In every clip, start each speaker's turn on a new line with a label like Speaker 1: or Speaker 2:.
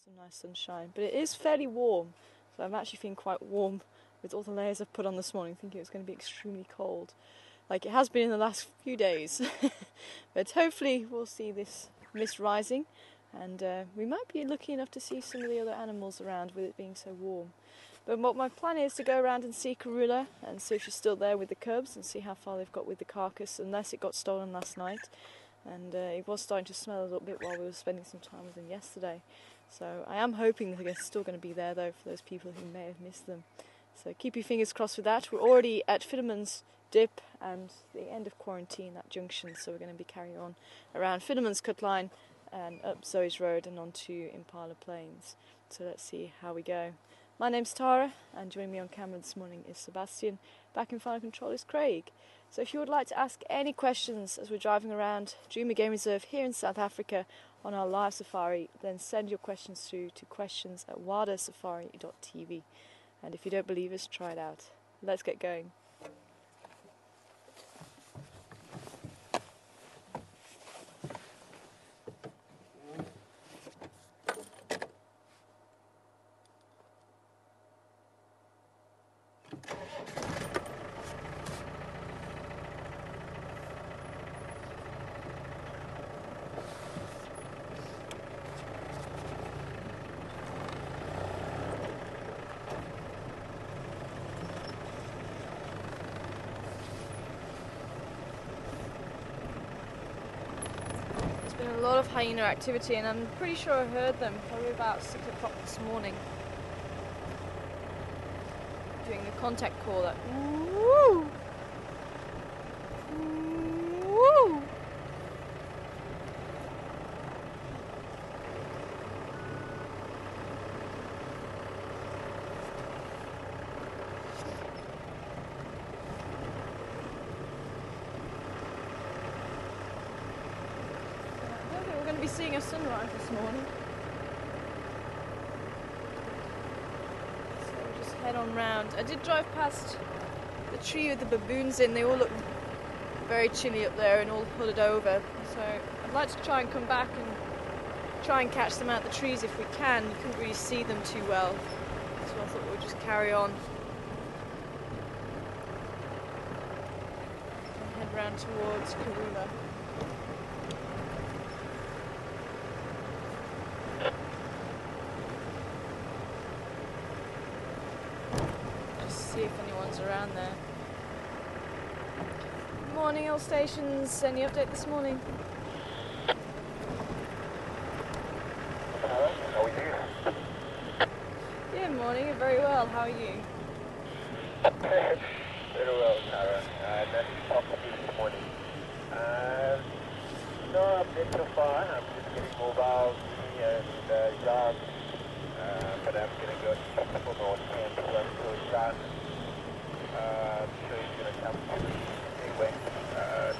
Speaker 1: some nice sunshine, but it is fairly warm, so I'm actually feeling quite warm with all the layers I've put on this morning, thinking it's going to be extremely cold, like it has been in the last few days. But hopefully we'll see this mist rising, and we might be lucky enough to see some of the other animals around with it being so warm. But what my plan is to go around and see Karula and see if she's still there with the cubs and see how far they've got with the carcass, unless it got stolen last night. And it was starting to smell a little bit while we were spending some time with them yesterday. So I am hoping that they're still going to be there though for those people who may have missed them. So keep your fingers crossed with that. We're already at Fideman's Dip and the end of quarantine, that junction, so we're going to be carrying on around Fideman's Cut Line and up Zoe's Road and on to Impala Plains. So let's see how we go. My name's Tara, and joining me on camera this morning is Sebastian. Back in final control is Craig. So if you would like to ask any questions as we're driving around Dreamer Game Reserve here in South Africa on our live safari, then send your questions through to questions@wildairsafari.tv. And if you don't believe us, try it out. Let's get going. Been a lot of hyena activity, and I'm pretty sure I heard them probably about 6 o'clock this morning doing the contact call, that woo, woo. We're going to be seeing a sunrise this morning, so we'll just head on round. I did drive past the tree with the baboons in. They all look very chilly up there and all hooded over, so I'd like to try and come back and try and catch them out the trees if we can. You couldn't really see them too well, so I thought we'd just carry on and head round towards Karula. See if anyone's around there. Morning, all stations. Any update this morning?
Speaker 2: Hello, how are you?
Speaker 1: Yeah, morning. Very well. How are you?
Speaker 2: Very well, Tara. Nice to talk to you this morning. No update so far. I'm just getting mobile and jobs. But I'm going to go to people north and so I'm really fast. So he's going to come to me anyway.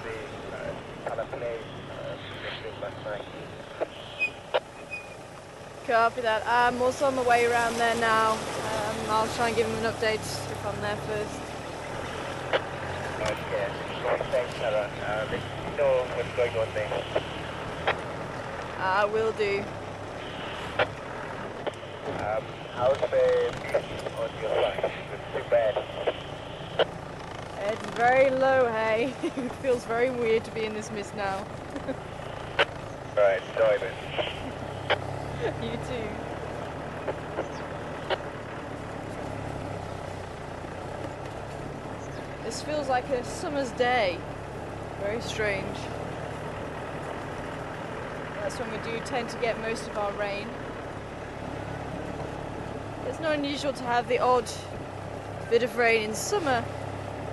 Speaker 2: The Impala Plains last night.
Speaker 1: Copy that. I'm also on my way around there now. I'll try and give him an update if I'm there first.
Speaker 2: Yeah, thanks, Tara. Let me know what's going on there.
Speaker 1: I will do.
Speaker 2: How's the on your side? It's too bad.
Speaker 1: It's very low, hey. It feels very weird to be in this mist now.
Speaker 2: Alright, enjoy it.
Speaker 1: You too. This feels like a summer's day. Very strange. That's when we do tend to get most of our rain. It's not unusual to have the odd bit of rain in summer,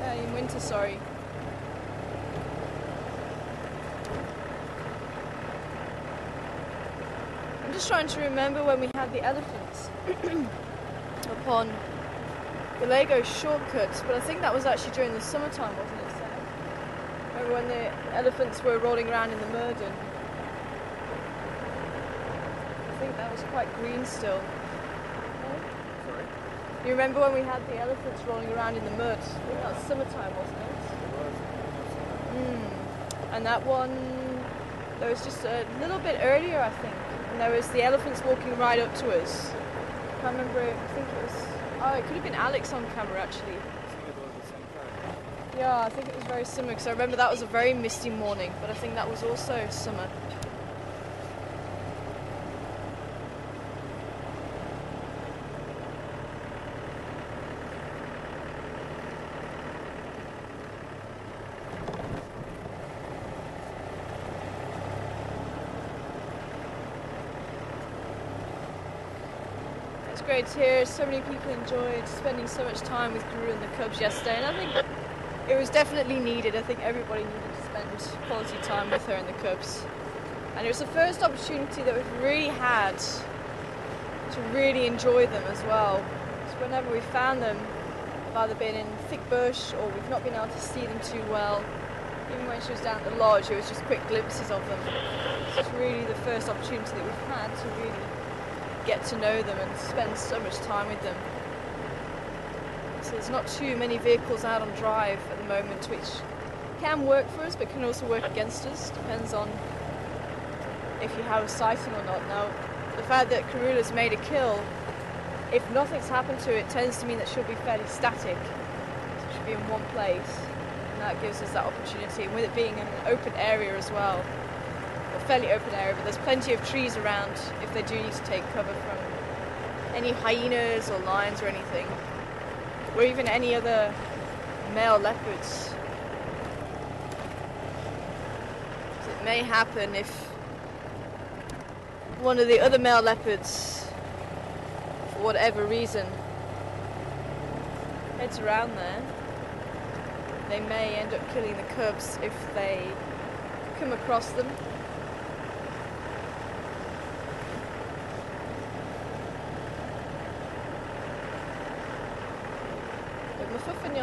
Speaker 1: in winter, sorry. I'm just trying to remember when we had the elephants upon the Lego shortcut, but I think that was actually during the summertime, wasn't it, Sam? Remember when the elephants were rolling around in the mud, and I think that was quite green still. You remember when we had the elephants rolling around in the mud? I think that was summertime, wasn't it? And that one There was just a little bit earlier, I think, and there was the elephants walking right up to us. I can't remember, I think it was, oh, it could have been Alex on camera actually. Yeah, I think it was very similar, because I remember that was a very misty morning, but I think that was also summer. It's great to hear so many people enjoyed spending so much time with Karula and the cubs yesterday, and I think it was definitely needed. I think everybody needed to spend quality time with her and the cubs. And it was the first opportunity that we've really had to really enjoy them as well. So whenever we found them, they've either been in thick bush or we've not been able to see them too well. Even when she was down at the lodge, it was just quick glimpses of them. So it's really the first opportunity that we've had to really get to know them and spend so much time with them. So there's not too many vehicles out on drive at the moment, which can work for us but can also work against us. Depends on if you have a sighting or not. Now, the fact that Karula's made a kill, if nothing's happened to it, tends to mean that she'll be fairly static. So she'll be in one place, and that gives us that opportunity. And with it being an open area as well, a fairly open area, but there's plenty of trees around if they do need to take cover from any hyenas or lions or anything, or even any other male leopards. So it may happen if one of the other male leopards, for whatever reason, heads around there, they may end up killing the cubs if they come across them.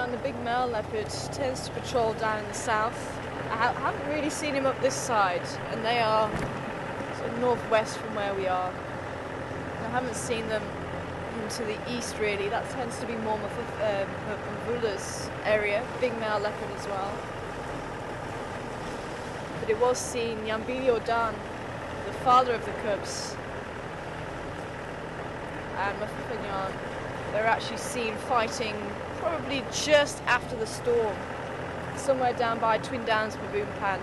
Speaker 1: The big male leopard tends to patrol down in the south. I haven't really seen him up this side, and they are sort of northwest from where we are. I haven't seen them to the east really. That tends to be more Mavula's area, big male leopard as well. But it was seen, Yambili Odan, the father of the cubs, and Mafufenyan, they're actually seen fighting probably just after the storm, somewhere down by Twin Downs, Baboon Pan.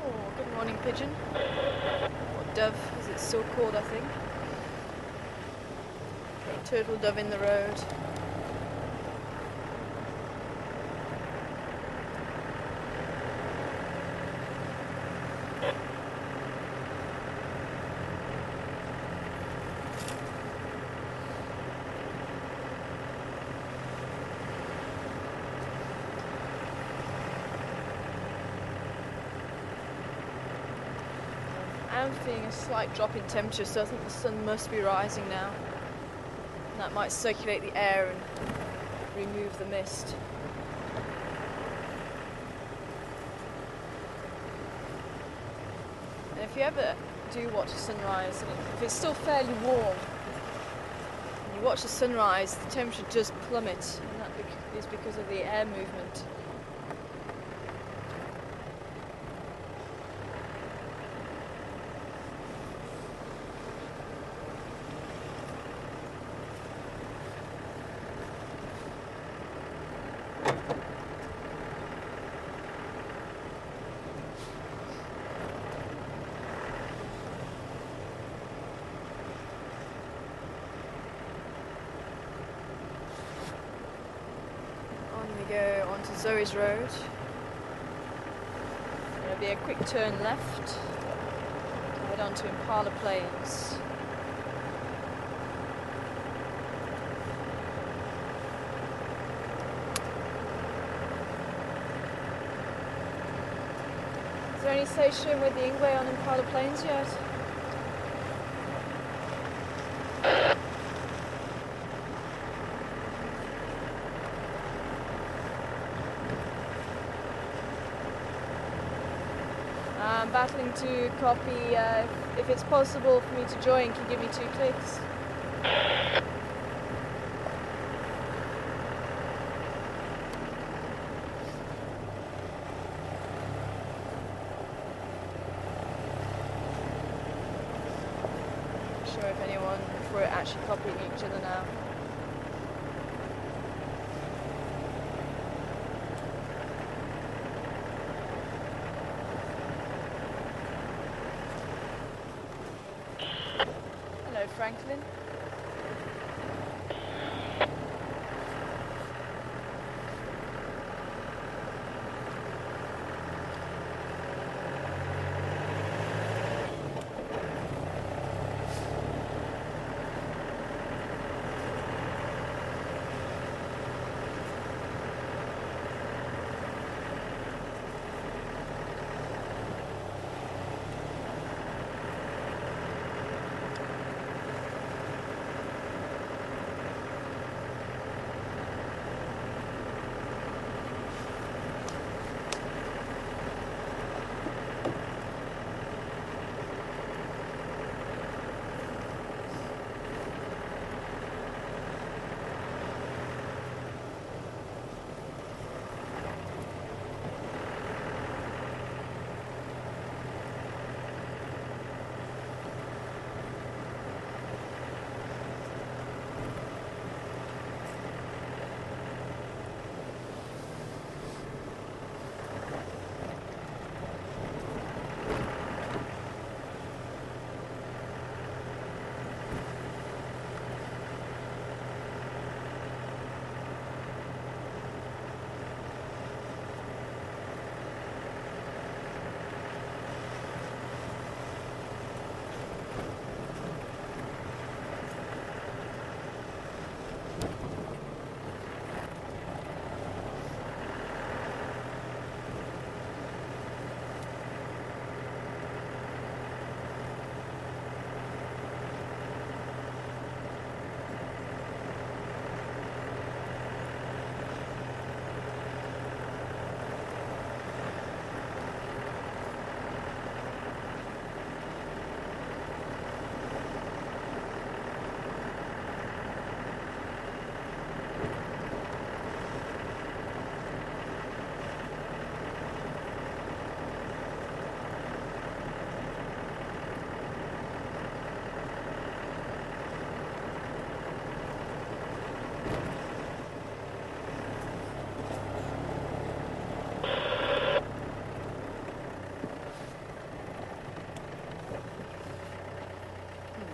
Speaker 1: Oh, good morning, pigeon. Or dove, as it's still called, I think. Turtle dove in the road. I'm feeling a slight drop in temperature, so I think the sun must be rising now. And that might circulate the air and remove the mist. And if you ever do watch a sunrise, and if it's still fairly warm, and you watch the sunrise, the temperature does plummet, and that is because of the air movement. Go onto Zoe's Road. There'll be a quick turn left, head on to Impala Plains. Is there any station with the Ingwe on Impala Plains yet? I'm battling to copy. If it's possible for me to join, can you give me 2 clicks? sure if we're actually copying each other now. Hello, Franklin.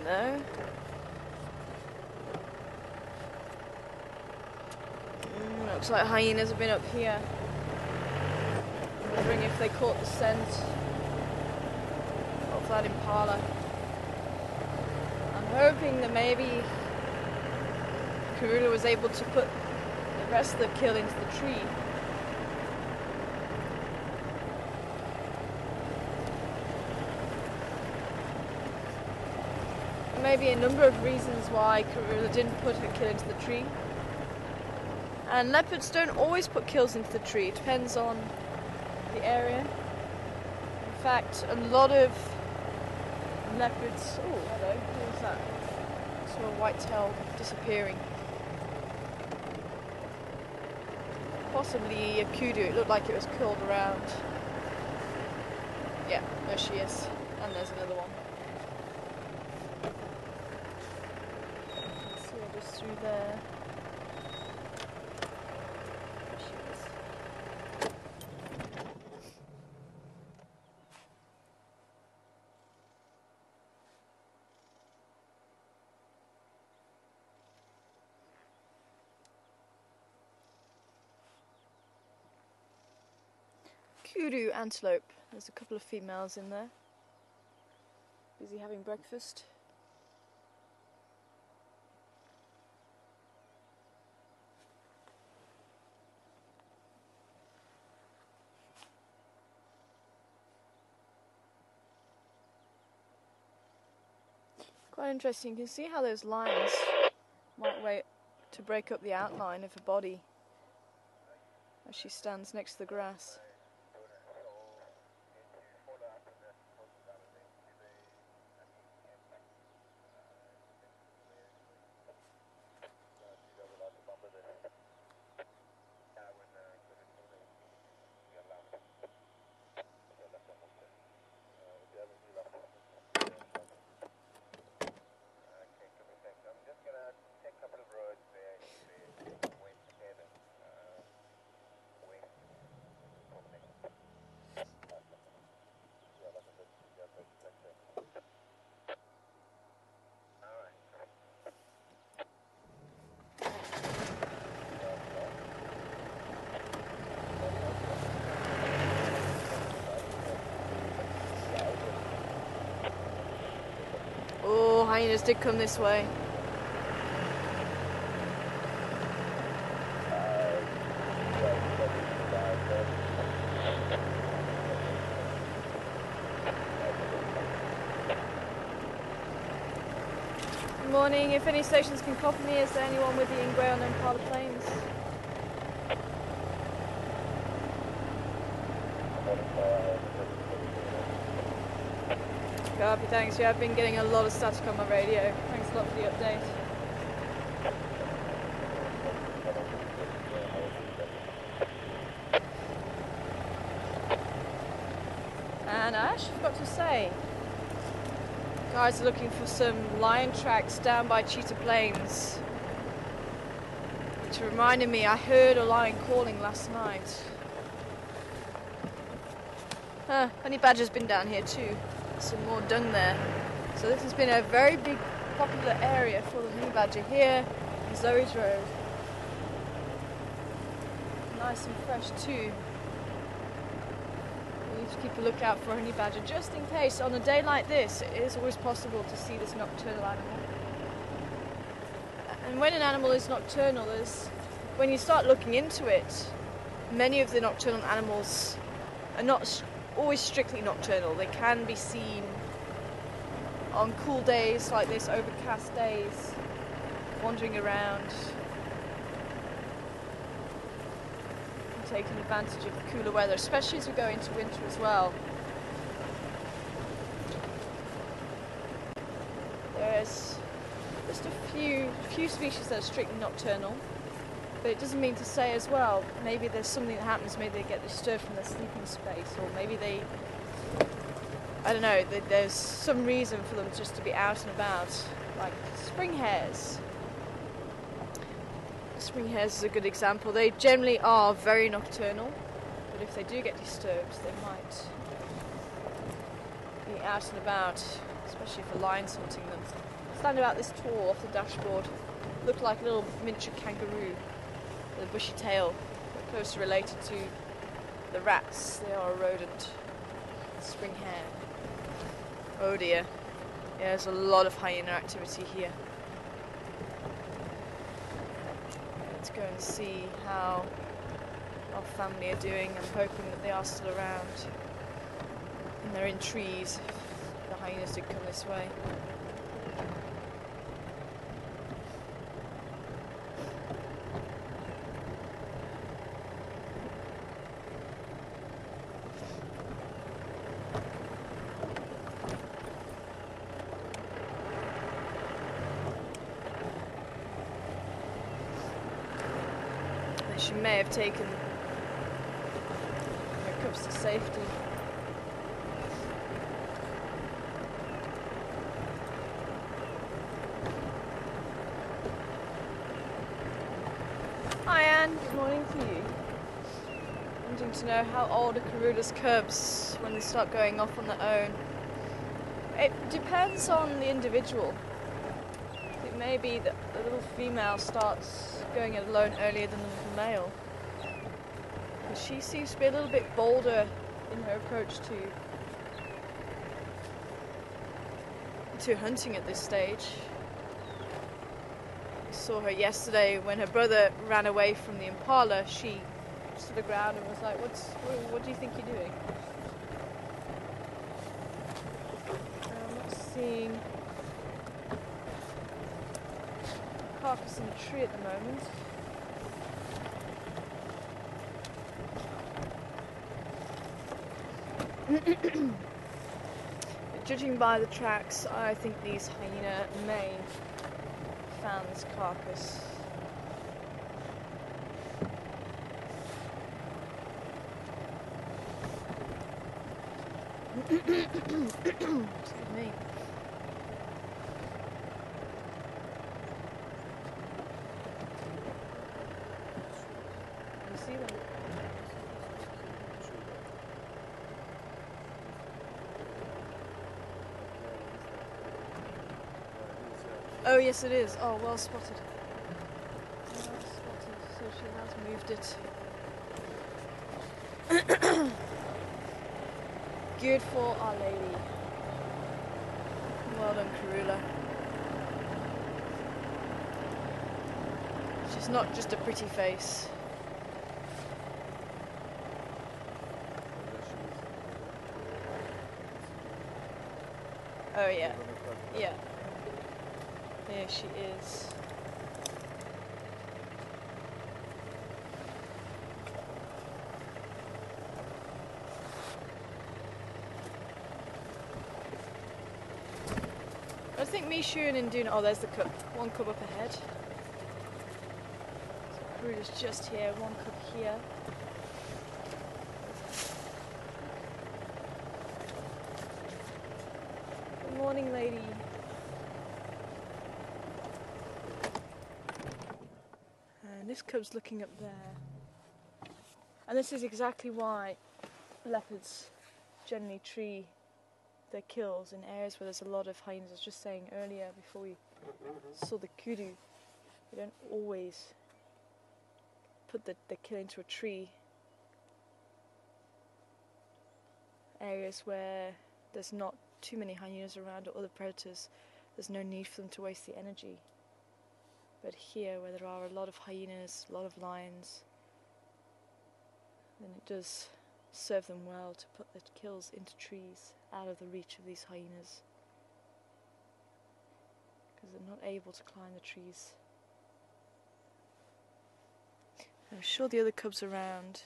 Speaker 1: No. Looks like hyenas have been up here. I'm wondering if they caught the scent of that impala. I'm hoping that maybe Karula was able to put the rest of the kill into the tree. Maybe a number of reasons why Karula didn't put her kill into the tree. And leopards don't always put kills into the tree, it depends on the area. In fact, a lot of leopards... Oh, hello, what was that? I saw a white tail disappearing. Possibly a kudu, it looked like it was curled around. Yeah, there she is. And there's another one. Just through there. There she is. Kudu antelope. There's a couple of females in there. Busy having breakfast. Quite interesting. You can see how those lines might wait to break up the outline of her body as she stands next to the grass. hyenas did come this way. Good morning. If any stations can copy me, is there anyone with the Ingwe on Impala planes? Copy, thanks. Yeah, I've been getting a lot of static on my radio. Thanks a lot for the update. And I actually forgot to say, guys are looking for some lion tracks down by Cheetah Plains. Which reminded me, I heard a lion calling last night. Honey badger's been down here too. Some more dung there. So this has been a very big popular area for the honey badger here in Zoe's Road. Nice and fresh too. We need to keep a lookout for a honey badger just in case on a day like this it is always possible to see this nocturnal animal. And when an animal is nocturnal, when you start looking into it, many of the nocturnal animals are not always strictly nocturnal. They can be seen on cool days like this, overcast days, wandering around, and taking advantage of the cooler weather, especially as we go into winter as well. There's just a few species that are strictly nocturnal. But it doesn't mean to say as well, maybe there's something that happens, maybe they get disturbed from their sleeping space, or maybe they, I don't know, there's some reason for them just to be out and about, like spring hares. Spring hares is a good example. They generally are very nocturnal, but if they do get disturbed, they might be out and about, especially if a lion's hunting them. Stand about this tall off the dashboard, look like a little miniature kangaroo. The bushy tail, closely related to the rats. They are a rodent. Spring hare. Oh dear. Yeah, there's a lot of hyena activity here. Let's go and see how our family are doing. I'm hoping that they are still around. And they're in trees. The hyenas did come this way. She may have taken her cubs to safety. Hi Anne, good morning to you. Wanting to know how old are Karula's cubs when they start going off on their own. It depends on the individual. It may be that the little female starts going it alone earlier than the little male. But she seems to be a little bit bolder in her approach to hunting at this stage. I saw her yesterday when her brother ran away from the impala. She stood the ground and was like, what do you think you're doing? I'm not seeing carcass in the tree at the moment. Judging by the tracks, I think these hyena may have found this carcass. Excuse me. See them. Oh yes it is. Oh, well spotted. Well spotted. So she has moved it. Good for Our Lady. Well done, Karula. It's not just a pretty face. Oh yeah, yeah. There she is. I think me shooting and doing. Oh, there's the cub. One cub up ahead. So Karula's just here. One cub here. Good morning, lady. And this cub's looking up there. And this is exactly why leopards generally tree their kills in areas where there's a lot of hyenas. I was just saying earlier before we saw the kudu, they don't always put the kill into a tree. Areas where there's not too many hyenas around or other predators, there's no need for them to waste the energy. But here, where there are a lot of hyenas, a lot of lions, then it does serve them well to put their kills into trees, out of the reach of these hyenas, because they're not able to climb the trees. I'm sure the other cubs around.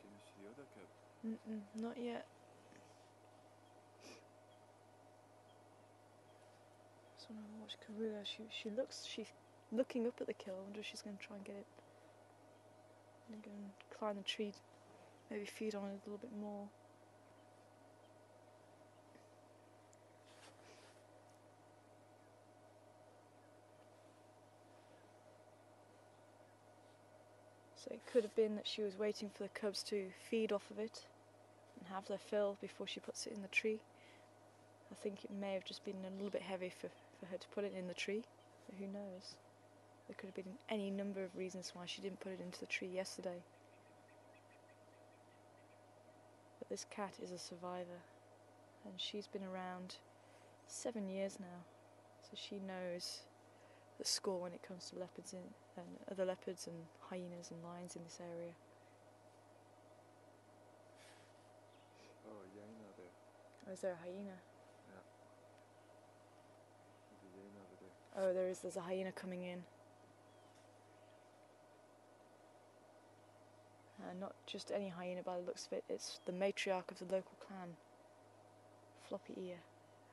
Speaker 3: Can you see the other cub?
Speaker 1: Not yet. Just want to watch Karula. She's looking up at the kill. I wonder if she's going to try and get it. And go and climb the tree, maybe feed on it a little bit more. So it could have been that she was waiting for the cubs to feed off of it and have their fill before she puts it in the tree. I think it may have just been a little bit heavy for her to put it in the tree, but who knows? There could have been any number of reasons why she didn't put it into the tree yesterday. But this cat is a survivor, and she's been around 7 years now, so she knows the score when it comes to leopards and other leopards and hyenas and lions in this area.
Speaker 3: Oh, hyena there.
Speaker 1: Oh, is there a hyena?
Speaker 3: Yeah. There's a hyena over there.
Speaker 1: Oh, there is. There's a hyena coming in. Not just any hyena by the looks of it. It's the matriarch of the local clan, Floppy Ear.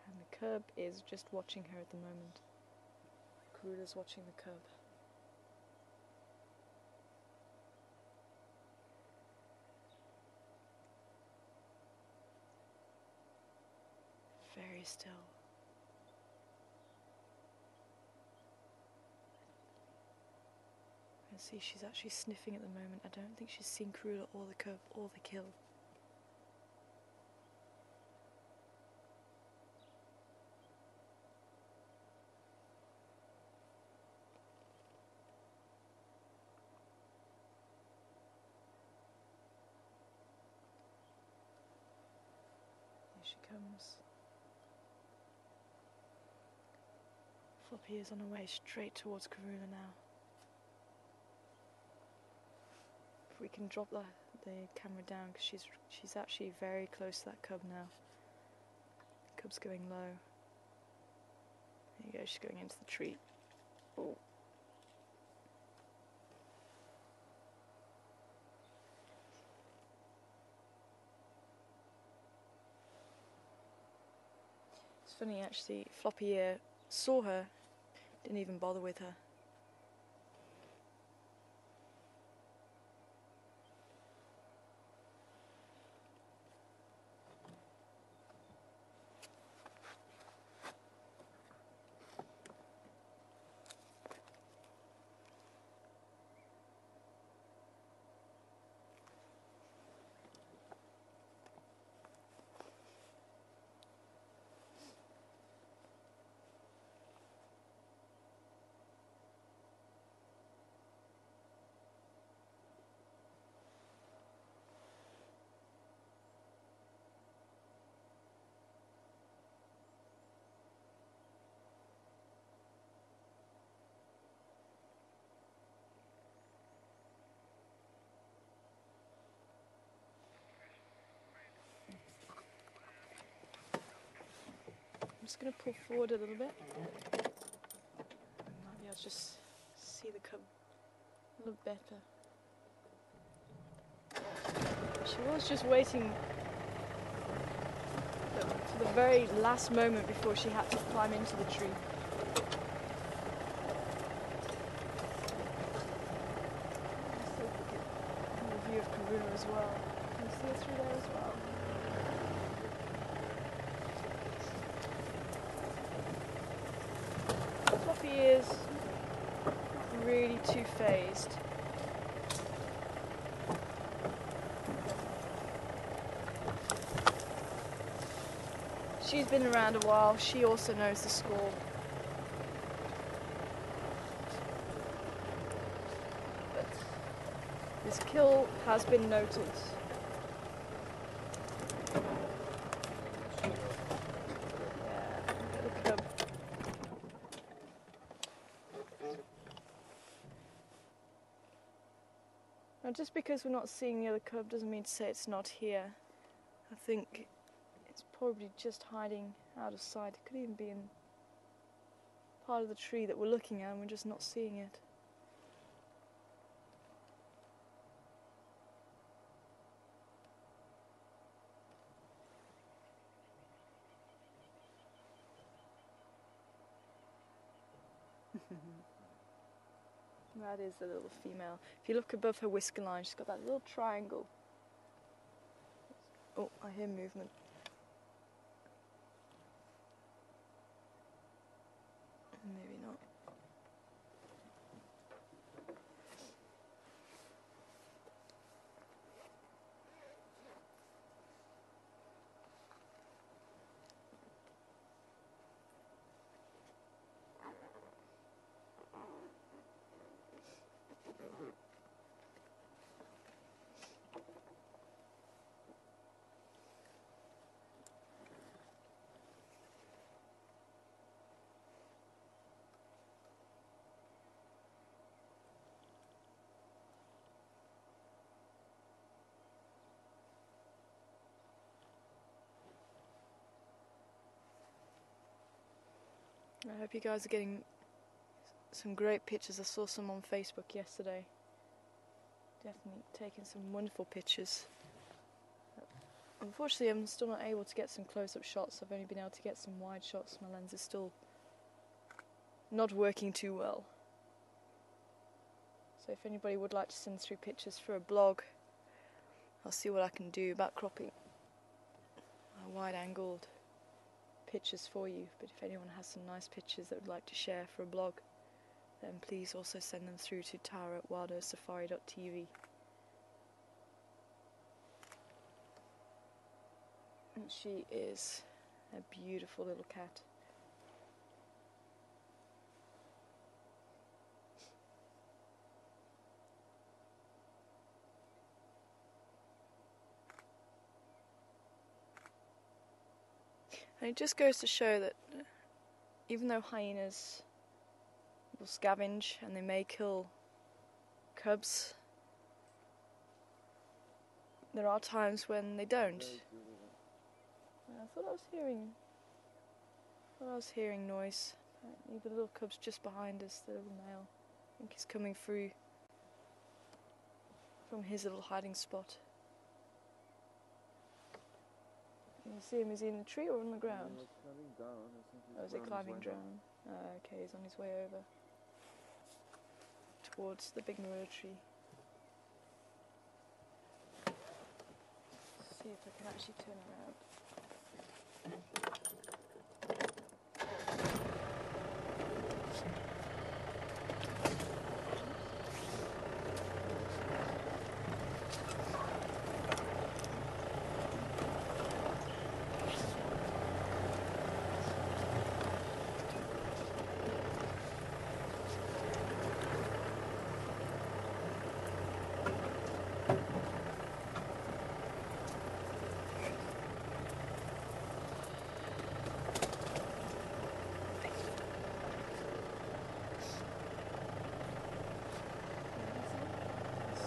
Speaker 1: And the cub is just watching her at the moment. Karula's watching the cub. Very still. You can see she's actually sniffing at the moment. I don't think she's seen Karula or the cub or the kill. Here she comes. Floppy is on her way straight towards Karula now. If we can drop the camera down, because she's actually very close to that cub now. The cub's going low. There you go, she's going into the tree. Oh. It's funny actually, Floppy Ear saw her, didn't even bother with her. just going to pull forward a little bit. Maybe I'll just see the cub a little better. She was just waiting for the very last moment before she had to climb into the tree. Let's look at the view of Karula as well. Can you see it through there as well? Fluffy ears, not really too phased. She's been around a while, she also knows the score. But this kill has been noted. Yeah, look at the cub. Now just because we're not seeing the other cub doesn't mean to say it's not here. I think it's probably just hiding out of sight. It could even be in part of the tree that we're looking at and we're just not seeing it. That is the little female. If you look above her whisker line, she's got that little triangle. Oh, I hear movement. Maybe not. I hope you guys are getting some great pictures. I saw some on Facebook yesterday. Definitely taking some wonderful pictures. Unfortunately, I'm still not able to get some close-up shots. I've only been able to get some wide shots. My lens is still not working too well. So if anybody would like to send through pictures for a blog, I'll see what I can do about cropping wide-angled pictures for you. But if anyone has some nice pictures that would like to share for a blog, then please also send them through to tara@wildersafari.tv. And she is a beautiful little cat. And it just goes to show that even though hyenas will scavenge and they may kill cubs, there are times when they don't. I thought I was hearing noise. Apparently the little cub's just behind us, the little male. I think he's coming through from his little hiding spot. Can you see him? Is he in the tree or on the ground?
Speaker 3: No, it's climbing down. I think he's
Speaker 1: Oh, is he climbing
Speaker 3: down?
Speaker 1: down? Oh, okay, he's on his way over towards the big marula tree. Let's see if I can actually turn around.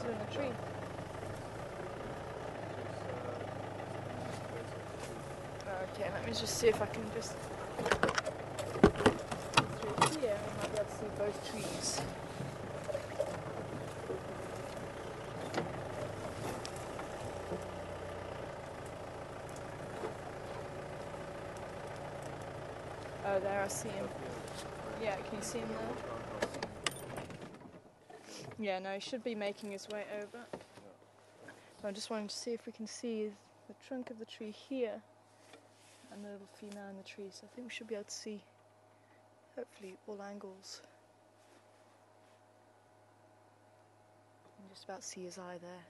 Speaker 1: In the tree. Okay, let me just see if I can just see both trees. Oh, there I see him. Yeah, can you see him there? Yeah, no, he should be making his way over. So I'm just wanting to see if we can see the trunk of the tree here and the little female in the tree. So I think we should be able to see, hopefully, all angles. You can just about see his eye there.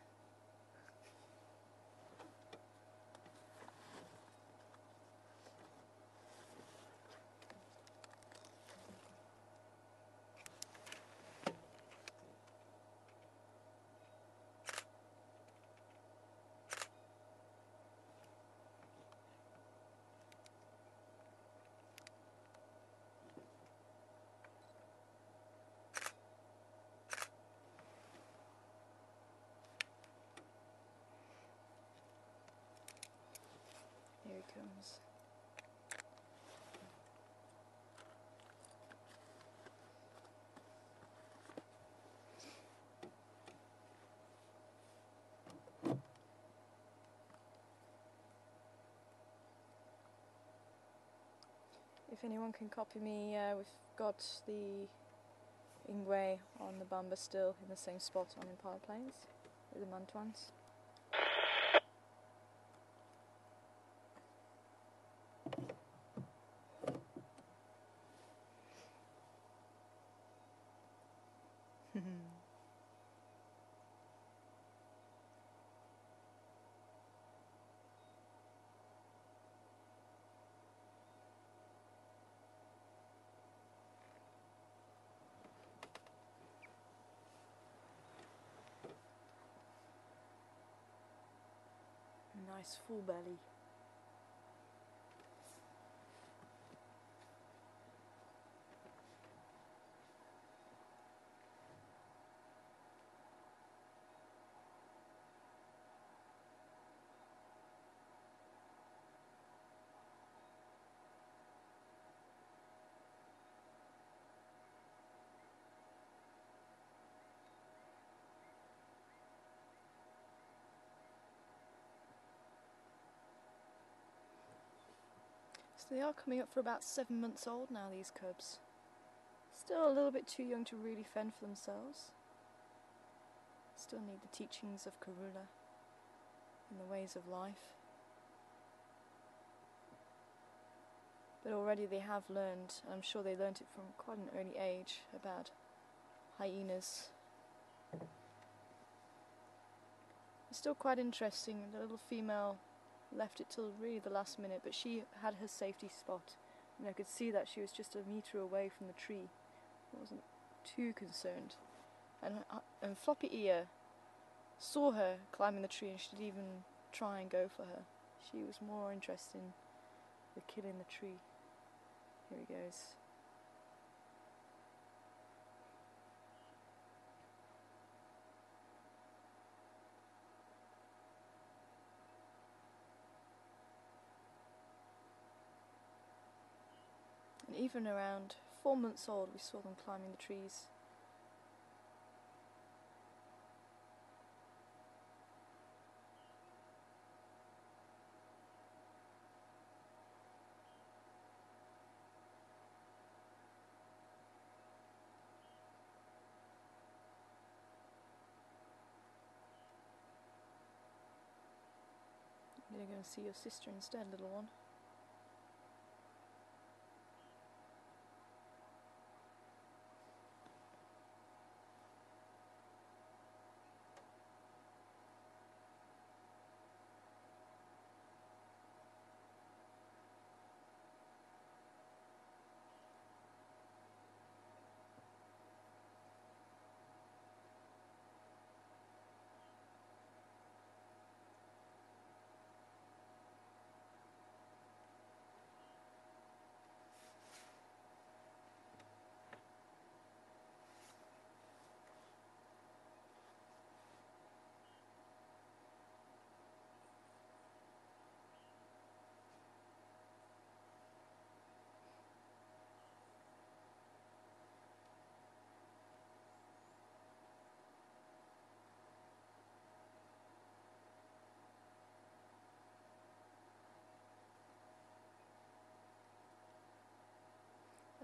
Speaker 1: Here he comes. If anyone can copy me, we've got the Ingwe on the Bamba still in the same spot on Impala Plains with the Mantuans. Nice full belly. So they are coming up for about 7 months old now, these cubs. Still a little bit too young to really fend for themselves. Still need the teachings of Karula and the ways of life. But already they have learned, and I'm sure they learned it from quite an early age, about hyenas. It's still quite interesting. The little female left it till really the last minute, but she had her safety spot, and I could see that she was just a metre away from the tree. I wasn't too concerned. And Floppy Ear saw her climbing the tree, and she didn't even try and go for her. She was more interested in the kill in the tree. Here he goes. And even around 4 months old, we saw them climbing the trees. You're going to see your sister instead, little one.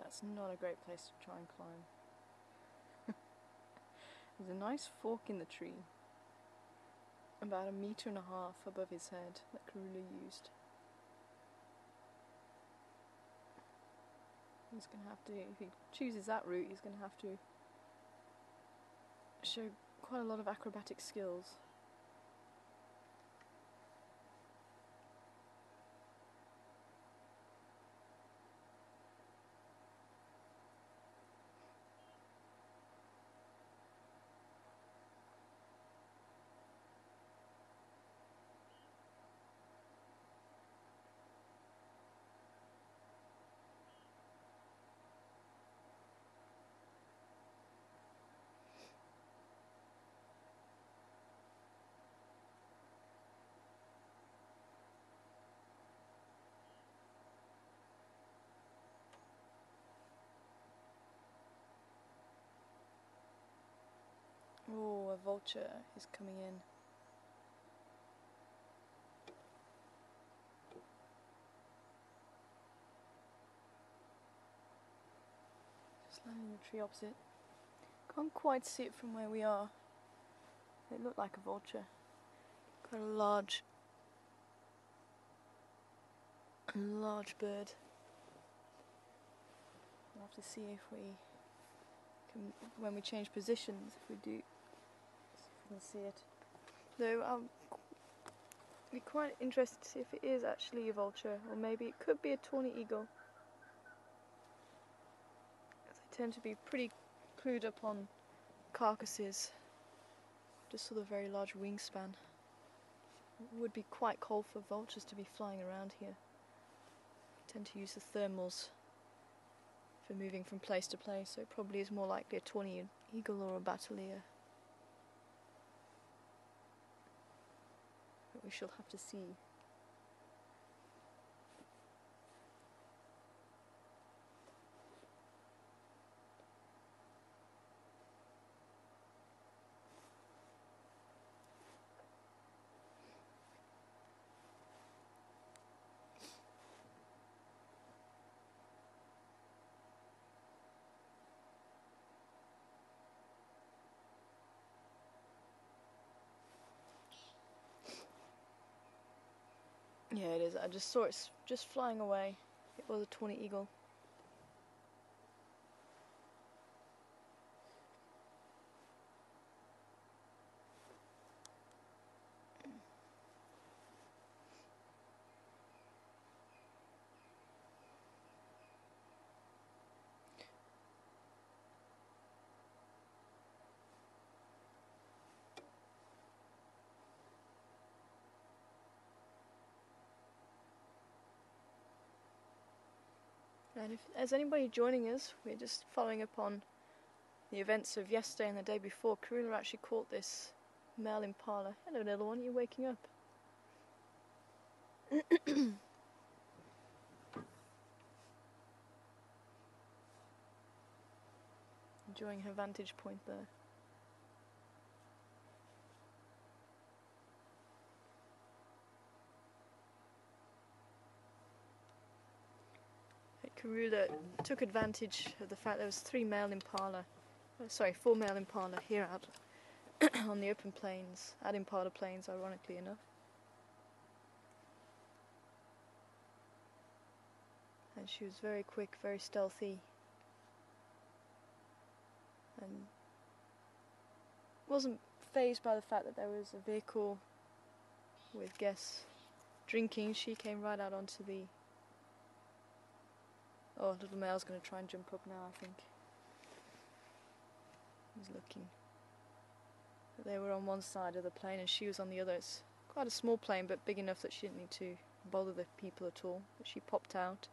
Speaker 1: That's not a great place to try and climb. There's a nice fork in the tree, about 1.5 meters above his head, that Karula used. He's going to have to, if he chooses that route, he's going to have to show quite a lot of acrobatic skills. Oh, a vulture is coming in. Just landing in the tree opposite. Can't quite see it from where we are. It looked like a vulture. Quite a large bird. We'll have to see if we can, when we change positions, if we do, see if we can see it. Though I'll be quite interested to see if it is actually a vulture, or maybe it could be a tawny eagle. They tend to be pretty clued up on carcasses. Just saw the very large wingspan. It would be quite cold for vultures to be flying around here. They tend to use the thermals for moving from place to place, so it probably is more likely a tawny eagle or a battalier. But we shall have to see. Yeah, it is. I just saw it just flying away. It was a tawny eagle. And if there's anybody joining us, we're just following up on the events of yesterday and the day before. Karula actually caught this male impala. Hello, little one, you're waking up. Enjoying her vantage point there. Karula took advantage of the fact there was 4 male impala here out on the open plains, at Impala Plains, ironically enough. And she was very quick, very stealthy, and wasn't fazed by the fact that there was a vehicle with guests drinking. She came right out onto the... Oh, little male's going to try and jump up now, I think. He's looking. But they were on one side of the plain and she was on the other. It's quite a small plain, but big enough that she didn't need to bother the people at all. But she popped out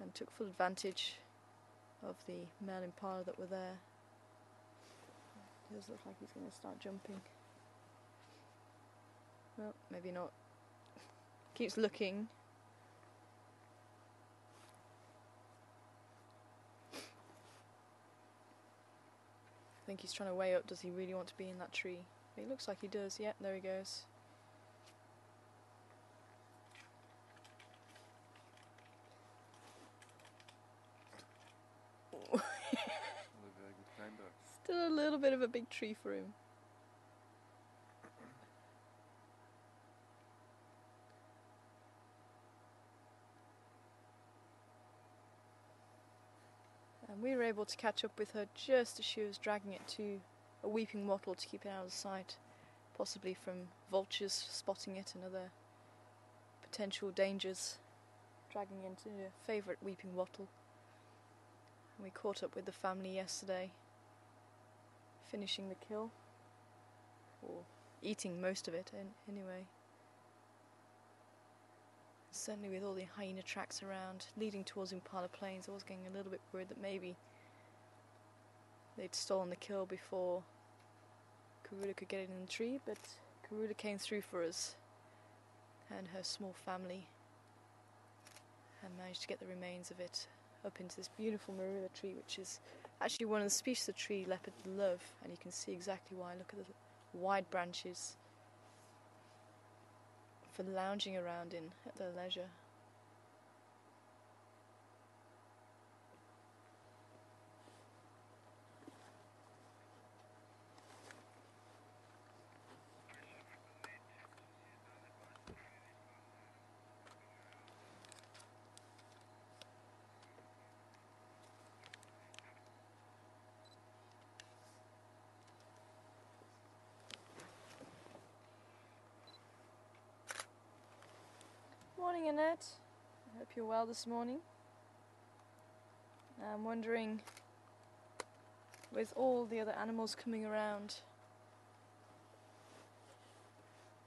Speaker 1: and took full advantage of the male impala that were there. It does look like he's going to start jumping. Well, maybe not. Keeps looking. I think he's trying to weigh up, does he really want to be in that tree? It looks like he does. Yep, there he goes. a little bit of a big tree for him. And we were able to catch up with her just as she was dragging it to a weeping wattle to keep it out of sight, possibly from vultures spotting it and other potential dangers, dragging into a favourite weeping wattle. And we caught up with the family yesterday, finishing the kill, or eating most of it anyway. Certainly with all the hyena tracks around leading towards Impala Plains, I was getting a little bit worried that maybe they'd stolen the kill before Karula could get it in the tree, but Karula came through for us and her small family and managed to get the remains of it up into this beautiful marula tree, which is actually one of the species of tree leopard love, and you can see exactly why. Look at the wide branches for lounging around in at their leisure. Morning, Annette. I hope you're well this morning. I'm wondering, with all the other animals coming around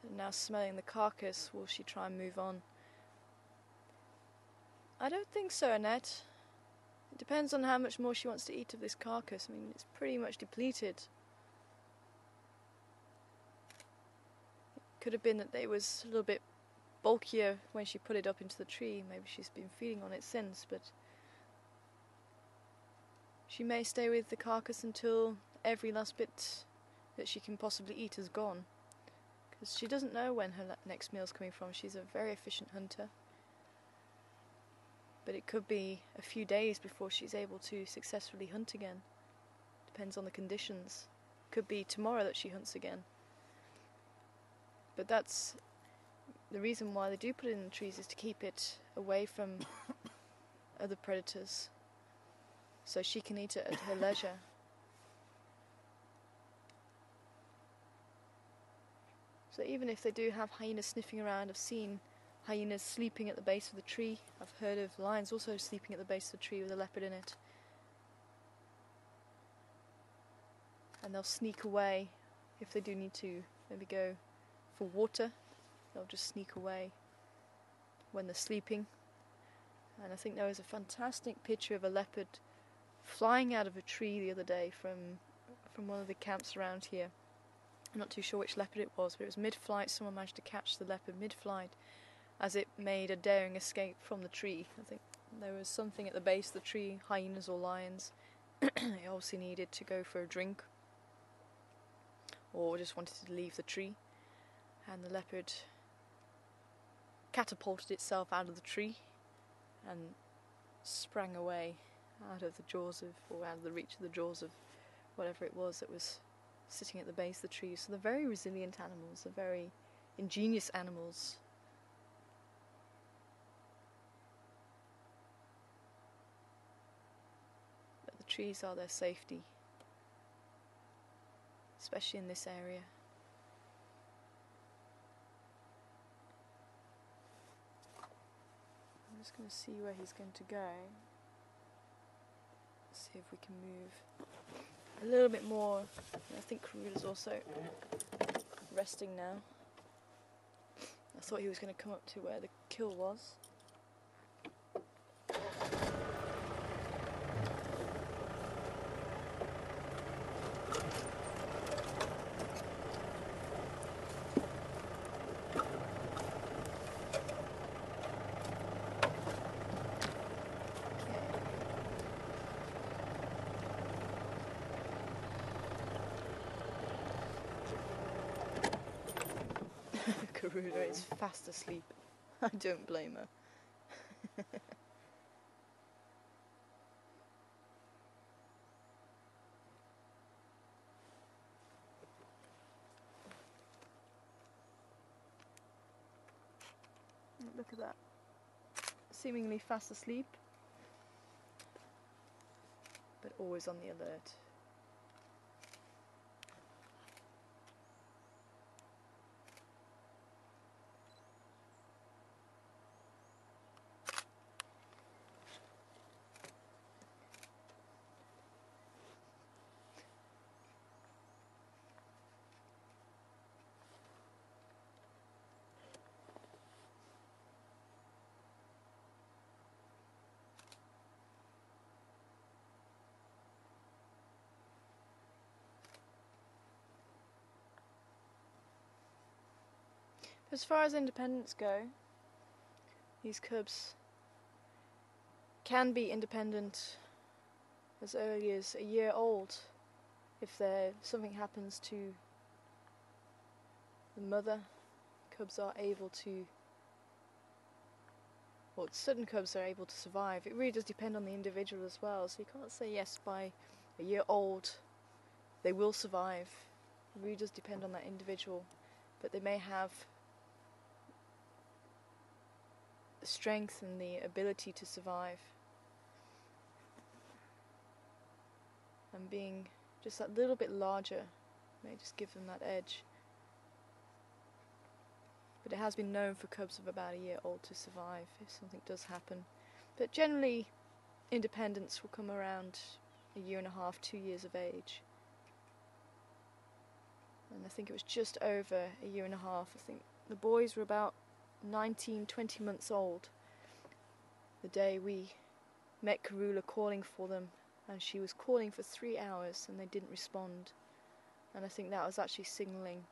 Speaker 1: and now smelling the carcass, will she try and move on? I don't think so, Annette. It depends on how much more she wants to eat of this carcass. I mean, it's pretty much depleted. It could have been that they was a little bit bulkier when she put it up into the tree. Maybe she's been feeding on it since, but she may stay with the carcass until every last bit that she can possibly eat is gone, because she doesn't know when her next meal's coming from. She's a very efficient hunter, but it could be a few days before she's able to successfully hunt again. Depends on the conditions. Could be tomorrow that she hunts again. But that's the reason why they do put it in the trees, is to keep it away from other predators, so she can eat it at her leisure. So even if they do have hyenas sniffing around, I've seen hyenas sleeping at the base of the tree. I've heard of lions also sleeping at the base of the tree with a leopard in it. And they'll sneak away if they do need to maybe go for water. They'll just sneak away when they're sleeping. And I think there was a fantastic picture of a leopard flying out of a tree the other day from one of the camps around here. I'm not too sure which leopard it was, but it was mid-flight. Someone managed to catch the leopard mid-flight as it made a daring escape from the tree. I think there was something at the base of the tree, hyenas or lions. It obviously needed to go for a drink or just wanted to leave the tree, and the leopard catapulted itself out of the tree and sprang away out of the jaws of, or out of the reach of the jaws of whatever it was that was sitting at the base of the tree. So they're very resilient animals, they're very ingenious animals. But the trees are their safety, especially in this area. I'm just going to see where he's going to go. See if we can move a little bit more. I think Karula's also resting now. I thought he was going to come up to where the kill was. Karula is fast asleep. I don't blame her. Look at that. Seemingly fast asleep, but always on the alert. As far as independence go, these cubs can be independent as early as a year old if something happens to the mother. Cubs are able to, well, certain cubs are able to survive. It really does depend on the individual as well, so you can't say yes, by a year old they will survive. It really does depend on that individual, but they may have the strength and the ability to survive. And being just that little bit larger may just give them that edge. But it has been known for cubs of about a year old to survive if something does happen. But generally, independence will come around a year and a half, 2 years of age. And I think it was just over a year and a half. I think the boys were about 19, 20 months old the day we met Karula calling for them, and she was calling for 3 hours and they didn't respond. And I think that was actually signalling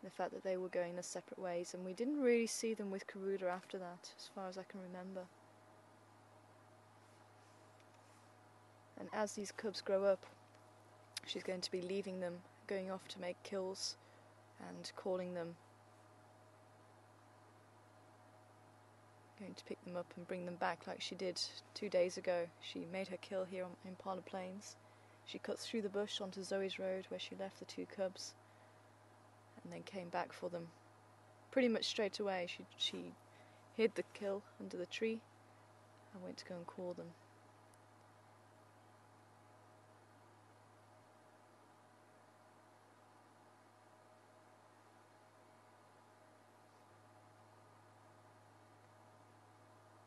Speaker 1: the fact that they were going their separate ways, and we didn't really see them with Karula after that, as far as I can remember. And as these cubs grow up, she's going to be leaving them, going off to make kills and calling them, going to pick them up and bring them back like she did 2 days ago. She made her kill here in Impala Plains. She cut through the bush onto Zoe's road where she left the 2 cubs and then came back for them pretty much straight away. She hid the kill under the tree and went to go and call them.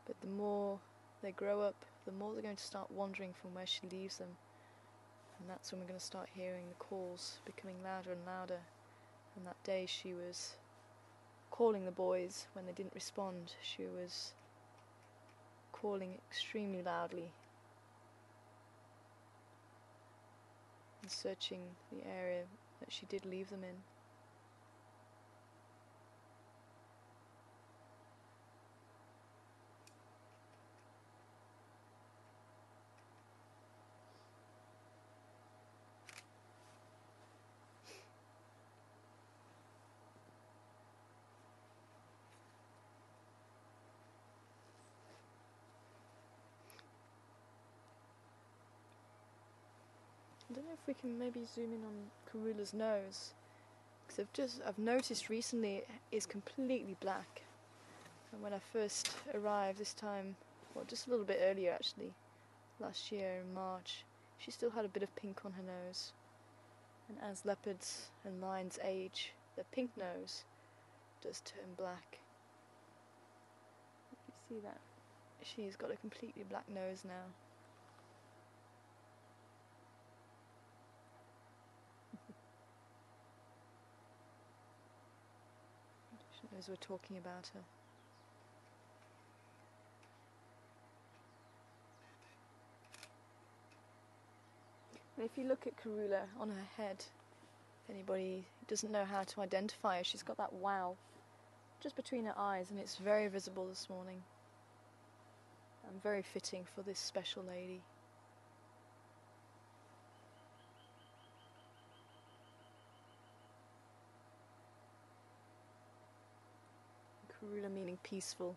Speaker 1: But the more they grow up, the more they're going to start wandering from where she leaves them. And that's when we're going to start hearing the calls becoming louder and louder. And that day she was calling the boys when they didn't respond. She was calling extremely loudly and searching the area that she did leave them in. I don't know if we can maybe zoom in on Karula's nose, because I've noticed recently it is completely black. And when I first arrived this time, well, just a little bit earlier actually, last year in March, she still had a bit of pink on her nose. And as leopards and lions age, their pink nose does turn black. You can see that she's got a completely black nose now. She knows we're talking about her. And if you look at Karula on her head, if anybody doesn't know how to identify her, she's got that wow just between her eyes, and it's very visible this morning. And very fitting for this special lady. Karula meaning peaceful,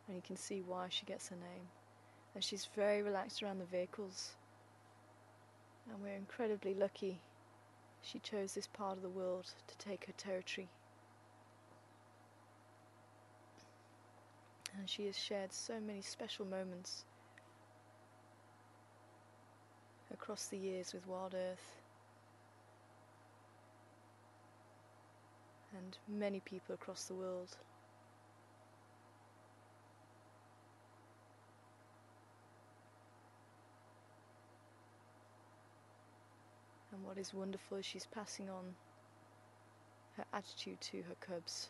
Speaker 1: and you can see why she gets her name. And she's very relaxed around the vehicles. And we're incredibly lucky she chose this part of the world to take her territory. And she has shared so many special moments across the years with Wild Earth and many people across the world. And what is wonderful is she's passing on her attitude to her cubs.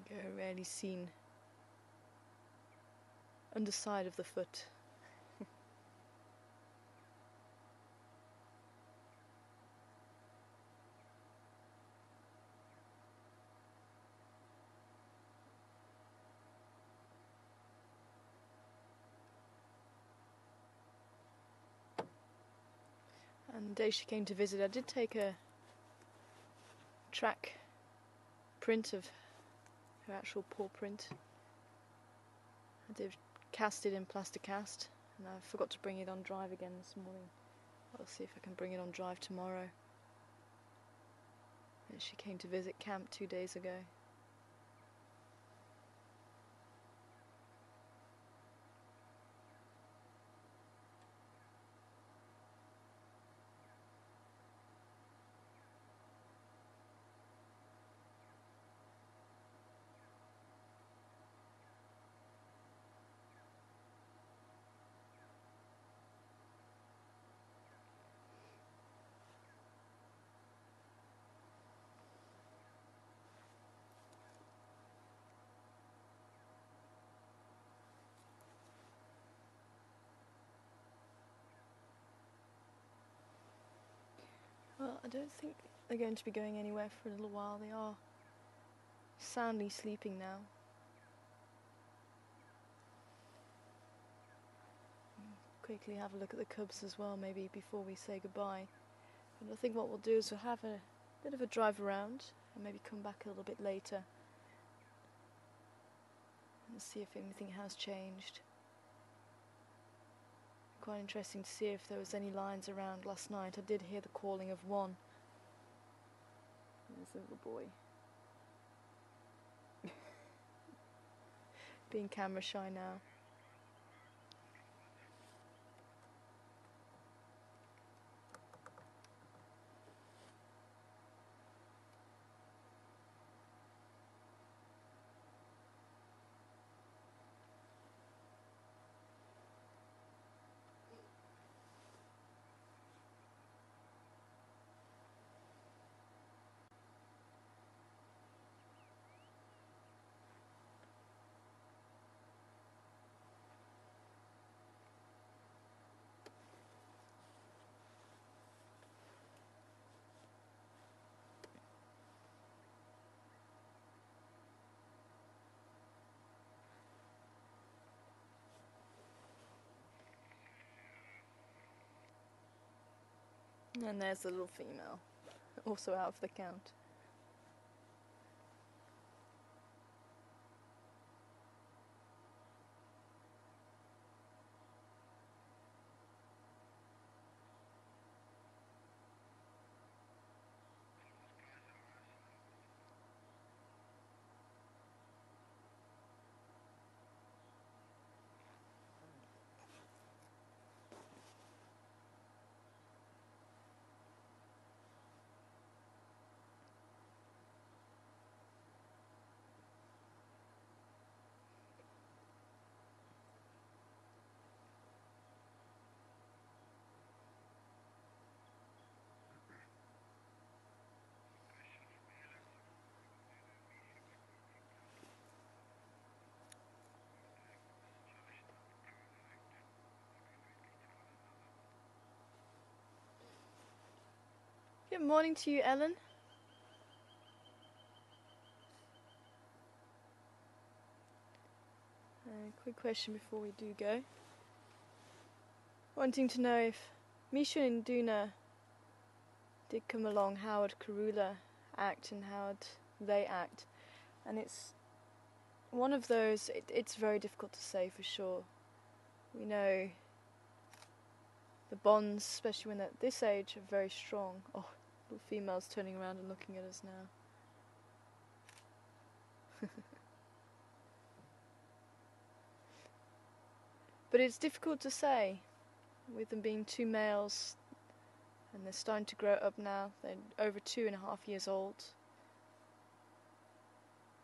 Speaker 1: You go rarely seen underside of the foot. And the day she came to visit, I did take a track print of her actual paw print. I did cast it in plaster cast, and I forgot to bring it on drive again this morning. I'll see if I can bring it on drive tomorrow. And she came to visit camp 2 days ago. Well, I don't think they're going to be going anywhere for a little while. They are soundly sleeping now. Quickly have a look at the cubs as well, maybe before we say goodbye. And I think what we'll do is we'll have a bit of a drive around and maybe come back a little bit later and see if anything has changed. Quite interesting to see if there was any lions around last night. I did hear the calling of one. There's the little boy. Being camera shy now. And there's the little female, also out of the count. Good morning to you, Ellen. Quick question before we do go. Wanting to know if Misha and Duna did come along, how would Karula act and how would they act? And it's one of those, it's very difficult to say for sure. We know the bonds, especially when they're at this age, are very strong. Oh, little female's turning around and looking at us now. But it's difficult to say, with them being two males, and they're starting to grow up now. They're over 2.5 years old,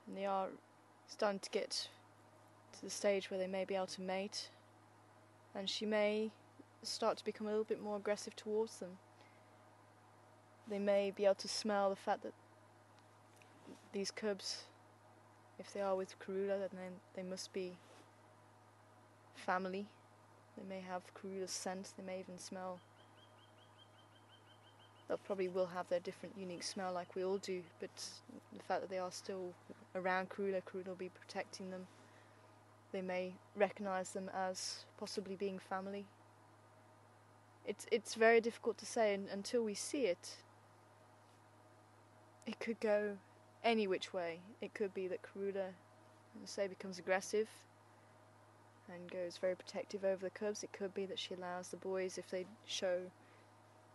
Speaker 1: and they are starting to get to the stage where they may be able to mate, and she may start to become a little bit more aggressive towards them. They may be able to smell the fact that these cubs, if they are with Karula, then they must be family. They may have Karula's scent, they may even smell. They probably will have their different unique smell like we all do, but the fact that they are still around Karula will be protecting them. They may recognise them as possibly being family. It's very difficult to say, and until we see it, it could go any which way. It could be that Karula, say, becomes aggressive and goes very protective over the cubs. It could be that she allows the boys, if they show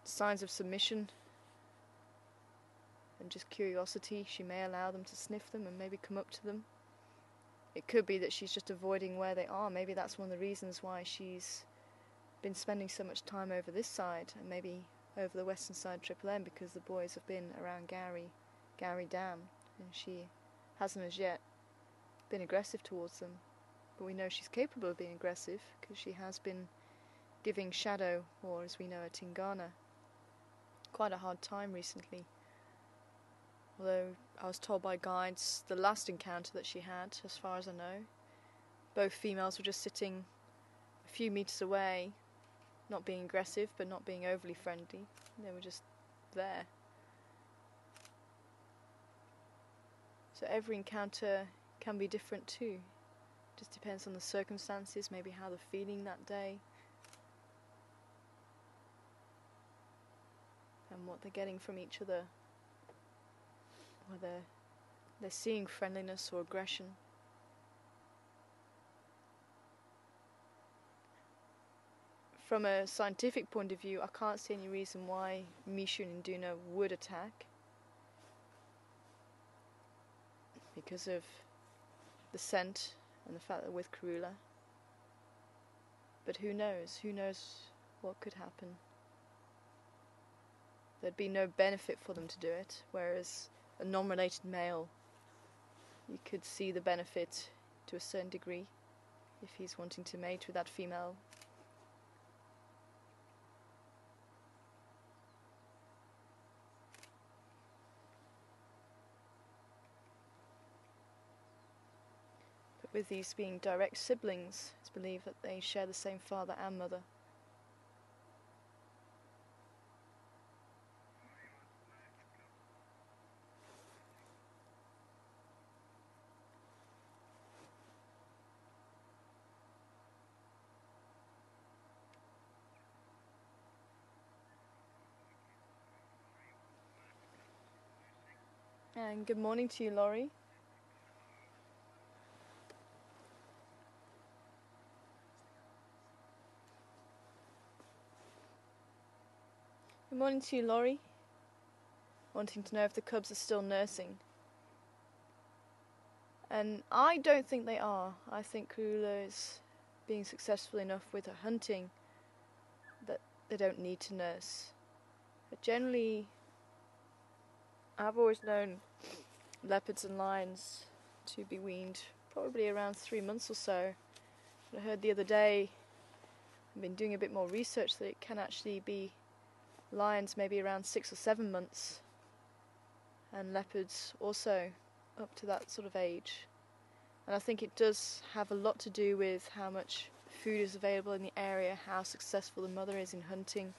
Speaker 1: signs of submission and just curiosity, she may allow them to sniff them and maybe come up to them. It could be that she's just avoiding where they are. Maybe that's one of the reasons why she's been spending so much time over this side and maybe over the western side Triple M, because the boys have been around Gowrie Dam, and she hasn't as yet been aggressive towards them. But we know she's capable of being aggressive because she has been giving Shadow, or as we know her, Tingana, quite a hard time recently. Although I was told by guides the last encounter that she had, as far as I know, both females were just sitting a few meters away, not being aggressive but not being overly friendly. They were just there. So every encounter can be different too. Just depends on the circumstances, maybe how they're feeling that day, and what they're getting from each other, whether they're seeing friendliness or aggression. From a scientific point of view, I can't see any reason why Mishu and Induna would attack, because of the scent and the fact that with Karula. But who knows? Who knows what could happen? There'd be no benefit for them to do it, whereas a non-related male, you could see the benefit to a certain degree if he's wanting to mate with that female. But with these being direct siblings, it's believed that they share the same father and mother. And good morning to you, Laurie. Good morning to you, Laurie. Wanting to know if the cubs are still nursing. And I don't think they are. I think Karula is being successful enough with her hunting that they don't need to nurse. But generally, I've always known leopards and lions to be weaned probably around 3 months or so. But I heard the other day, I've been doing a bit more research, that it can actually be lions maybe around 6 or 7 months, and leopards also up to that sort of age. And I think it does have a lot to do with how much food is available in the area, how successful the mother is in hunting,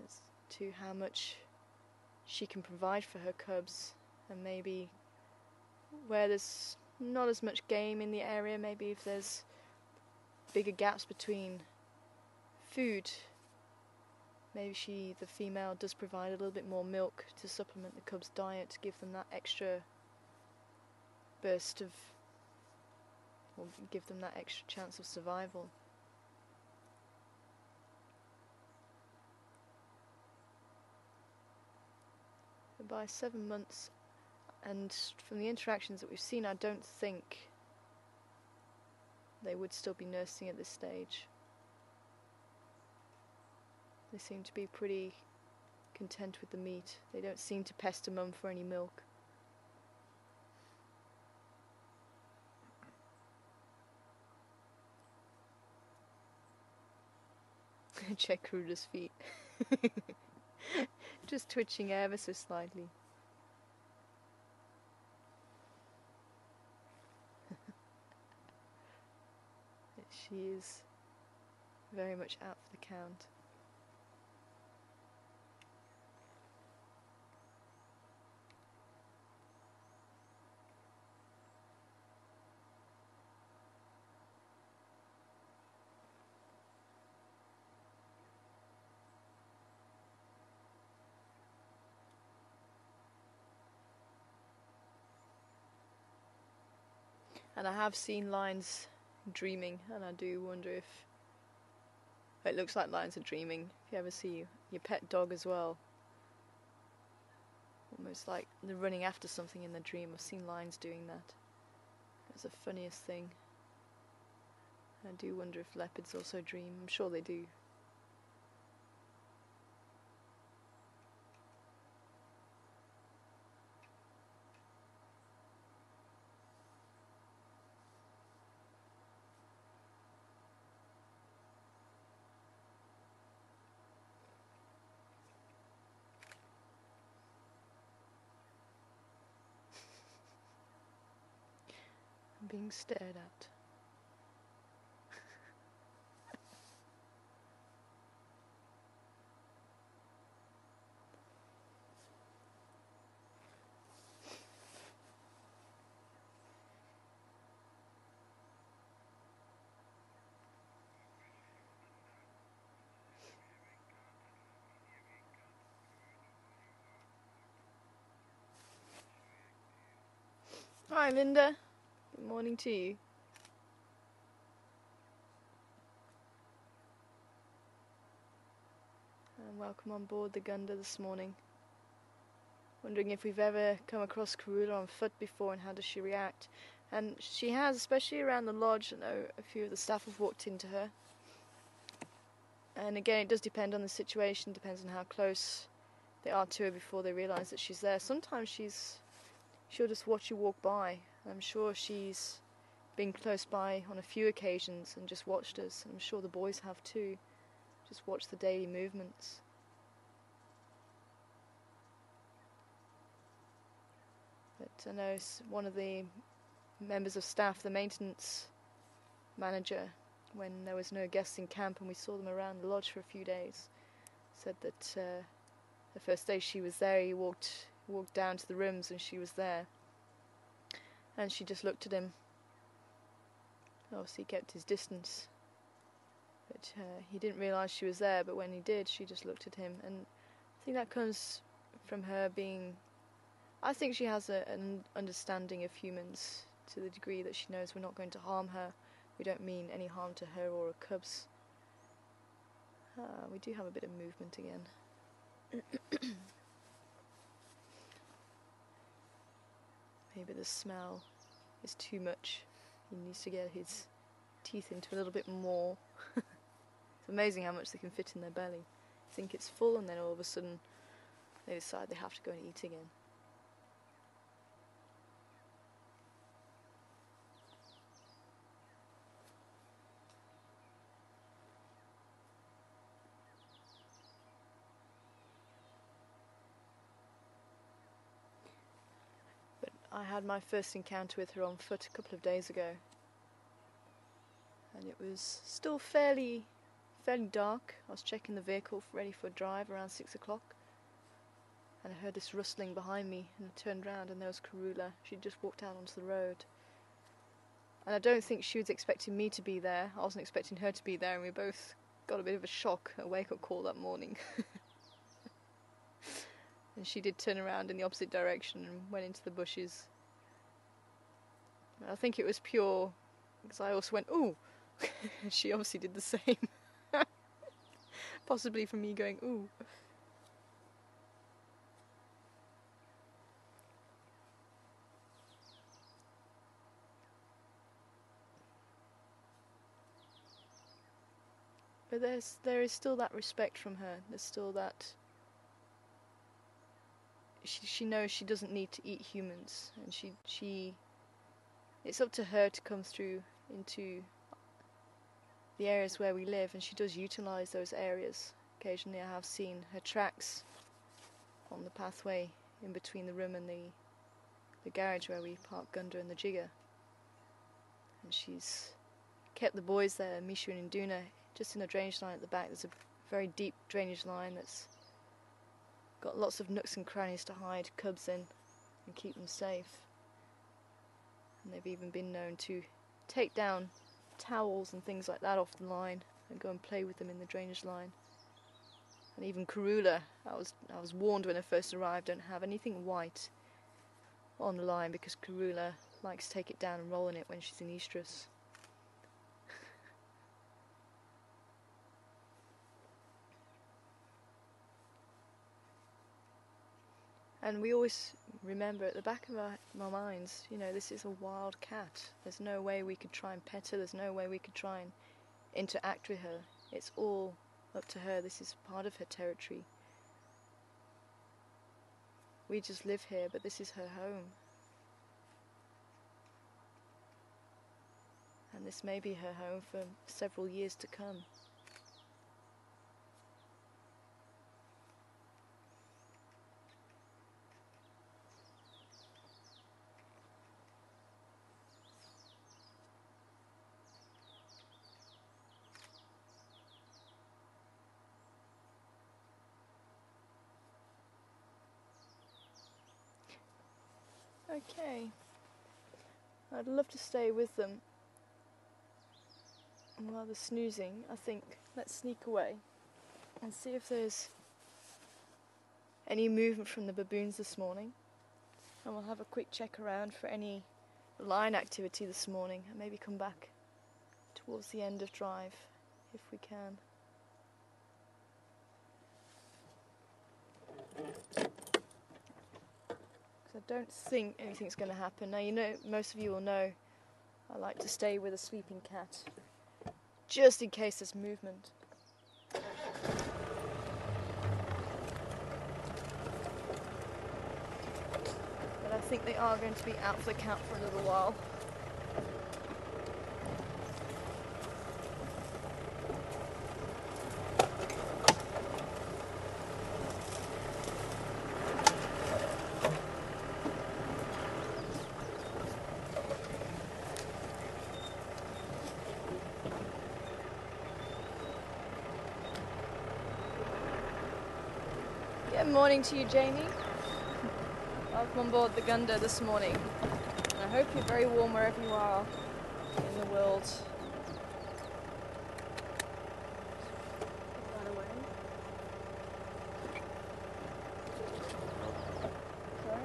Speaker 1: as to how much she can provide for her cubs, and maybe where there's not as much game in the area, maybe if there's bigger gaps between food, maybe the female does provide a little bit more milk to supplement the cubs' diet, to give them that extra burst of, or give them that extra chance of survival. But by 7 months, and from the interactions that we've seen, I don't think they would still be nursing at this stage. They seem to be pretty content with the meat. They don't seem to pester mum for any milk. Check Karula's feet. Just twitching ever so slightly. She is very much out for the count. And I have seen lions dreaming, and I do wonder if it looks like lions are dreaming. If you ever see your pet dog as well, almost like they're running after something in their dream. I've seen lions doing that. It's the funniest thing. I do wonder if leopards also dream. I'm sure they do. I'm being stared at. Hi Linda, good morning to you. And welcome on board the Gunda this morning. Wondering if we've ever come across Karula on foot before and how does she react. And she has, especially around the lodge. I know a few of the staff have walked into her. And again, it does depend on the situation, depends on how close they are to her before they realise that she's there. Sometimes she'll just watch you walk by. I'm sure she's been close by on a few occasions and just watched us. I'm sure the boys have too. Just watch the daily movements. But I know one of the members of staff, the maintenance manager, when there was no guests in camp and we saw them around the lodge for a few days, said that the first day she was there, he walked down to the rooms and she was there. And she just looked at him. Obviously he kept his distance. But he didn't realise she was there, but when he did, she just looked at him. And I think that comes from her being... I think she has an understanding of humans to the degree that she knows we're not going to harm her. We don't mean any harm to her or her cubs. We do have a bit of movement again. Maybe the smell is too much. He needs to get his teeth into a little bit more. It's amazing how much they can fit in their belly. You think it's full and then all of a sudden they decide they have to go and eat again. I had my first encounter with her on foot a couple of days ago, and it was still fairly dark. I was checking the vehicle ready for a drive around 6 o'clock, and I heard this rustling behind me, and I turned round and there was Karula. She'd just walked out onto the road, and I don't think she was expecting me to be there. I wasn't expecting her to be there, and we both got a bit of a shock, a wake-up call that morning. And she did turn around in the opposite direction and went into the bushes. I think it was pure because I also went, ooh. She obviously did the same. Possibly from me going, ooh. But there is still that respect from her. There's still that she knows she doesn't need to eat humans, and she it's up to her to come through into the areas where we live, and she does utilise those areas. Occasionally I have seen her tracks on the pathway in between the room and the garage where we park Gunda and the Jigger, and she's kept the boys there, Misha and Induna, just in a drainage line at the back. There's a very deep drainage line that's got lots of nooks and crannies to hide cubs in and keep them safe. And they've even been known to take down towels and things like that off the line and go and play with them in the drainage line. And even Karula, I was warned when I first arrived, don't have anything white on the line because Karula likes to take it down and roll in it when she's in estrus. And we always remember at the back of our minds, you know, this is a wild cat. There's no way we could try and pet her. There's no way we could try and interact with her. It's all up to her. This is part of her territory. We just live here, but this is her home. And this may be her home for several years to come. Okay, I'd love to stay with them. And while they're snoozing, I think let's sneak away and see if there's any movement from the baboons this morning. And we'll have a quick check around for any lion activity this morning and maybe come back towards the end of drive if we can. I don't think anything's going to happen. Now, you know, most of you will know I like to stay with a sleeping cat just in case there's movement. But I think they are going to be out for the count for a little while. Good morning to you, Jamie. Welcome on board the Gunda this morning. And I hope you're very warm wherever you are in the world. Put that away. Sorry?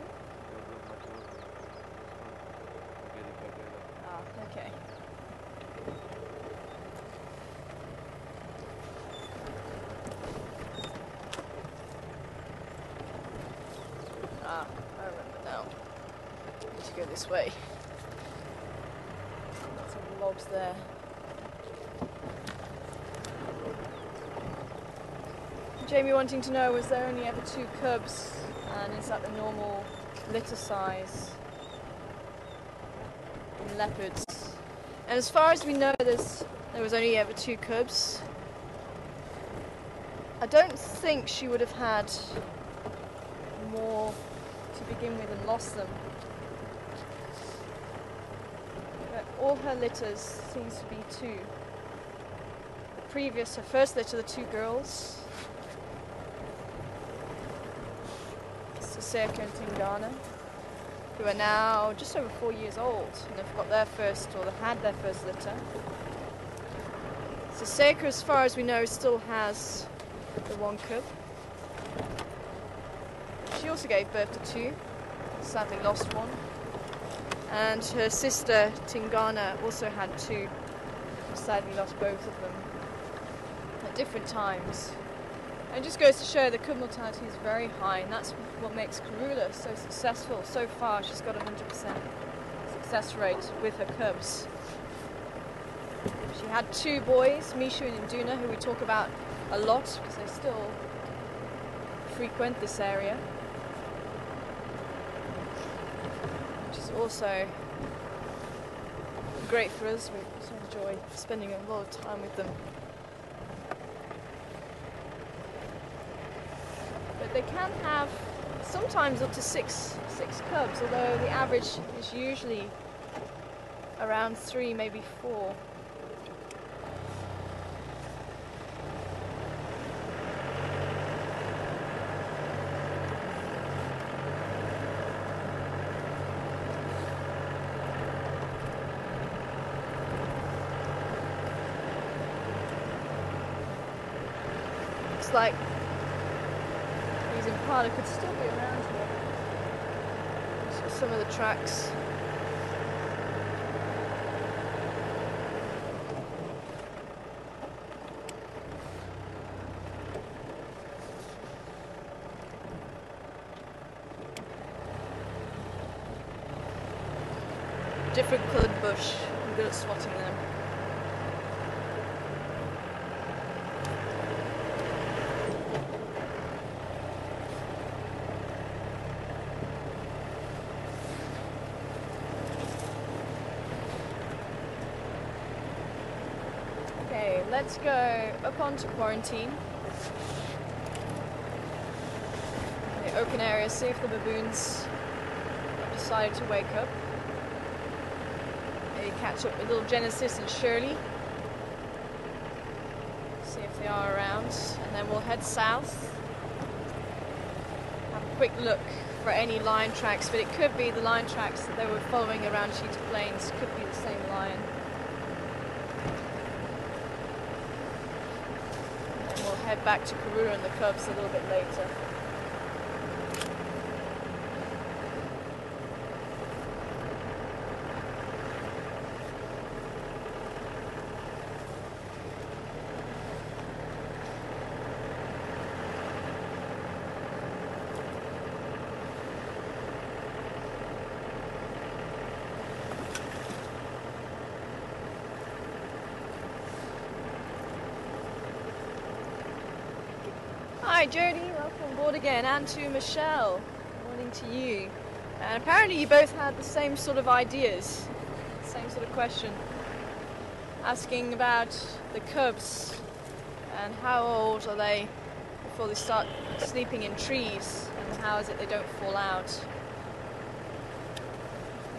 Speaker 1: Ah, okay. Ah, I remember now. I need to go this way. Lots of logs there. Jamie wanting to know, was there only ever 2 cubs, and is that the normal litter size in leopards? And as far as we know, there was only ever 2 cubs. I don't think she would have had more to begin with and lost them. But all her litters seems to be 2. Her first litter, the 2 girls, Saseka and Tingana, who are now just over 4 years old, and they've got their first, or they've had their first litter. Saseka, as far as we know, still has the 1 cub. She also gave birth to 2, sadly lost 1. And her sister Tingana also had 2. Sadly lost both of them at different times. And it just goes to show the cub mortality is very high, and that's what makes Karula so successful. So far she's got 100% success rate with her cubs. She had 2 boys, Mishu and Induna, who we talk about a lot because they still frequent this area, which is also great for us. We also enjoy spending a lot of time with them. But they can have sometimes up to six cubs, although the average is usually around 3, maybe 4. Looks like these impala could still be around here. So some of the tracks. Different coloured bush. I'm good at spotting them. Okay, let's go up onto quarantine. The open area, see if the baboons have decided to wake up. Maybe catch up with little Genesis and Shirley. See if they are around. And then we'll head south. Have a quick look for any lion tracks, but it could be the lion tracks that they were following around Cheetah Plains. Could be the same lion. Head back to Karula and the cubs a little bit later. Hi Jody, welcome aboard again, and to Michelle, morning to you. And apparently you both had the same sort of ideas, same sort of question, asking about the cubs and how old are they before they start sleeping in trees, and how is it they don't fall out.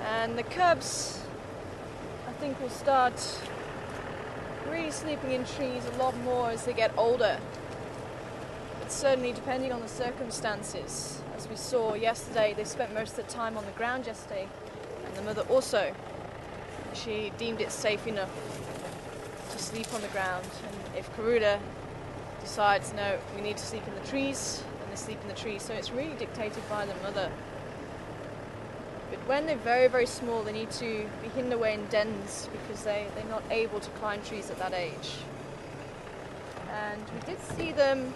Speaker 1: And the cubs, I think, will start really sleeping in trees a lot more as they get older. Certainly depending on the circumstances. As we saw yesterday, they spent most of the time on the ground yesterday, and the mother also. She deemed it safe enough to sleep on the ground, and if Karula decides no, we need to sleep in the trees, then they sleep in the trees. So it's really dictated by the mother. But when they're very, very small, they need to be hidden away in dens because they're not able to climb trees at that age. And we did see them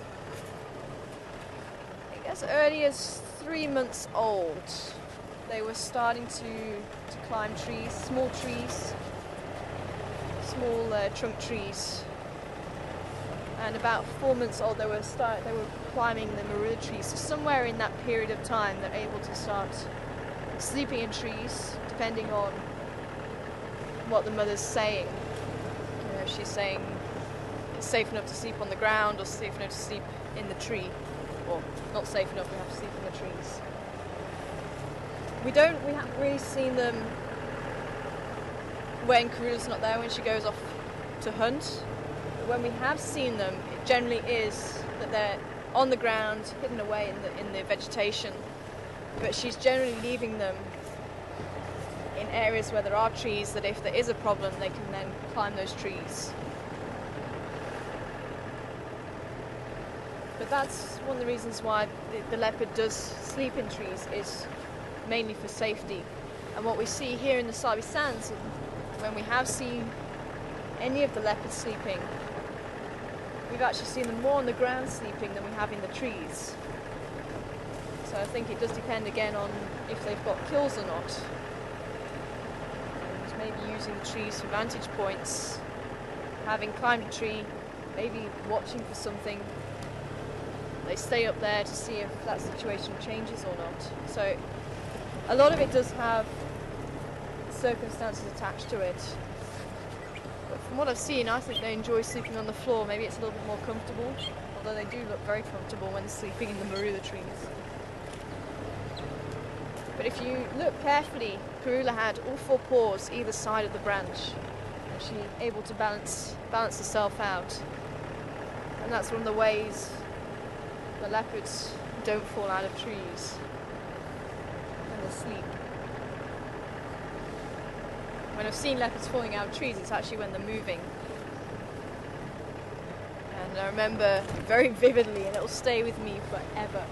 Speaker 1: as early as 3 months old. They were starting to climb trees, small trunk trees. And about 4 months old, they were climbing the marula trees. So somewhere in that period of time, they're able to start sleeping in trees, depending on what the mother's saying. You know, if she's saying it's safe enough to sleep on the ground or safe enough to sleep in the tree. Or not safe enough, we have to sleep in the trees. We haven't really seen them when Karula's not there, when she goes off to hunt. But when we have seen them, it generally is that they're on the ground, hidden away in the vegetation. But she's generally leaving them in areas where there are trees, that if there is a problem, they can then climb those trees. But that's one of the reasons why the leopard does sleep in trees, is mainly for safety. And what we see here in the Sabi Sands, when we have seen any of the leopards sleeping, we've actually seen them more on the ground sleeping than we have in the trees. So I think it does depend again on if they've got kills or not. And maybe using the trees for vantage points, having climbed a tree, maybe watching for something. They stay up there to see if that situation changes or not. So a lot of it does have circumstances attached to it. But from what I've seen, I think they enjoy sleeping on the floor. Maybe it's a little bit more comfortable, although they do look very comfortable when sleeping in the marula trees. But if you look carefully, Karula had all four paws either side of the branch, and she able to balance herself out. And that's one of the ways the leopards don't fall out of trees when they sleep. When I've seen leopards falling out of trees, it's actually when they're moving. And I remember very vividly, and it'll stay with me forever.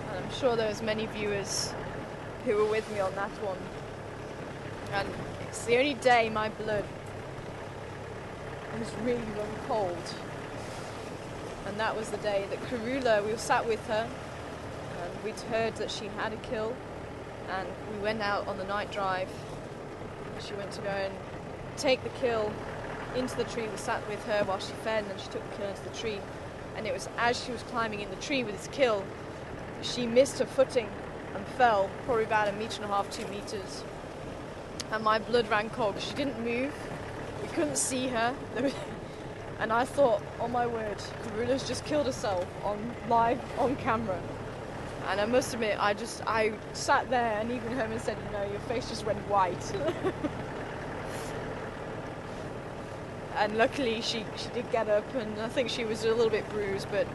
Speaker 1: And I'm sure there's many viewers who were with me on that one. And it's the only day my blood was really, really cold. And that was the day that Karula, we were sat with her, and we'd heard that she had a kill, and we went out on the night drive. She went to go and take the kill into the tree. We sat with her while she fed, and then she took the kill into the tree. And it was as she was climbing in the tree with this kill, she missed her footing and fell probably about 1.5 meters, 2 meters. And my blood ran cold. She didn't move. We couldn't see her. And I thought, oh my word, Karula's just killed herself live on camera. And I must admit, I sat there, and even Herman said, you know, your face just went white. And luckily she did get up, and I think she was a little bit bruised, but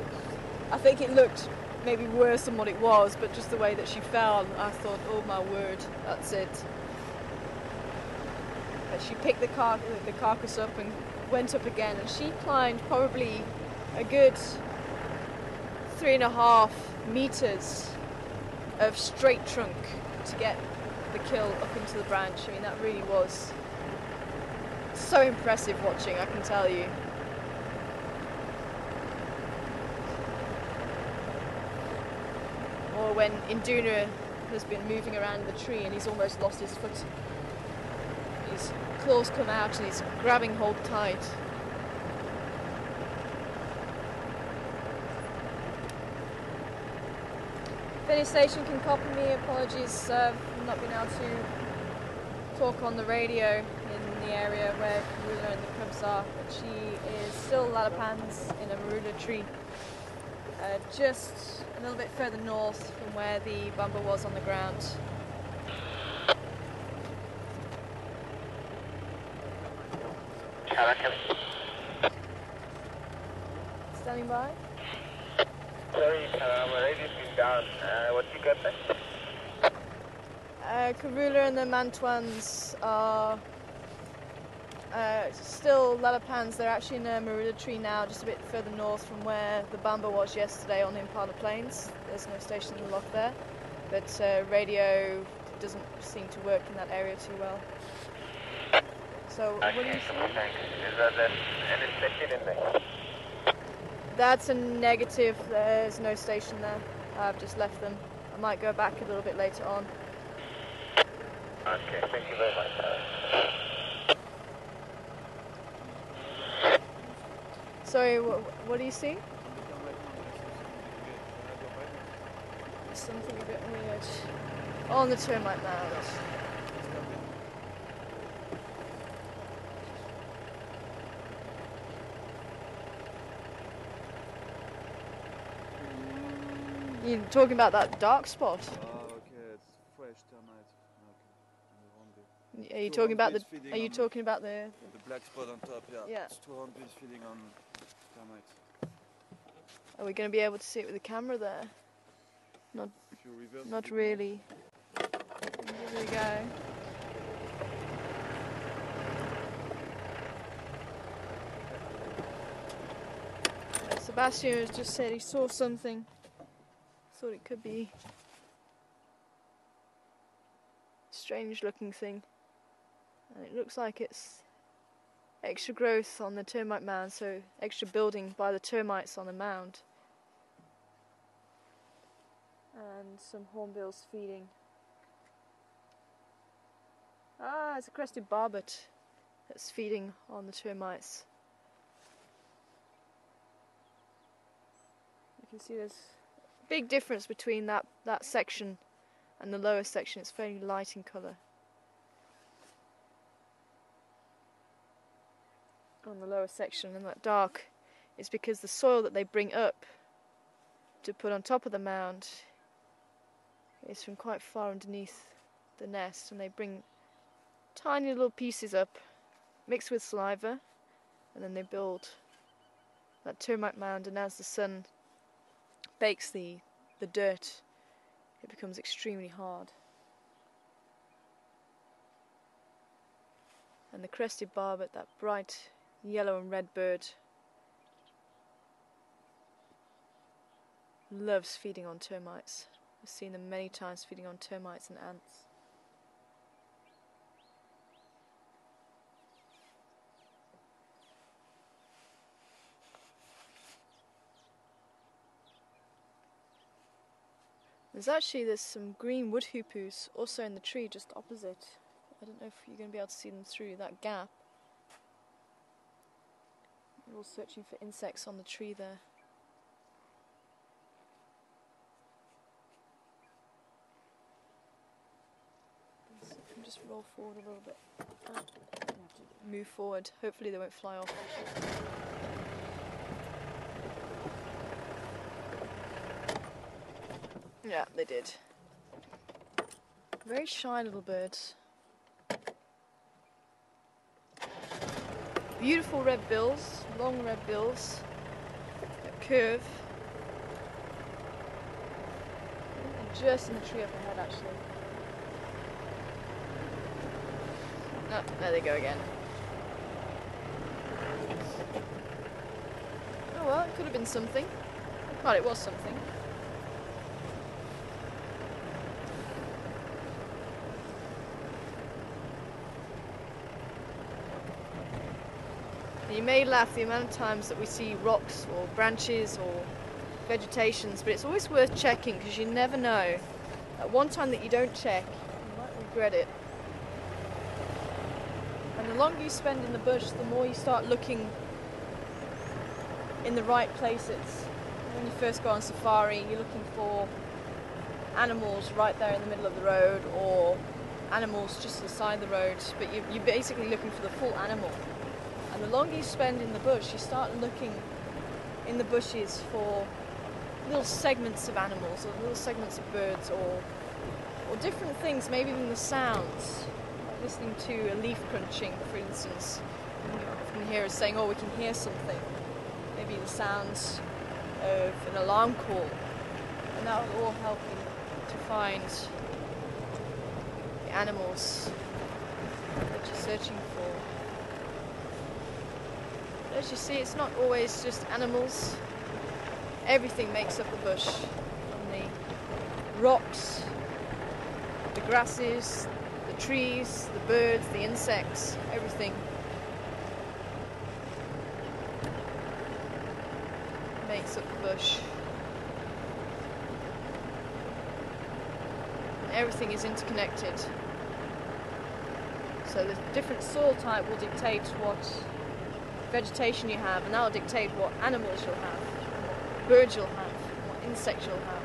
Speaker 1: I think it looked maybe worse than what it was, but just the way that she fell, I thought, oh my word, that's it. But she picked the carcass up and went up again, and she climbed probably a good 3.5 meters of straight trunk to get the kill up into the branch. I mean, that really was so impressive watching, I can tell you. Or when Induna has been moving around the tree and he's almost lost his foot. His claws come out and he's grabbing hold tight. If any station can copy me, apologies for not being able to talk on the radio in the area where Karula and the cubs are, but she is still Lalapans in a marula tree, just a little bit further north from where the bumper was on the ground. Standing by.
Speaker 2: Sorry, my radio's been down. What you got there?
Speaker 1: Karula and the Mantuans are still Lalapans. They're actually in a marula tree now, just a bit further north from where the Bamba was yesterday on the Impala Plains. There's no station in the loch there, but radio doesn't seem to work in that area too well. So, what do you see?
Speaker 2: Thanks. Is that any station in there?
Speaker 1: That's a negative. There's no station there. I've just left them. I might go back a little bit later on.
Speaker 2: Okay, thank you very much.
Speaker 1: Sorry, what do you see? Something a bit weird. On the termite mound. You're talking about that dark spot?
Speaker 3: Oh, okay, it's fresh termite. Okay,
Speaker 1: Are you talking about the? Are you talking about the
Speaker 3: black spot on top? Yeah.
Speaker 1: Yeah.
Speaker 3: It's 2 hornbills feeding on termites.
Speaker 1: Are we going to be able to see it with the camera there?
Speaker 3: If you reverse
Speaker 1: Not
Speaker 3: it,
Speaker 1: really. Here we go. Sebastian has just said he saw something. Thought it could be strange looking thing. And it looks like it's extra growth on the termite mound, so extra building by the termites on the mound. And some hornbills feeding. Ah, it's a crested barbet that's feeding on the termites. You can see there's a big difference between that section and the lower section. It's very light in colour. On the lower section, and that dark is because the soil that they bring up to put on top of the mound is from quite far underneath the nest, and they bring tiny little pieces up mixed with saliva, and then they build that termite mound. And as the sun bakes the dirt, it becomes extremely hard. And the crested barbet, that bright yellow and red bird, loves feeding on termites. I've seen them many times feeding on termites and ants. There's some green wood hoopoes also in the tree just opposite. I don't know if you're going to be able to see them through that gap. They're all searching for insects on the tree there. So if we just roll forward a little bit. You have to move forward. Hopefully they won't fly off. Yeah, they did. Very shy little birds. Beautiful red bills, long red bills, that curve. And just in the tree up ahead, actually. Oh, there they go again. Oh well, it could have been something. Well, it was something. You may laugh the amount of times that we see rocks or branches or vegetations, but it's always worth checking, because you never know. At one time that you don't check, you might regret it. And the longer you spend in the bush, the more you start looking in the right places. When you first go on safari, you're looking for animals right there in the middle of the road, or animals just beside the road, but you're basically looking for the full animal. And the longer you spend in the bush, you start looking in the bushes for little segments of animals, or little segments of birds, or different things, maybe even the sounds. Like listening to a leaf crunching, for instance. You often hear us saying, oh, we can hear something. Maybe the sounds of an alarm call. And that will all help you to find the animals that you're searching for. As you see, it's not always just animals. Everything makes up the bush. From the rocks, the grasses, the trees, the birds, the insects, everything makes up the bush. And everything is interconnected. So the different soil type will dictate what vegetation you have, and that will dictate what animals you'll have, what birds you'll have, what insects you'll have.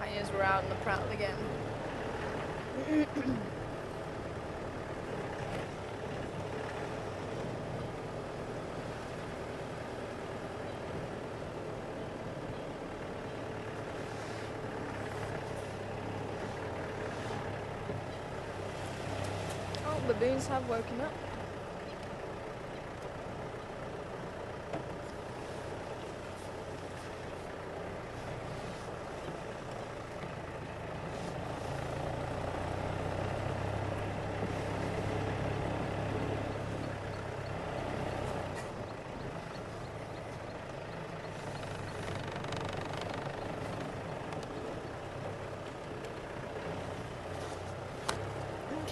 Speaker 1: Hyenas were out on the prowl again. Baboons have woken up.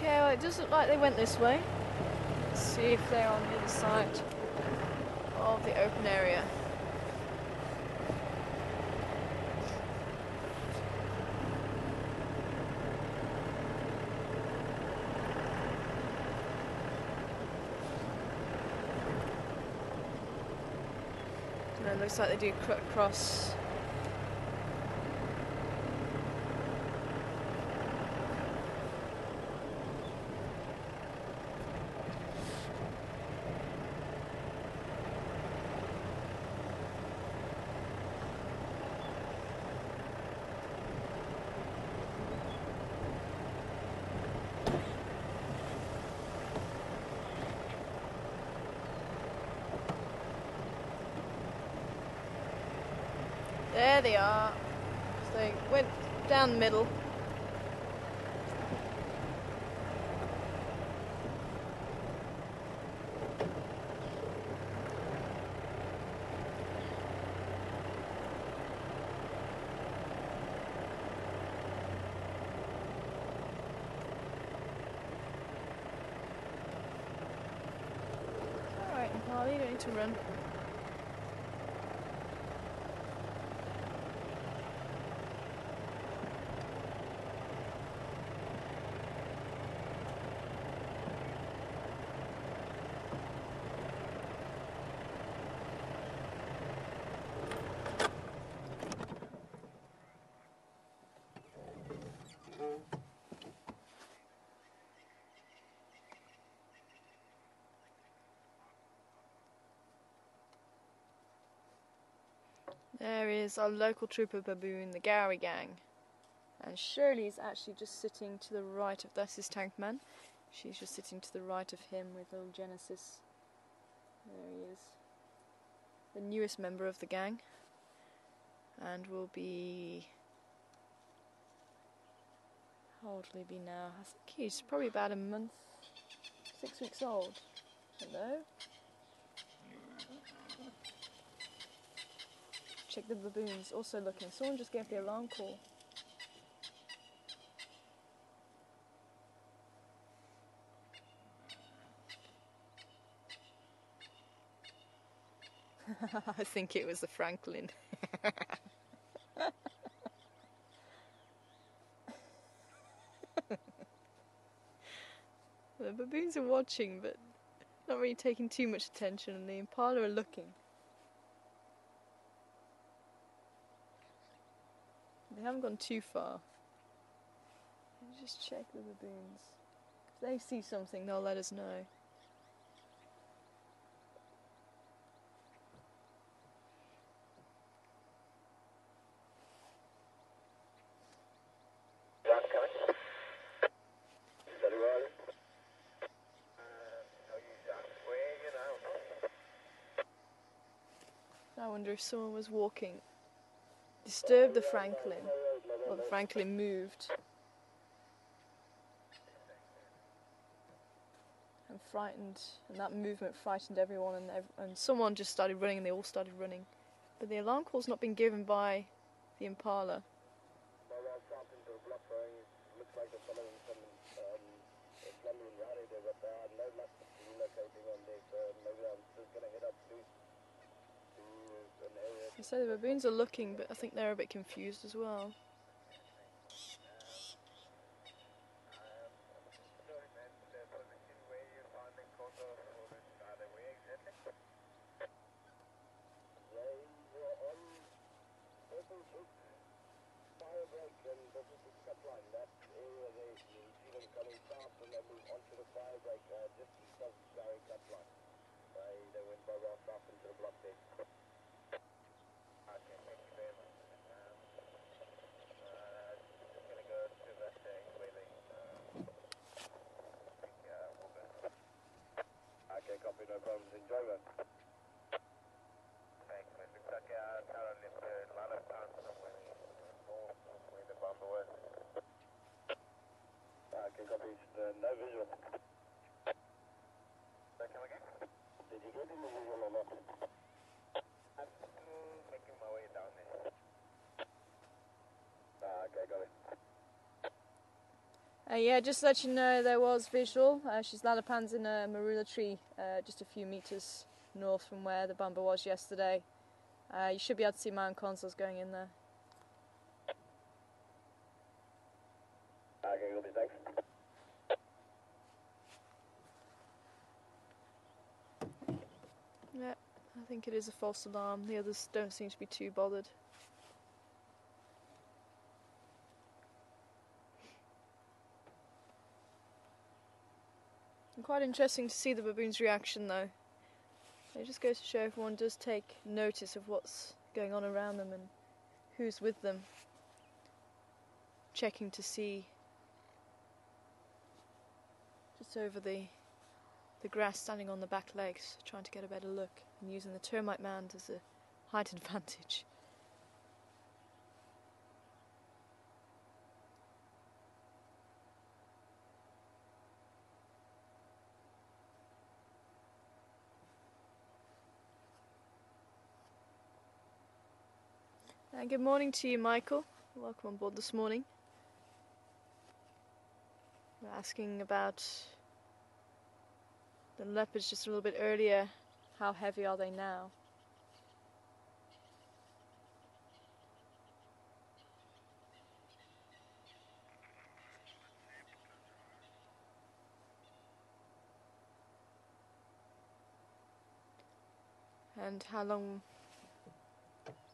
Speaker 1: Okay, well, it does look like they went this way. Let's see if they're on the other side of the open area. And it looks like they do cut across. There they are. So they went down the middle. Alright, Harley, you don't need to run. There is our local troop of baboon, the Gowrie gang. And Shirley's actually just sitting to the right of, that's his tank man. She's just sitting to the right of him with little Genesis. There he is. The newest member of the gang. And will be... how old will he be now? I think he's probably about a month, 6 weeks old. Hello? Check the baboons, also looking. Someone just gave the alarm call. I think it was the Franklin. The baboons are watching, but not really taking too much attention, and the impala are looking. They haven't gone too far. Let me just check the baboons. If they see something, they'll let us know. I wonder if someone was walking, disturbed the Franklin, or the Franklin moved and frightened, and that movement frightened everyone, and someone just started running, and they all started running. But the alarm call's not been given by the impala. So the baboons are looking, but I think they're a bit confused as well.
Speaker 2: Copy, no problems. Enjoy that. Thanks, man. Looks like our tower left a lot of time somewhere north, somewhere the bomber was. Okay, copy. No visual. Come again? Did you get any visual or not?
Speaker 1: Yeah, just to let you know, there was visual. She's Lalapan's in a marula tree just a few metres north from where the bumper was yesterday. You should be able to see my own consoles going in there.
Speaker 2: Okay, we'll be thanks.
Speaker 1: Yeah, I think it is a false alarm. The others don't seem to be too bothered. And quite interesting to see the baboon's reaction though. It just goes to show everyone does take notice of what's going on around them and who's with them. Checking to see just over the grass, standing on the back legs, trying to get a better look and using the termite mound as a height advantage. And good morning to you, Michael. Welcome on board this morning. We're asking about the leopards just a little bit earlier. How heavy are they now? And how long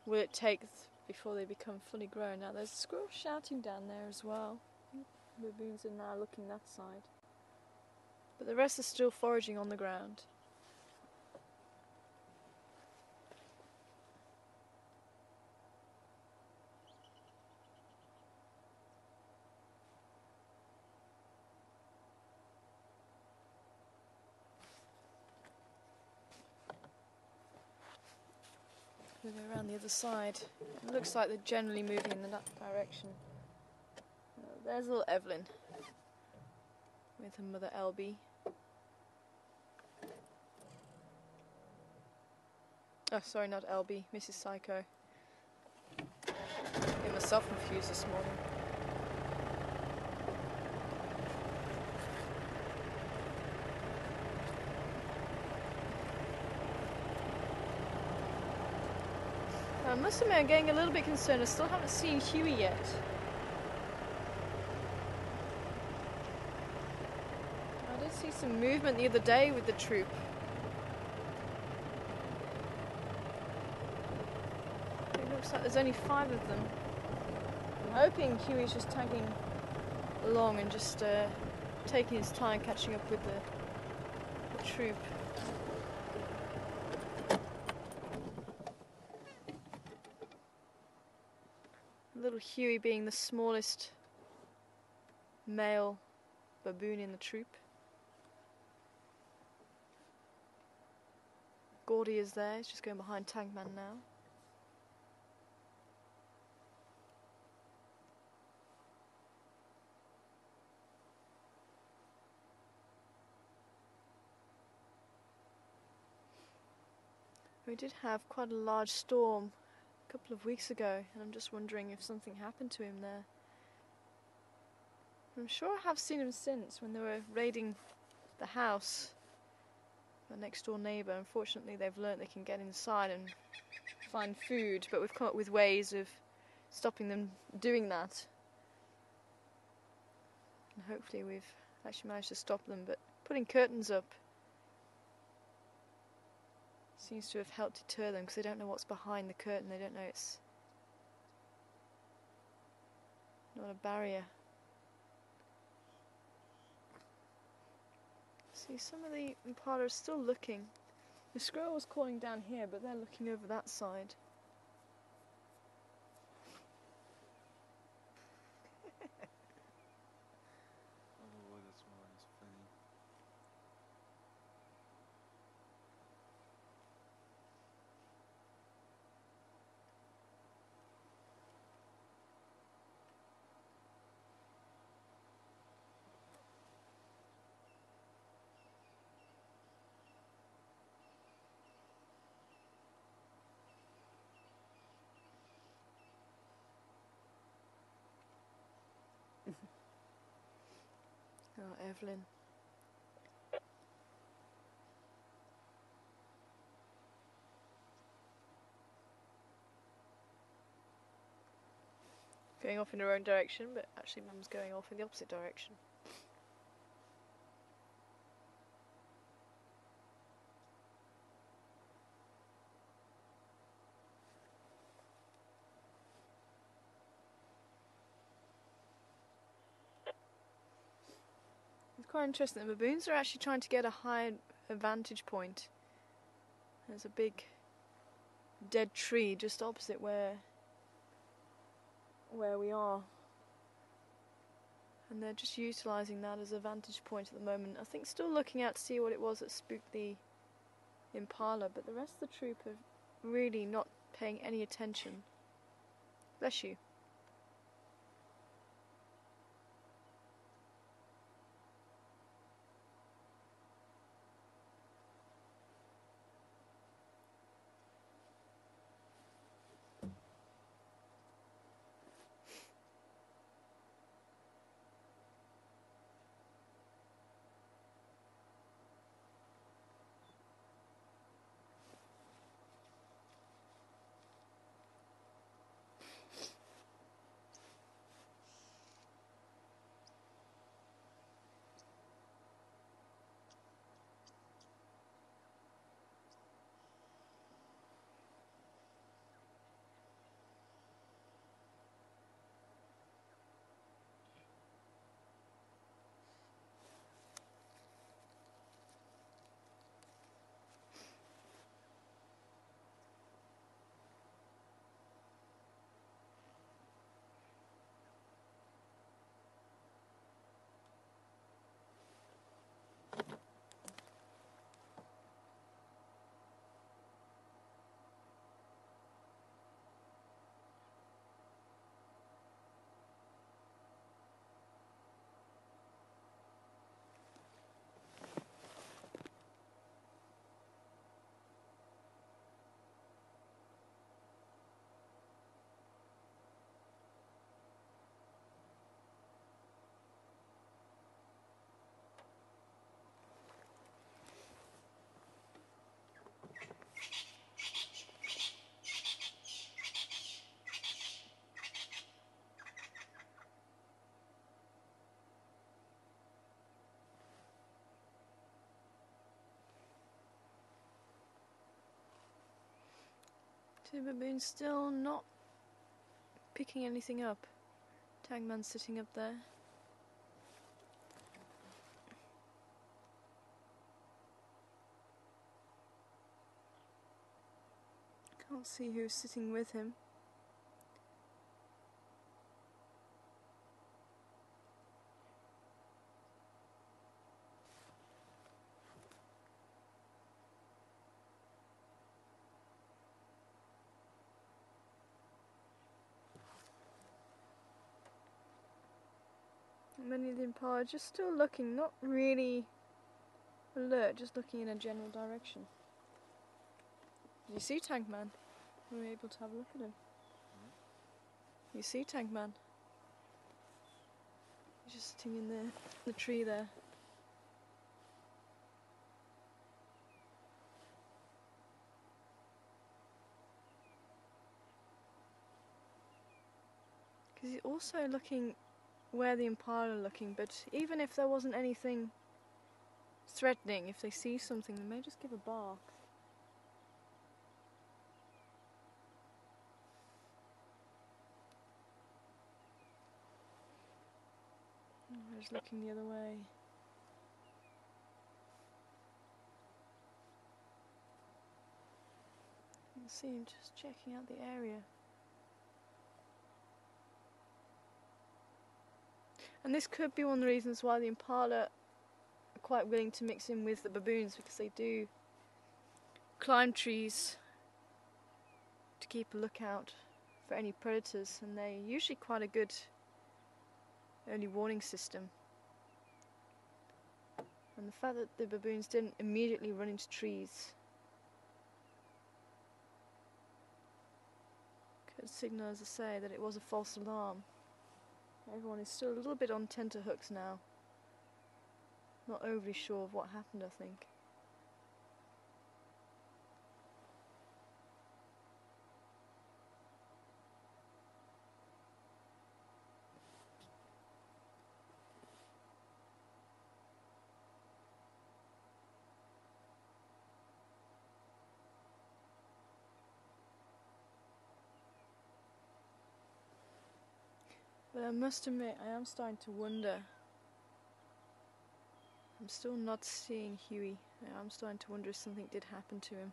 Speaker 1: will it take before they become fully grown? Now there's a squirrel shouting down there as well. Baboons are now looking that side. But the rest are still foraging on the ground. We go around the other side. It looks like they're generally moving in that direction. There's little Evelyn with her mother Elby. Oh, sorry, not Elby, Mrs. Psycho. Get myself confused this morning. I must admit, I'm getting a little bit concerned. I still haven't seen Huey yet. I did see some movement the other day with the troop. It looks like there's only 5 of them. I'm hoping Huey's just tagging along and just taking his time catching up with the troop. Little Huey being the smallest male baboon in the troop. Gowrie is there, he's just going behind Tankman now. We did have quite a large storm a couple of weeks ago, and I'm just wondering if something happened to him there. I'm sure I have seen him since when they were raiding the house, my next door neighbour. Unfortunately, they've learnt they can get inside and find food, but we've come up with ways of stopping them doing that. And hopefully we've actually managed to stop them, but putting curtains up seems to have helped deter them because they don't know what's behind the curtain. They don't know it's not a barrier. See, some of the impala are still looking. The squirrel was calling down here, but they're looking over that side.
Speaker 3: Oh, that's one is funny.
Speaker 1: Oh, Evelyn. Going off in her own direction, but actually Mum's going off in the opposite direction. It's quite interesting. The baboons are actually trying to get a high vantage point. There's a big dead tree just opposite where we are. And they're just utilising that as a vantage point at the moment. I think still looking out to see what it was that spooked the impala, but the rest of the troop are really not paying any attention. Bless you. Two baboons still not picking anything up. Tangman's sitting up there. Can't see who's sitting with him. Many of the impala just still looking, not really alert, just looking in a general direction. Did you see Tankman? We were able to have a look at him. You see Tankman? He's just sitting in the tree there. Because he's also looking where the impala are looking, but even if there wasn't anything threatening, if they see something, they may just give a bark. They're just looking the other way. You can see him just checking out the area. And this could be one of the reasons why the impala are quite willing to mix in with the baboons, because they do climb trees to keep a lookout for any predators, and they're usually quite a good early warning system. And the fact that the baboons didn't immediately run into trees could signal, as I say, that it was a false alarm. Everyone is still a little bit on tenterhooks now. Not overly sure of what happened, I think. But I must admit, I am starting to wonder. I'm still not seeing Huey. I'm starting to wonder if something did happen to him.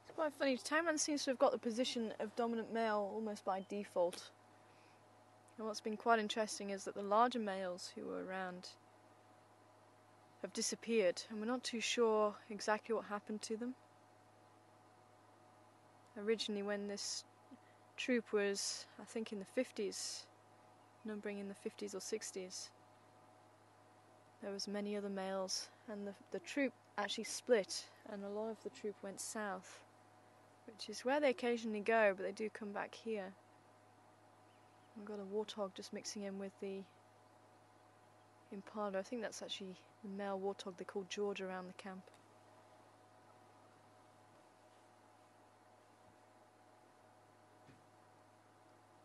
Speaker 1: It's quite funny, Tangman seems to have got the position of dominant male almost by default. And what's been quite interesting is that the larger males who were around have disappeared, and we're not too sure exactly what happened to them. Originally, when this troop was, I think, in the 50s, numbering in the 50s or 60s, there was many other males, and the troop actually split, and a lot of the troop went south, which is where they occasionally go, but they do come back here. We've got a warthog just mixing in with the impala. I think that's actually the male warthog they call George around the camp.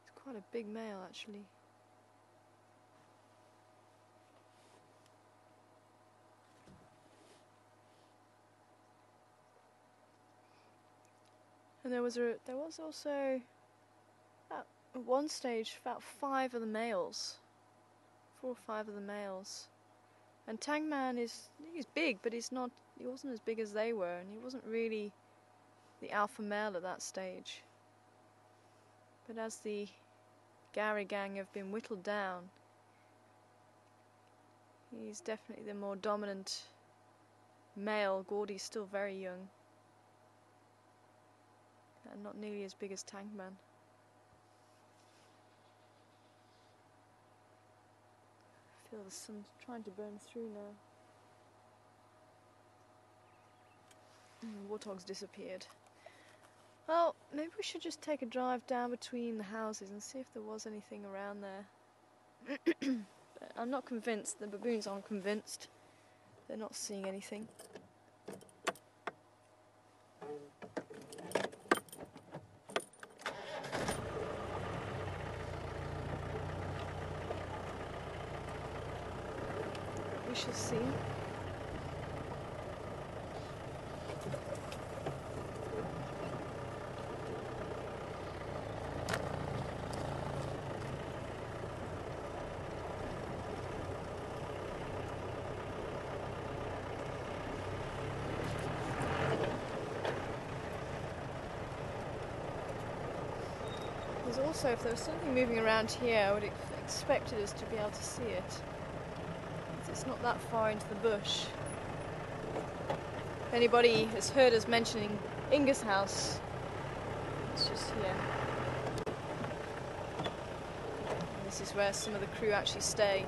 Speaker 1: It's quite a big male, actually. And there was also at one stage about 5 of the males, 4 or 5 of the males. And Tangman he's big, but he wasn't as big as they were, and he wasn't really the alpha male at that stage. But as the Gowrie gang have been whittled down, he's definitely the more dominant male. Gowrie's still very young, and not nearly as big as Tangman. I feel the sun's trying to burn through now. The warthog's disappeared. Well, maybe we should just take a drive down between the houses and see if there was anything around there. But I'm not convinced. The baboons aren't convinced. They're not seeing anything. We shall see. There's also, if there was something moving around here, I would have expected us to be able to see it. It's not that far into the bush. If anybody has heard us mentioning Inga's house, it's just here. And this is where some of the crew actually stay.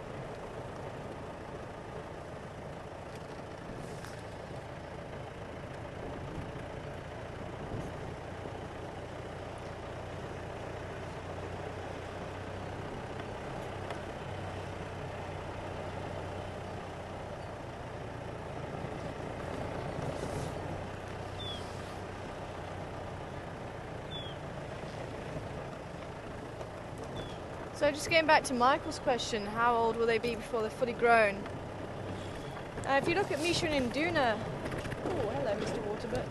Speaker 1: So just getting back to Michael's question, how old will they be before they're fully grown? If you look at Misha and Induna, oh hello Mr. Waterbuck,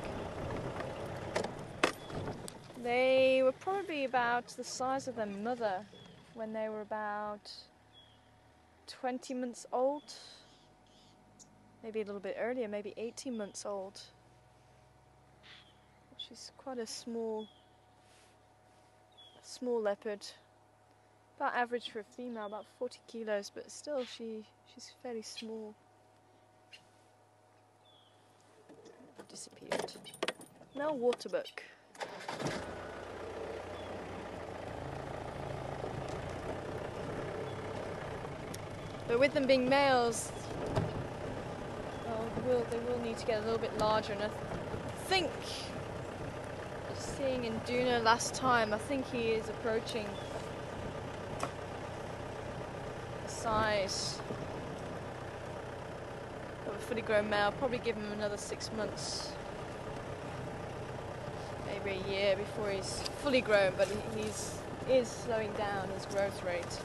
Speaker 1: they were probably about the size of their mother when they were about 20 months old, maybe a little bit earlier, maybe 18 months old, which is quite a small leopard. About average for a female, about 40 kilos, but still she's fairly small. Disappeared. Male waterbuck. But with them being males, well, they will need to get a little bit larger, and I think, seeing in Duna last time, I think he is approaching the size of a fully grown male. Probably give him another 6 months, maybe a year before he's fully grown, but he is slowing down his growth rate.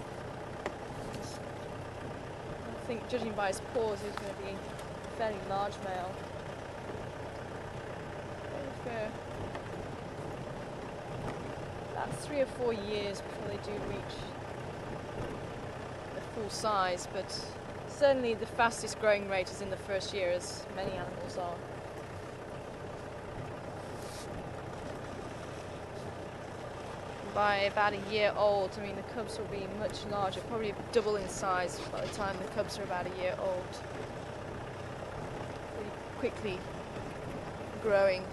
Speaker 1: I think, judging by his paws, he's going to be a fairly large male. For about 3 or 4 years before they do reach the full size, but certainly the fastest growing rate is in the first year, as many animals are. By about a year old, I mean, the cubs will be much larger, probably double in size by the time the cubs are about a year old. Really quickly growing.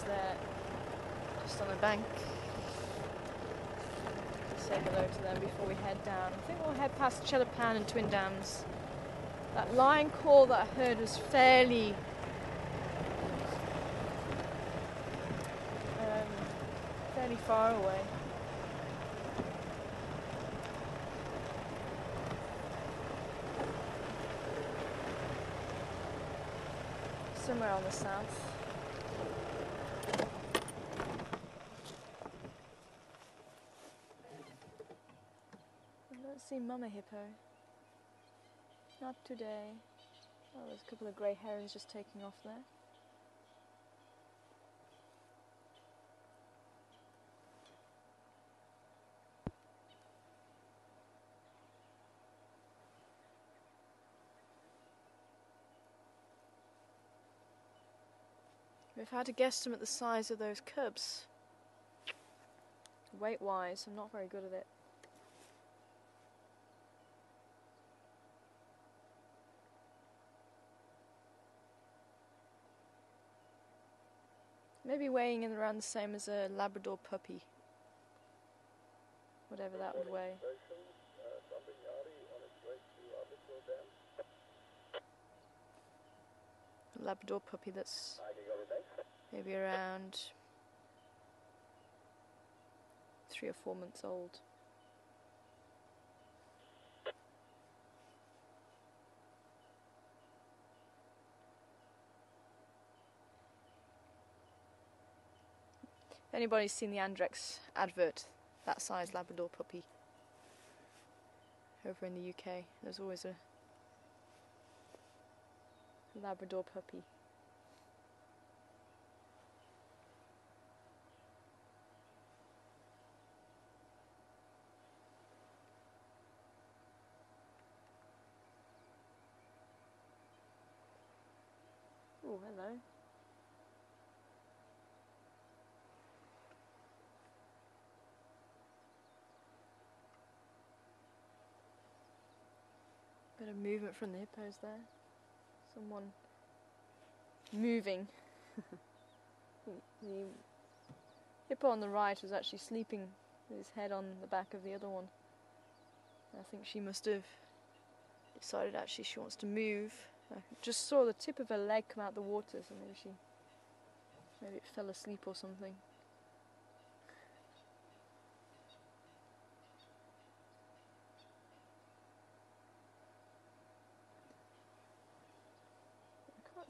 Speaker 1: There, just on the bank. Say hello to them before we head down. I think we'll head past Chelapan and Twin Dams. That lion call that I heard was fairly far away. Somewhere on the south. See mama hippo. Not today. Oh, there's a couple of grey herons just taking off there. If I had to guesstimate the size of those cubs, weight-wise, I'm not very good at it. Maybe weighing in around the same as a Labrador puppy. Whatever that would weigh. A Labrador puppy that's maybe around 3 or 4 months old. If anybody's seen the Andrex advert, that size Labrador puppy over in the UK, there's always a Labrador puppy. Oh, hello. Bit of movement from the hippos there. Someone moving. The hippo on the right was actually sleeping with his head on the back of the other one. I think she must have decided actually she wants to move. I just saw the tip of her leg come out the water, so maybe it fell asleep or something.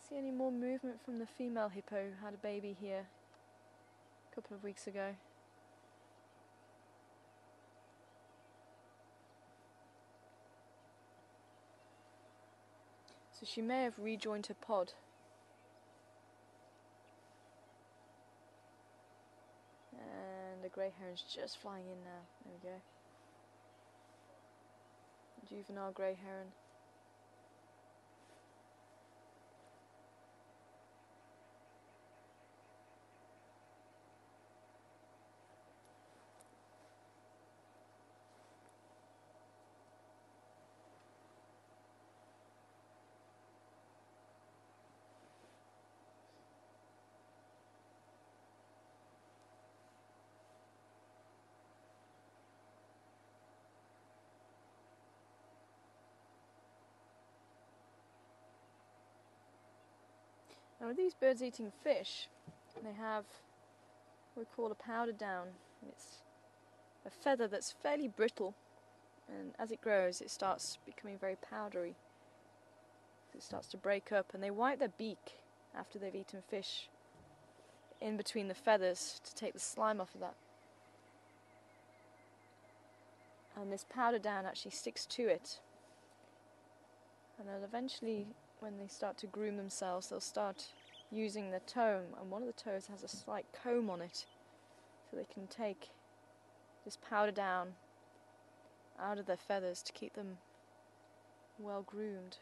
Speaker 1: See any more movement from the female hippo who had a baby here a couple of weeks ago. So she may have rejoined her pod. And the grey heron's just flying in now. There we go. Juvenile grey heron. Now with these birds eating fish, they have what we call a powder down. It's a feather that's fairly brittle, and as it grows it starts becoming very powdery. It starts to break up, and they wipe their beak after they've eaten fish in between the feathers to take the slime off of that. And this powder down actually sticks to it, and they'll eventually, when they start to groom themselves, they'll start using their toe, and one of the toes has a slight comb on it, so they can take this powder down out of their feathers to keep them well groomed.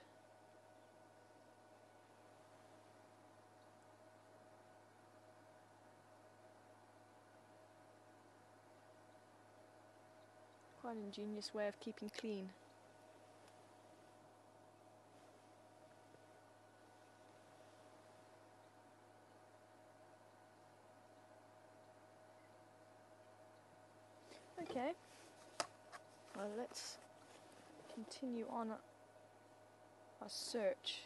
Speaker 1: Quite an ingenious way of keeping clean. Okay, well, let's continue on our search.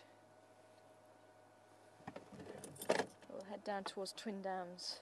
Speaker 1: We'll head down towards Twin Dams.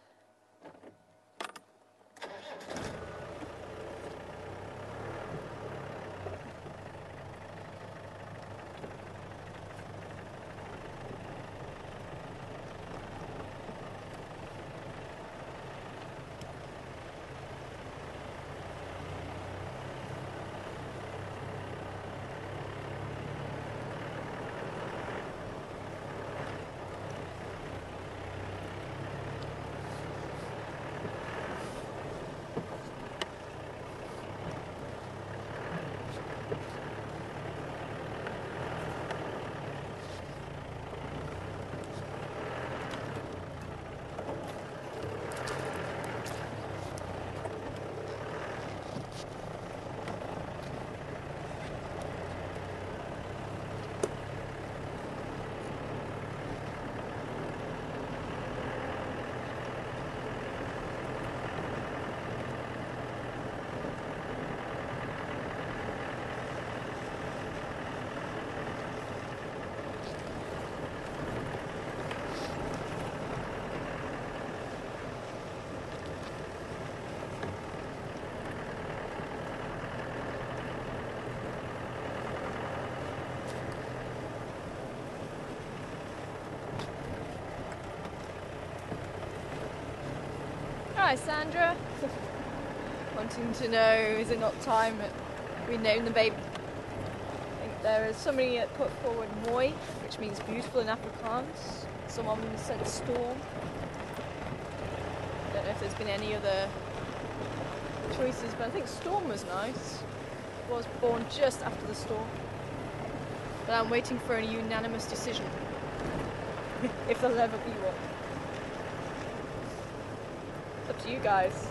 Speaker 1: Hi Sandra, wanting to know, is it not time that we name the baby? I think there is somebody that put forward Moi, which means beautiful in Afrikaans. Someone said Storm. I don't know if there's been any other choices, but I think Storm was nice. It was born just after the storm. But I'm waiting for a unanimous decision, if there'll ever be one. Up to you guys.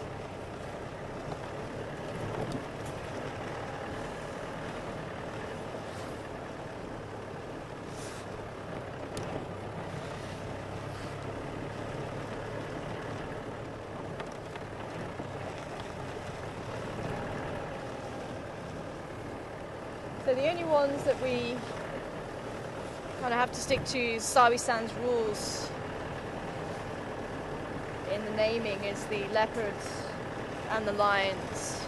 Speaker 1: So the only ones that we kind of have to stick to Sabi-san's rules in the naming is the leopards and the lions.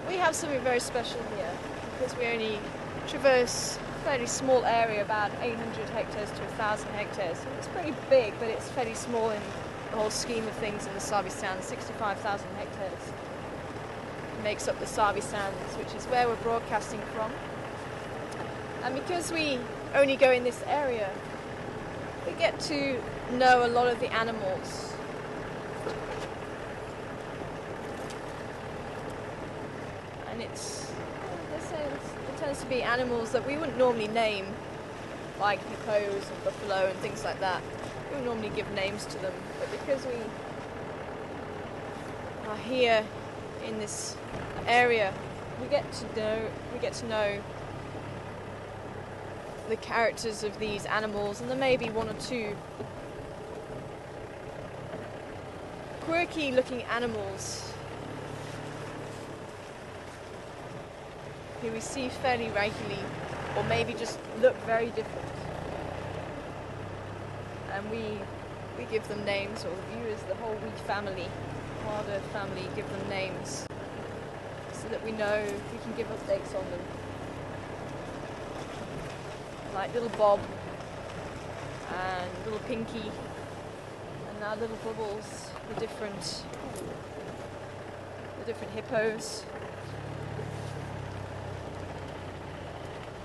Speaker 1: We have something very special here because we only traverse a fairly small area, about 800 hectares to 1,000 hectares. So it's pretty big, but it's fairly small in the whole scheme of things in the Sabi-san. 65,000 hectares makes up the Sabi-sands, which is where we're broadcasting from. And because we only go in this area, we get to know a lot of the animals. And it tends to be animals that we wouldn't normally name, like hippos and buffalo and things like that. We wouldn't normally give names to them, but because we are here in this area, we get to know the characters of these animals, and there may be one or two quirky looking animals who we see fairly regularly or maybe just look very different. And we give them names, or the viewers, the whole wheat family, Wild Earth family, give them names so that we know we can give updates on them. Like little Bob and little Pinky and now little Bubbles, the different hippos.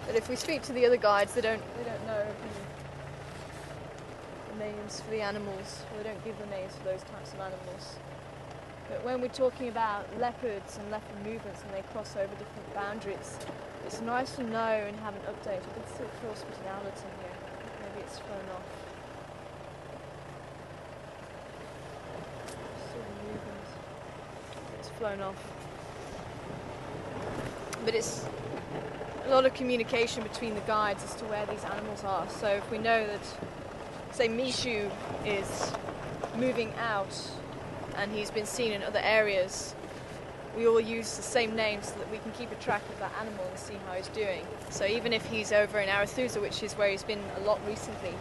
Speaker 1: But if we speak to the other guides, they don't know the names for the animals, or they don't give the names for those types of animals. But when we're talking about leopards and leopard movements and they cross over different boundaries, it's nice to know and have an update. I can still feel spitting owlets in here. Maybe it's thrown off. Still movement. It's flown off. But it's a lot of communication between the guides as to where these animals are. So if we know that, say, Mishu is moving out and he's been seen in other areas, we all use the same name so that we can keep a track of that animal and see how he's doing. So even if he's over in Arathusa, which is where he's been a lot recently,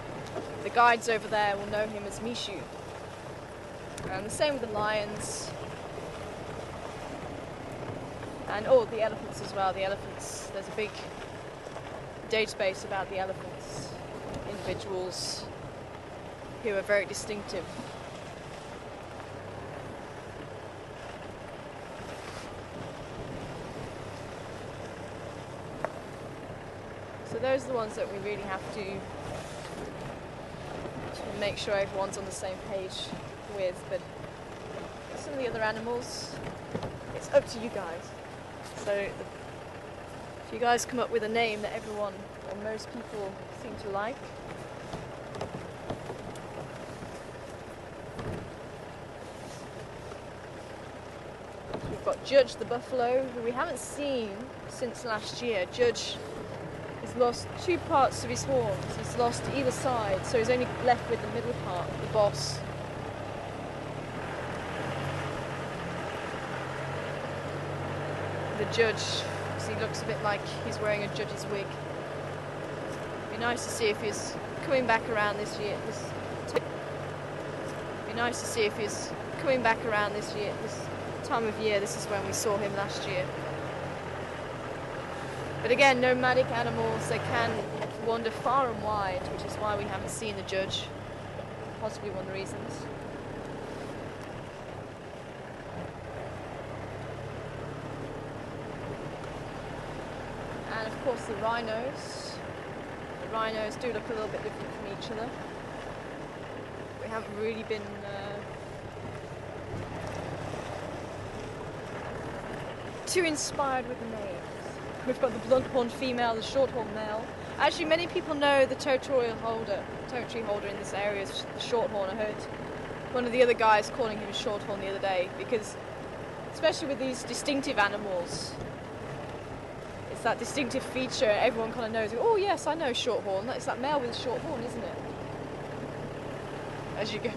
Speaker 1: the guides over there will know him as Mishu. And the same with the lions. And the elephants as well. The elephants, there's a big database about the elephants, individuals who are very distinctive. So those are the ones that we really have to make sure everyone's on the same page with. But some of the other animals, it's up to you guys. So if you guys come up with a name that everyone or most people seem to like, we've got Judge the buffalo, who we haven't seen since last year. Judge has lost 2 parts of his horns. He's lost either side, so he's only left with the middle part, the boss. The judge, because he looks a bit like he's wearing a judge's wig. Be nice to see if he's coming back around this year. Be nice to see if he's coming back around this year. This time of year, this is when we saw him last year. But again, nomadic animals, they can wander far and wide, which is why we haven't seen the judge. Possibly one of the reasons. And of course the rhinos. The rhinos do look a little bit different from each other. We haven't really been too inspired with the names. We've got the blunt-horned female, the short-horned male. Actually, many people know the territory holder in this area is the shorthorn. I heard one of the other guys calling him a shorthorn the other day, because especially with these distinctive animals, it's that distinctive feature everyone kind of knows. Oh yes, I know shorthorn. It's that male with a short horn, isn't it? As you go.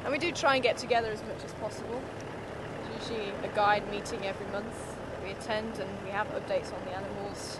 Speaker 1: And we do try and get together as much as possible. There's usually a guide meeting every month that we attend, and we have updates on the animals.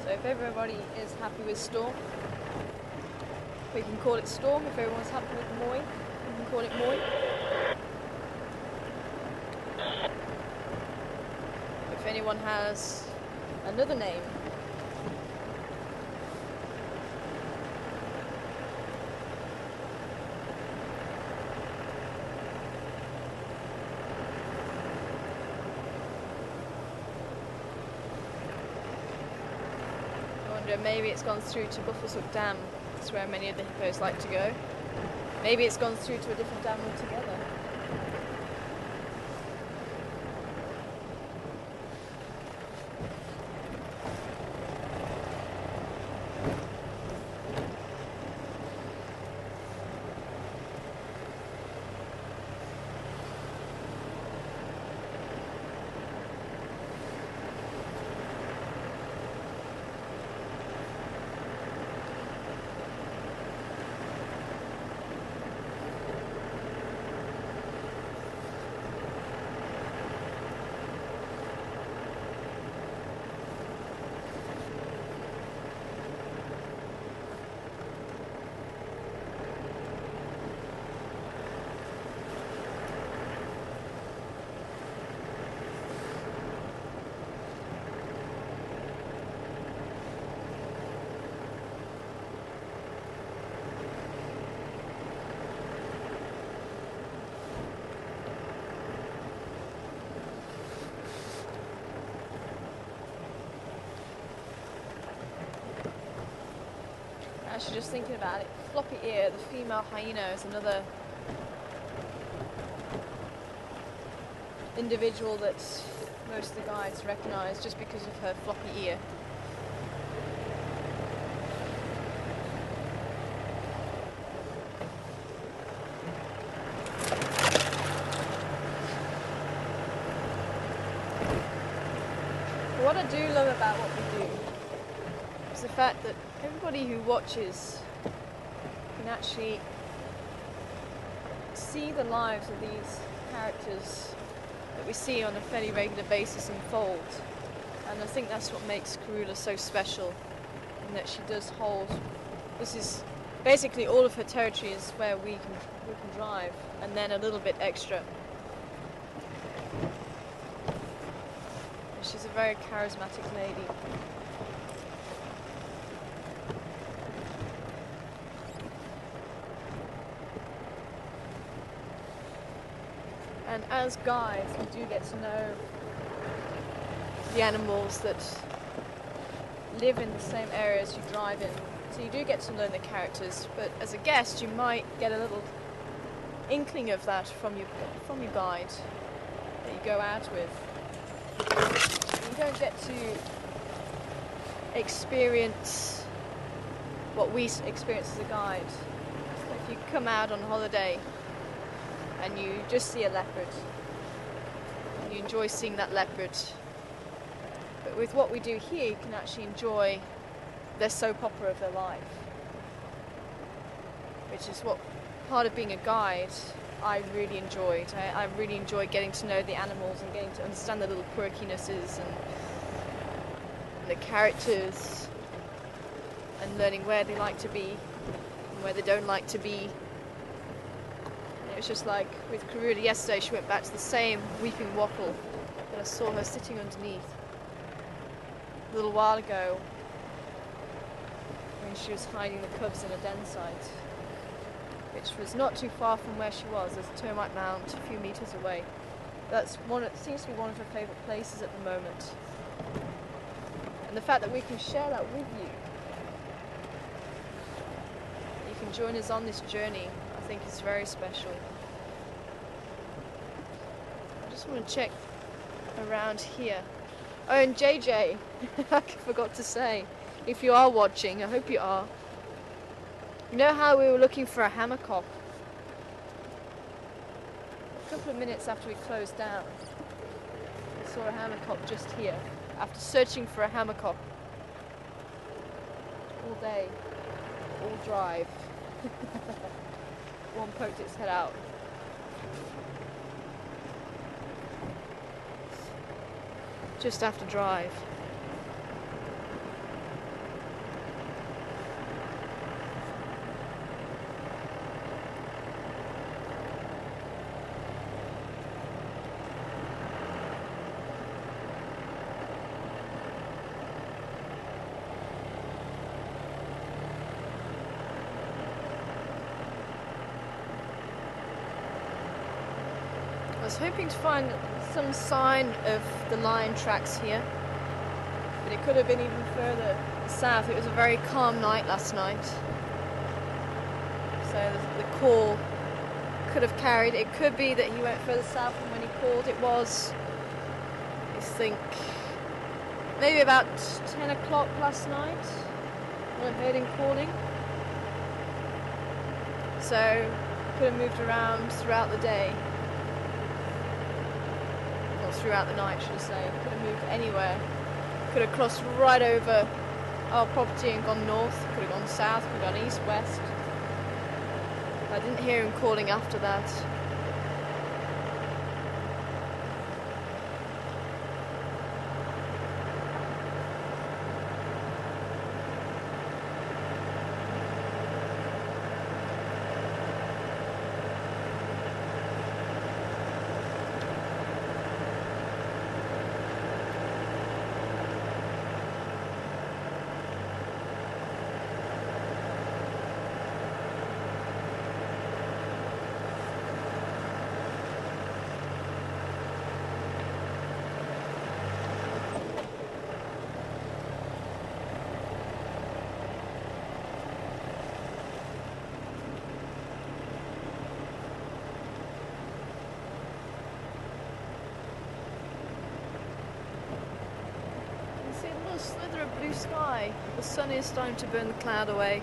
Speaker 1: So if everybody is happy with Storm, we can call it Storm. If everyone's happy with Moi, we can call it Moi. If anyone has another name, maybe it's gone through to Buffelshoek Dam. That's where many of the hippos like to go. Maybe it's gone through to a different dam altogether. actually just thinking about it. Floppy ear, the female hyena, is another individual that most of the guides recognise just because of her floppy ear. What I do love about what we do is the fact that everybody who watches can actually see the lives of these characters that we see on a fairly regular basis unfold. And I think that's what makes Karula so special, in that she does hold, this is basically all of her territory is where we can drive, and then a little bit extra. She's a very charismatic lady. And as guides, we do get to know the animals that live in the same areas you drive in. So you do get to learn the characters, but as a guest you might get a little inkling of that from your guide that you go out with. You don't get to experience what we experience as a guide. So if you come out on holiday and you just see a leopard, and you enjoy seeing that leopard, but with what we do here you can actually enjoy their soap opera of their life, which is what part of being a guide I really enjoyed. I really enjoyed getting to know the animals and getting to understand the little quirkinesses and the characters, and learning where they like to be and where they don't like to be. And it was just like with Karula yesterday, she went back to the same weeping wattle that I saw her sitting underneath a little while ago when she was hiding the cubs in a den site, which was not too far from where she was. There's a termite mound a few meters away. That's it seems to be one of her favourite places at the moment. And the fact that we can share that with you, you can join us on this journey, I think is very special. I just want to check around here. Oh, and JJ, I forgot to say, if you are watching, I hope you are, you know how we were looking for a hammercock? A couple of minutes after we closed down, we saw a hammercock just here, after searching for a hammercock all day, all drive. One poked its head out. Just after drive. I was hoping to find some sign of the lion tracks here, but it could have been even further south. It was a very calm night last night, so the call could have carried. It could be that he went further south from when he called. It was, I think, maybe about 10 o'clock last night when I heard him calling. So could have moved around throughout the day. Throughout the night, should I say. Could have moved anywhere. Could have crossed right over our property and gone north. Could have gone south. Could have gone east, west. I didn't hear him calling after that. a slither of blue sky. The sun is starting to burn the cloud away.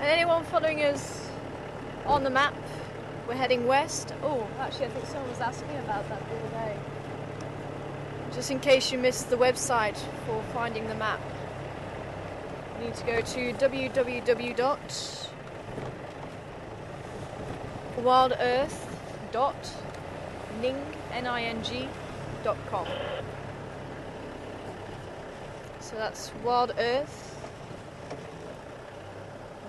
Speaker 1: And anyone following us on the map, we're heading west. Oh, actually I think someone was asking about that the other day. Just in case you missed the website for finding the map, you need to go to www.wildearth.ning.com. So that's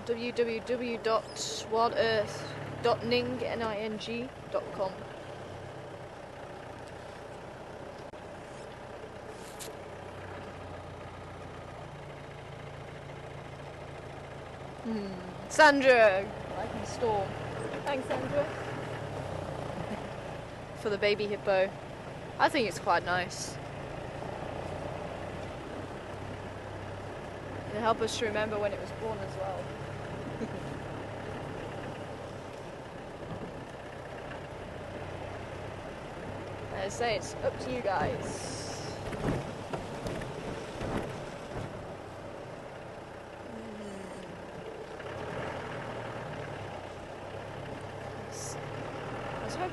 Speaker 1: www.wildearth.ning.com. Sandra, liking the storm. Thanks, Sandra. For the baby hippo. I think it's quite nice. It'll help us to remember when it was born as well. As I say, it's up to you guys.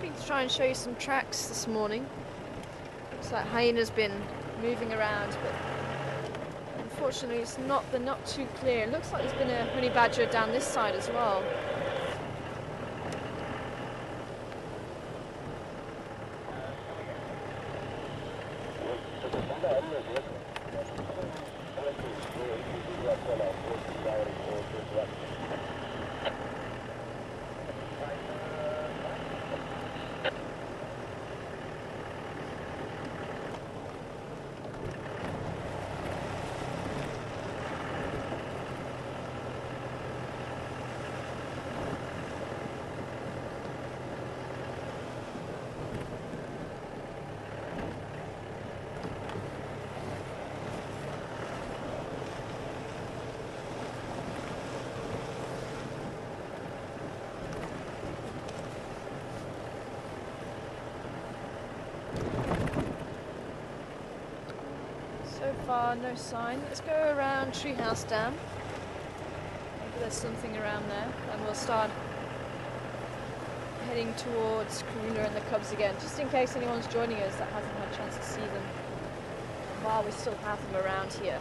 Speaker 1: To try and show you some tracks this morning. Looks like Hyena's been moving around, but unfortunately they're not too clear. It looks like there's been a honey badger down this side as well. So far, no sign. Let's go around Treehouse Dam. Maybe there's something around there, and we'll start heading towards Karula and the cubs again, just in case anyone's joining us that hasn't had a chance to see them while we still have them around here.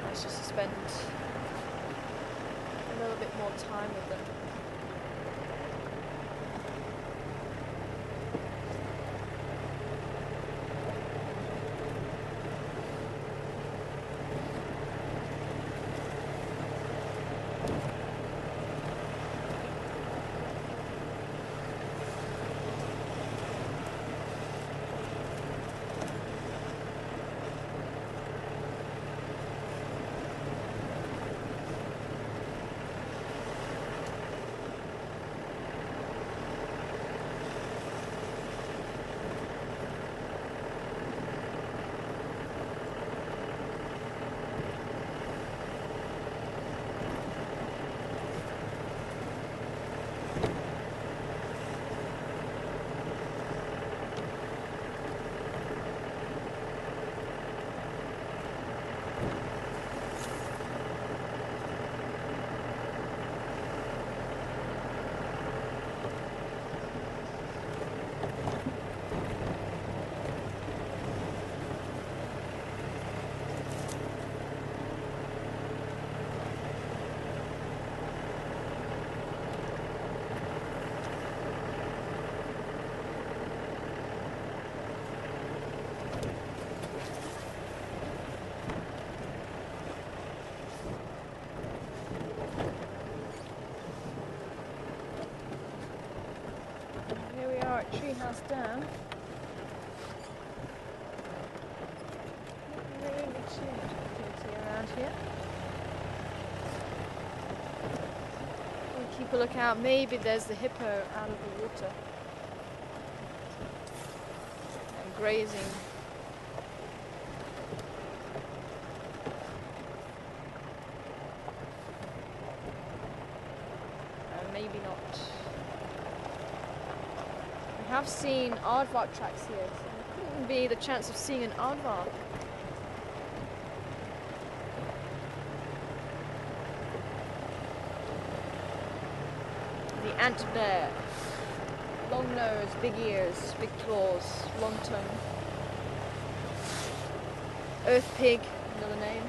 Speaker 1: Nice just to spend a little bit more time with them. Treehouse Dam. Not really too much activity around here. We'll keep a lookout. Maybe there's the hippo out of the water and grazing. have seen aardvark tracks here, so there couldn't be the chance of seeing an aardvark. The ant bear. Long nose, big ears, big claws, long tongue. Earth pig, another name.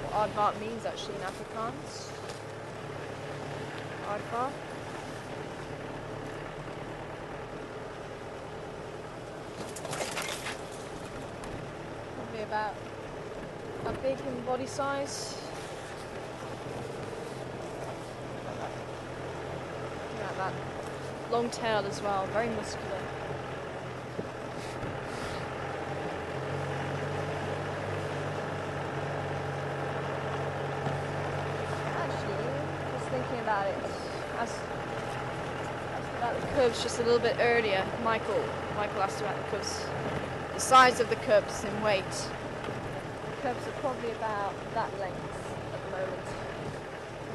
Speaker 1: What aardvark means actually in Afrikaans. Aardvark. Probably about how big in body size? Yeah, that long tail as well, very muscular. Thinking about it, asked about the cubs just a little bit earlier. Michael asked about the cubs, the size of the cubs in weight. The cubs are probably about that length at the moment.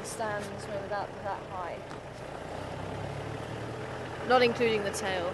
Speaker 1: The stands maybe about that high, not including the tail.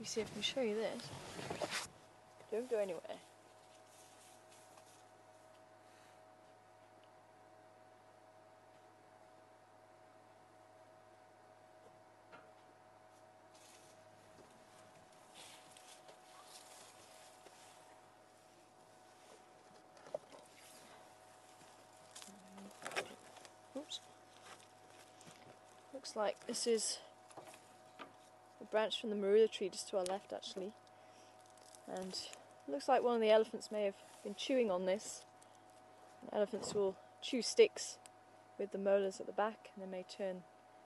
Speaker 1: See if I can show you this. Don't go anywhere. Oops. Looks like this is a branch from the Marula tree just to our left actually, and it looks like one of the elephants may have been chewing on this. And elephants will chew sticks with the molars at the back and they may turn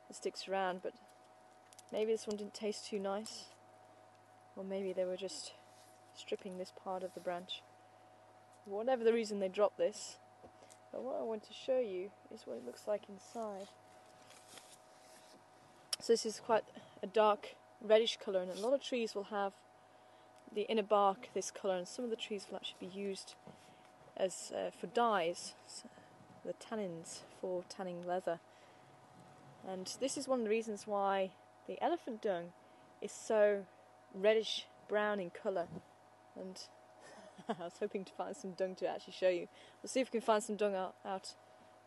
Speaker 1: the sticks around, but maybe this one didn't taste too nice, or maybe they were just stripping this part of the branch. Whatever the reason they dropped this, but what I want to show you is what it looks like inside. So this is quite a dark reddish colour, and a lot of trees will have the inner bark this colour, and some of the trees will actually be used as for dyes, so the tannins for tanning leather. And this is one of the reasons why the elephant dung is so reddish brown in colour. And I was hoping to find some dung to actually show you. We'll see if we can find some dung out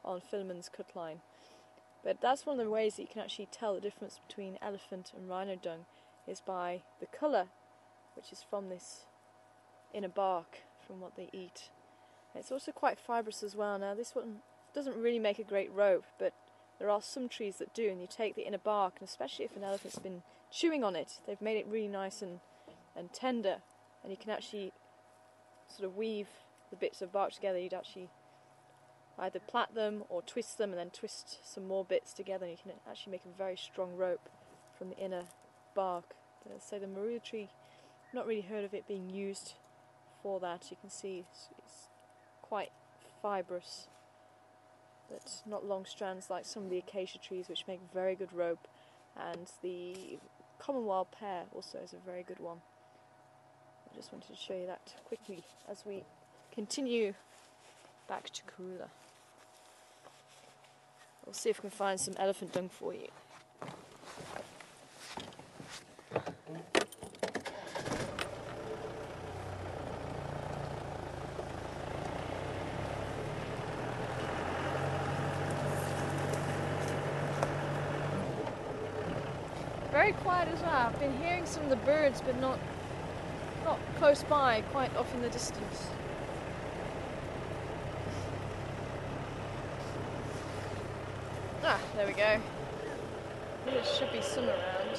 Speaker 1: on Philemon's cut line. But that's one of the ways that you can actually tell the difference between elephant and rhino dung, is by the colour, which is from this inner bark, from what they eat. And it's also quite fibrous as well. Now this one doesn't really make a great rope, but there are some trees that do, and you take the inner bark, and especially if an elephant's been chewing on it, they've made it really nice and tender, and you can actually sort of weave the bits of bark together. You'd actually either plait them or twist them and then twist some more bits together, and you can actually make a very strong rope from the inner bark. But as I say, the Marula tree, I've not really heard of it being used before that. You can see it's quite fibrous, but not long strands like some of the acacia trees, which make very good rope, and the common wild pear also is a very good one. I just wanted to show you that quickly as we continue back to Karula. We'll see if we can find some elephant dung for you. Very quiet as well. I've been hearing some of the birds, but not close by, quite off in the distance. Ah, there we go. There should be some around.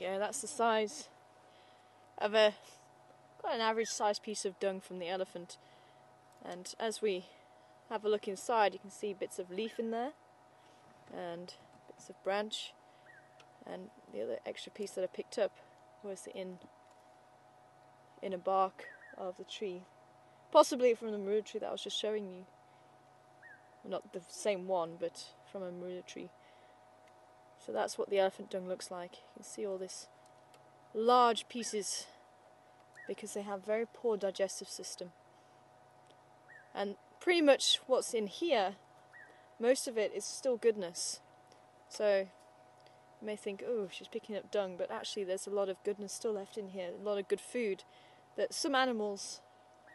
Speaker 1: Yeah, that's the size of quite an average sized piece of dung from the elephant. And as we have a look inside, you can see bits of leaf in there and bits of branch, and the other extra piece that I picked up was the inner bark of the tree, possibly from the marula tree that I was just showing you. Not the same one, but from a marula tree. So that's what the elephant dung looks like. You can see all this large pieces because they have very poor digestive system. And pretty much what's in here, most of it is still goodness. So you may think, oh, she's picking up dung, but actually there's a lot of goodness still left in here, a lot of good food that some animals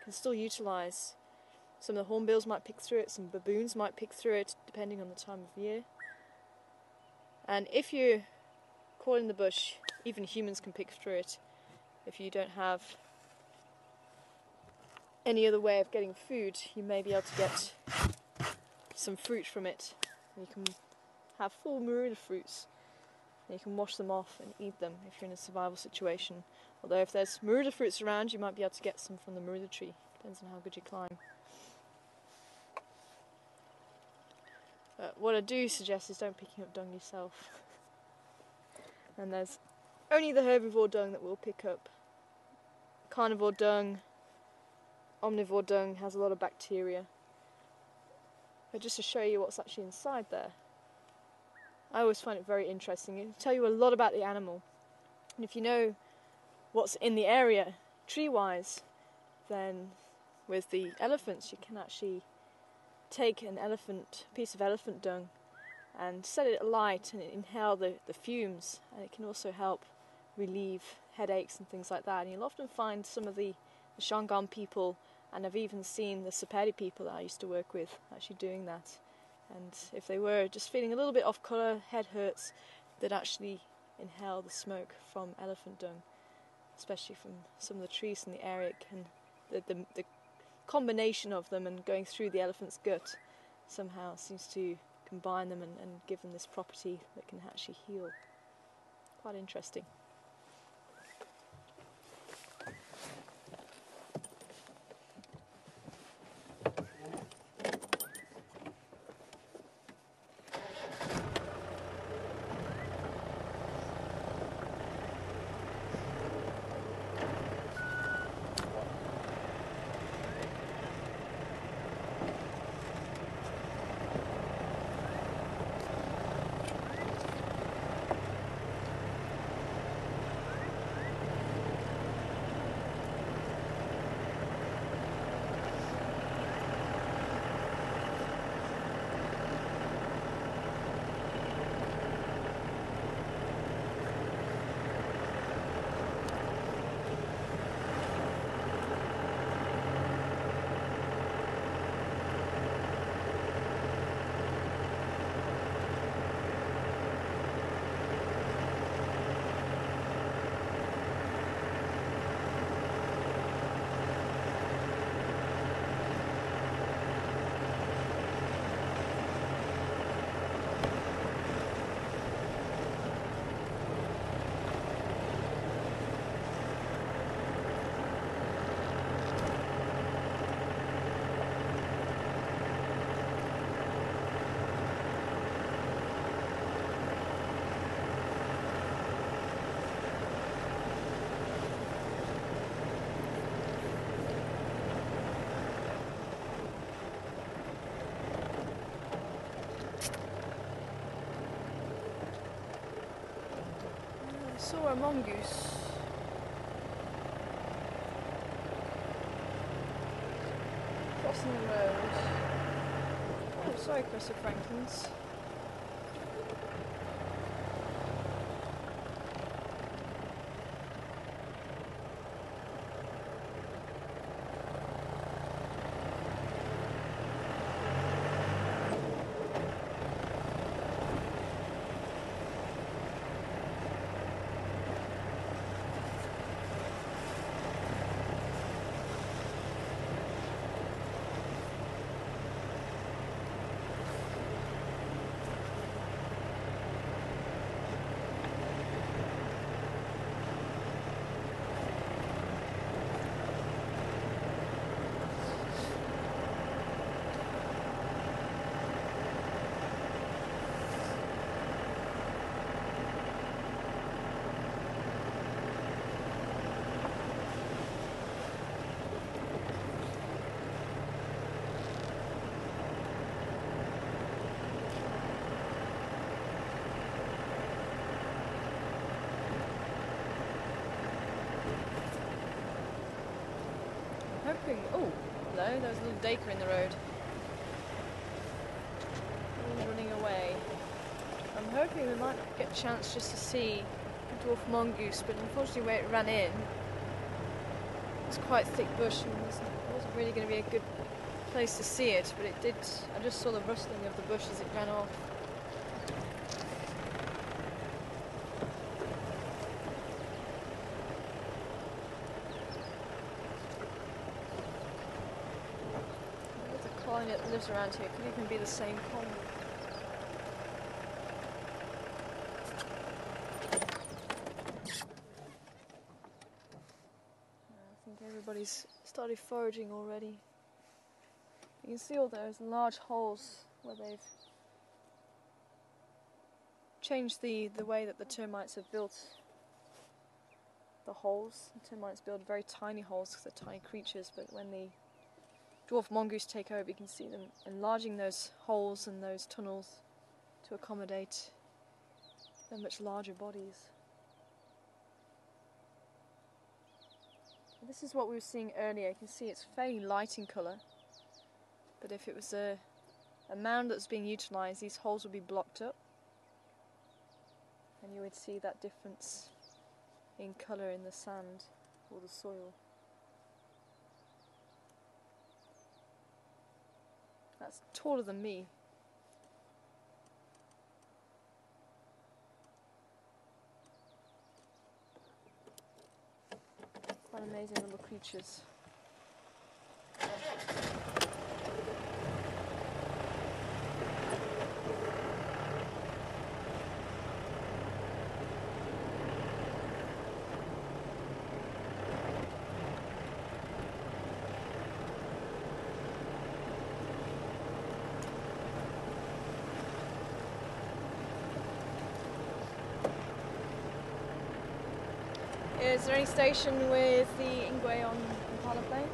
Speaker 1: can still utilise. Some of the hornbills might pick through it, some baboons might pick through it, depending on the time of year. And if you're caught in the bush, even humans can pick through it. If you don't have any other way of getting food, you may be able to get some fruit from it. You can have full marula fruits, and you can wash them off and eat them if you're in a survival situation. Although if there's marula fruits around, you might be able to get some from the marula tree. Depends on how good you climb. But what I do suggest is don't picking up dung yourself. And there's only the herbivore dung that we'll pick up. Carnivore dung, omnivore dung has a lot of bacteria. But just to show you what's actually inside there, I always find it very interesting. It'll tell you a lot about the animal. And if you know what's in the area, tree-wise, then with the elephants you can actually take an piece of elephant dung and set it alight and inhale the fumes, and it can also help relieve headaches and things like that. And you'll often find some of the Shangaan people, and I've even seen the Sepedi people that I used to work with actually doing that. And if they were just feeling a little bit off colour, head hurts, they'd actually inhale the smoke from elephant dung, especially from some of the trees in the area. The combination of them and going through the elephant's gut somehow seems to combine them and give them this property that can actually heal. Quite interesting. saw a mongoose. Crossing the road. Oh, sorry, Christopher Franklins. Hoping. Oh, hello, there's a little Dacre in the road. He's running away. I'm hoping we might get a chance just to see a dwarf mongoose, but unfortunately where it ran in, it's quite thick bush and it wasn't really going to be a good place to see it, but it did. I just saw the rustling of the bush as it ran off. That lives around here. It could even be the same colony. I think everybody's started foraging already. You can see all those large holes where they've changed the way that the termites have built the holes. The termites build very tiny holes because they're tiny creatures, but when the dwarf mongoose take over, you can see them enlarging those holes and those tunnels to accommodate their much larger bodies. This is what we were seeing earlier. You can see it's fairly light in colour, but if it was a mound that's being utilised, these holes would be blocked up and you would see that difference in colour in the sand or the soil. That's taller than me. Quite amazing little creatures. Is there any station with the Ingwe on Impala planes?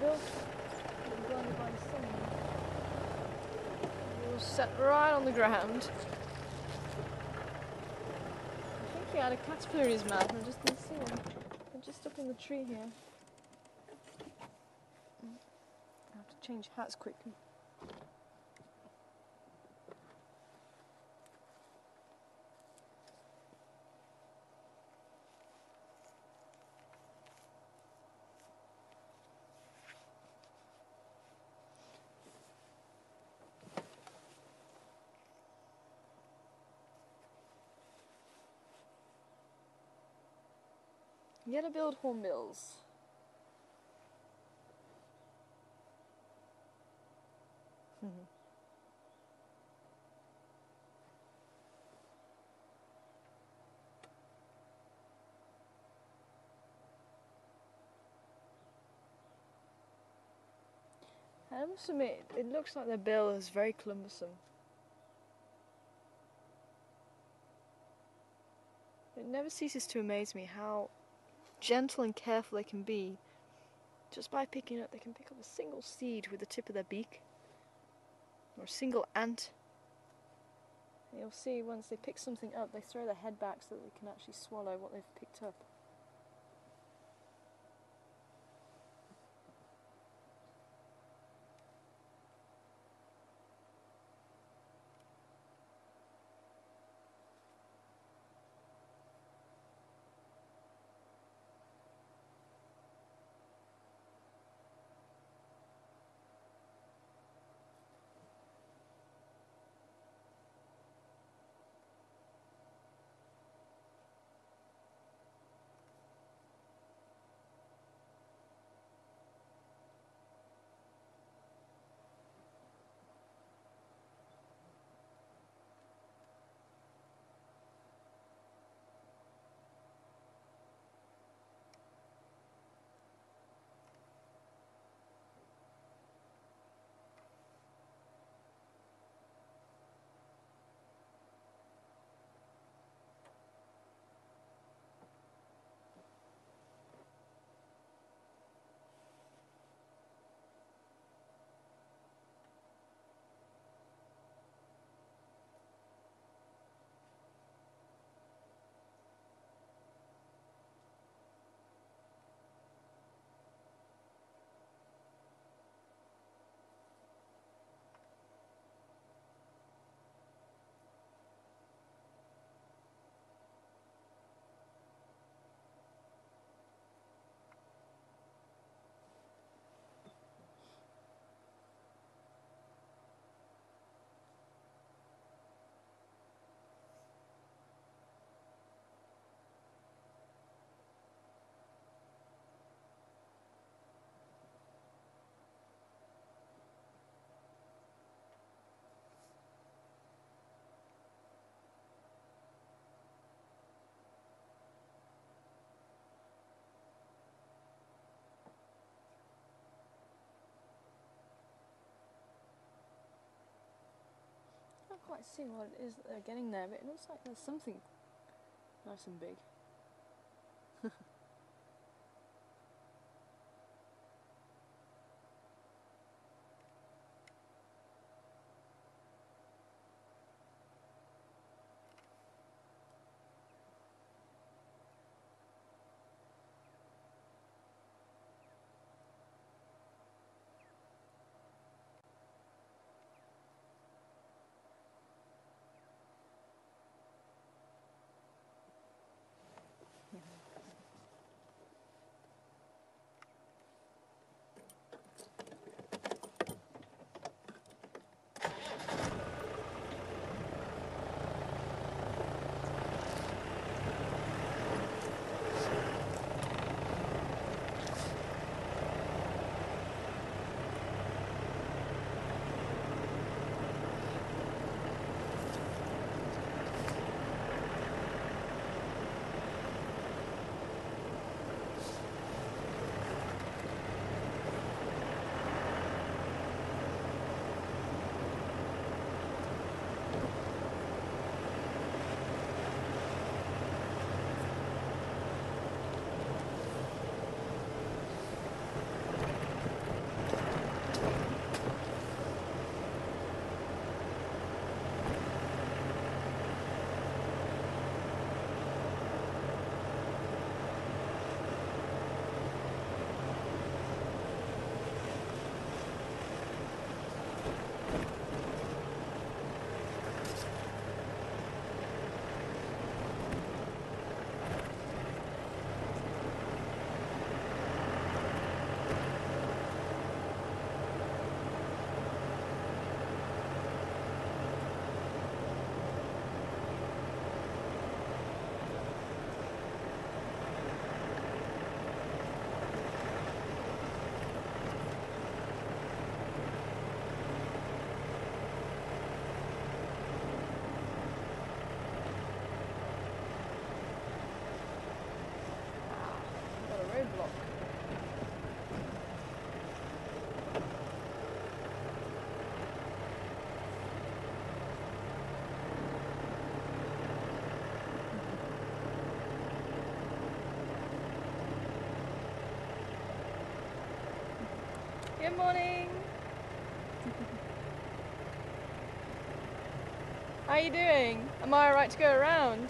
Speaker 1: hornbills. I'm blinded by the sun. He was set right on the ground. I think he had a caterpillar in his mouth and I just didn't see him. They're just up in the tree here. I have to change hats quickly. Yellow-billed hornbills. I must admit, it looks like their bill is very cumbersome. It never ceases to amaze me how gentle and careful they can be. Just by picking up, they can pick up a single seed with the tip of their beak, or a single ant. And you'll see once they pick something up, they throw their head back so that they can actually swallow what they've picked up. I can't quite see what it is that they're getting there, but it looks like there's something nice and big. Good morning. How are you doing? Am I alright to go around?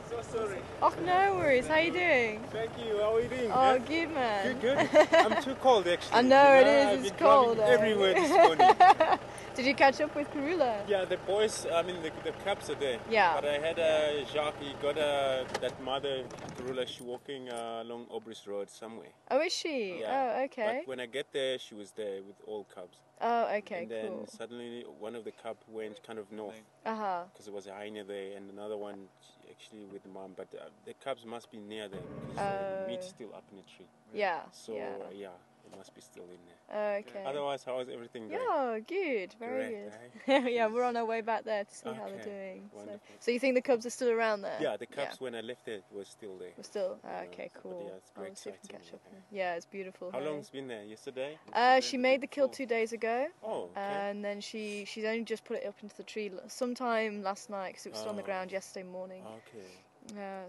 Speaker 3: So sorry.
Speaker 1: Oh, no worries. How are you doing?
Speaker 3: Thank you. How are you doing?
Speaker 1: Oh, good man.
Speaker 3: Good. I'm too cold actually.
Speaker 1: I know it is.
Speaker 3: I've
Speaker 1: It's
Speaker 3: been
Speaker 1: cold.
Speaker 3: driving everywhere this morning.
Speaker 1: Did you catch up with Karula?
Speaker 3: Yeah, the boys. I mean, the cubs are there.
Speaker 1: Yeah.
Speaker 3: But I had Jacques. He got that mother Karula. She walking along Aubry's Road somewhere.
Speaker 1: Oh, is she?
Speaker 3: Yeah.
Speaker 1: Oh, okay.
Speaker 3: But when I get there, she was there with all cubs.
Speaker 1: Oh, okay,
Speaker 3: And then
Speaker 1: cool.
Speaker 3: suddenly one of the cub went kind of north because there was a hyena there, and another one actually with the mom. But the cubs must be near them because the meat's still up in the tree.
Speaker 1: Yeah.
Speaker 3: So yeah, it must be still in there.
Speaker 1: Okay.
Speaker 3: Otherwise, how is everything going?
Speaker 1: Yeah, good. Very
Speaker 3: Great,
Speaker 1: good. Yeah, we're on our way back there to see how they're doing.
Speaker 3: Wonderful.
Speaker 1: So you think the cubs are still around there?
Speaker 3: Yeah, the cubs when I left there were still there.
Speaker 1: We're still okay, cool.
Speaker 3: Yeah, it's great
Speaker 1: See if we can
Speaker 3: sighting,
Speaker 1: catch up. Yeah, it's beautiful.
Speaker 3: How long's been there? Yesterday?
Speaker 1: She made the kill 2 days ago.
Speaker 3: Oh, okay.
Speaker 1: And then she's only just put it up into the tree sometime last night because it was still on the ground yesterday morning.
Speaker 3: Okay.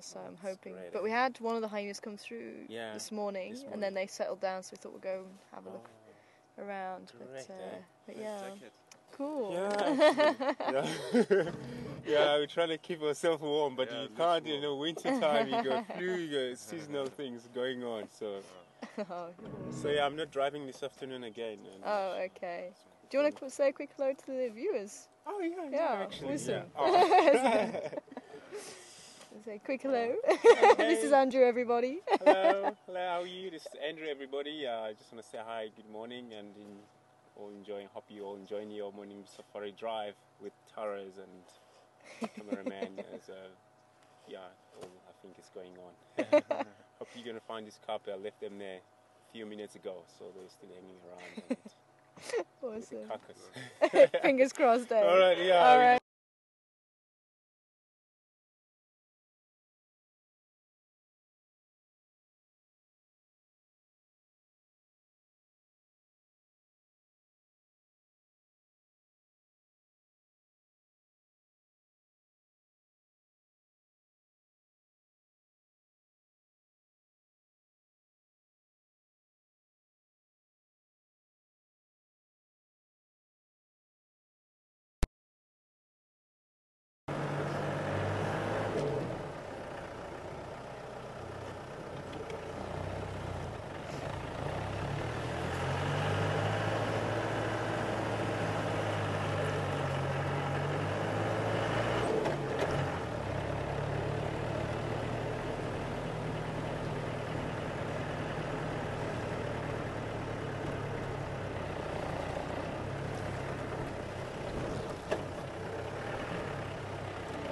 Speaker 1: So I'm hoping.
Speaker 3: great,
Speaker 1: But we had one of the hyenas come through this morning, and then they settled down, so we thought we'd go and have a look around. But yeah, cool.
Speaker 3: Yeah, yeah, we're trying to keep ourselves warm, but you can't. You know, winter time you got flu, you got seasonal things going on. So, yeah, I'm not driving this afternoon again.
Speaker 1: Oh, okay. Do you want to say a quick hello to the viewers?
Speaker 3: Oh yeah, actually,
Speaker 1: awesome.
Speaker 3: Yeah.
Speaker 1: Say a quick hello. This is Andrew, everybody.
Speaker 3: Hello, how are you? This is Andrew, everybody. I just want to say hi, good morning, and hope you all enjoying your morning safari drive with Taras and cameraman. All I think is going on. Hope you're gonna find this couple. I left them there a few minutes ago, so they're still hanging around. And
Speaker 1: awesome. Fingers crossed.
Speaker 3: All right, yeah.
Speaker 1: All right.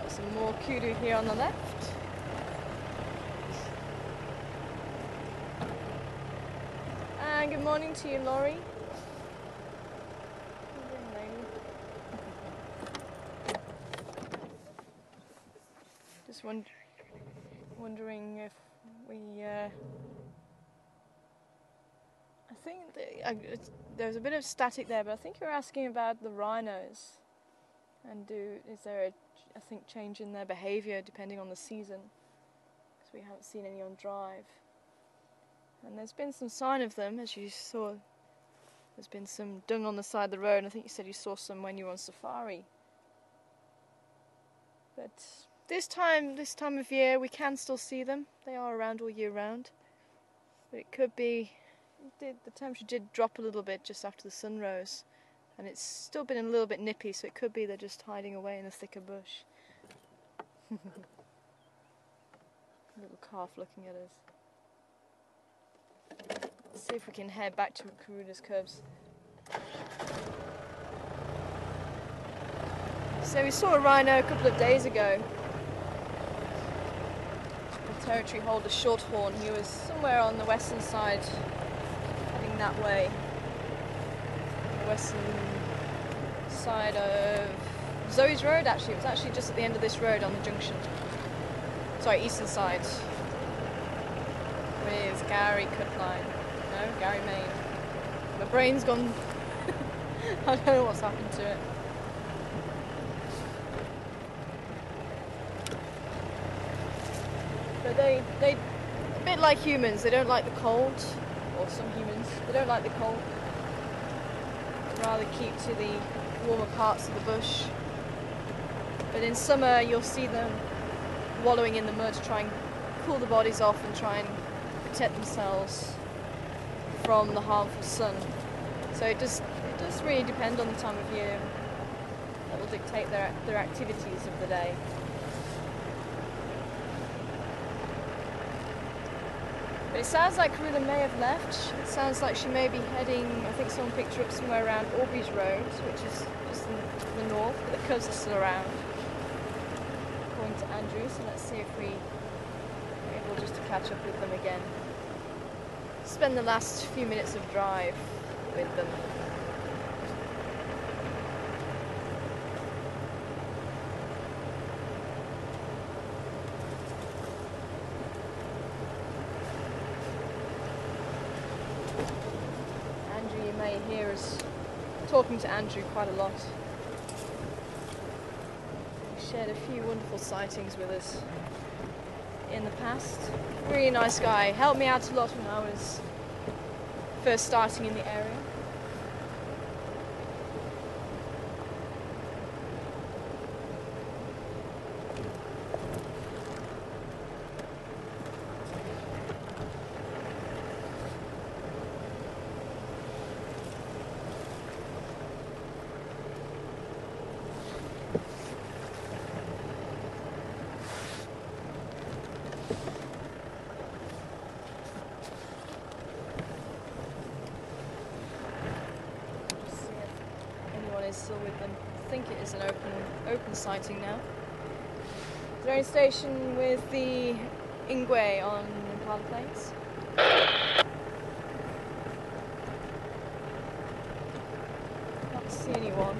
Speaker 1: Some more kudu here on the left. And good morning to you, Laurie. Just wondering if we. I think there's a bit of static there, but I think you're asking about the rhinos. And is there I think change in their behaviour depending on the season, because we haven't seen any on drive. And there's been some sign of them, as you saw. There's been some dung on the side of the road, and I think you said you saw some when you were on safari. But this time of year we can still see them. They are around all year round. But it could be, the temperature did drop a little bit just after the sun rose. And it's still been a little bit nippy, so it could be they're just hiding away in a thicker bush. Little calf looking at us. Let's see if we can head back to Karula's cubs. So we saw a rhino a couple of days ago. The territory holder Shorthorn. He was somewhere on the western side, heading that way. Western side of Zoe's Road, actually. It was actually just at the end of this road on the junction. Sorry, eastern side. With Gowrie cut line. No, Gowrie Main. My brain's gone. I don't know what's happened to it. But they a bit like humans, they don't like the cold. or some humans, they don't like the cold. They'd rather keep to the warmer parts of the bush. But in summer you'll see them wallowing in the mud to try and cool the bodies off and try and protect themselves from the harmful sun. So it does really depend on the time of year that will dictate their activities of the day. But it sounds like Karula may have left. It sounds like she may be heading, I think someone picked her up somewhere around Aubrey's Road, which is just in the north, but the cubs are still around, according to Andrew. So let's see if we're able just to catch up with them again. Spend the last few minutes of drive with them. Andrew, you may hear us talking to Andrew quite a lot. He shared a few wonderful sightings with us in the past. Really nice guy, helped me out a lot when I was first starting in the area. Is still with them. I think it is an open sighting now. Drone station with the Ingwe on Impala planes. Can't see anyone.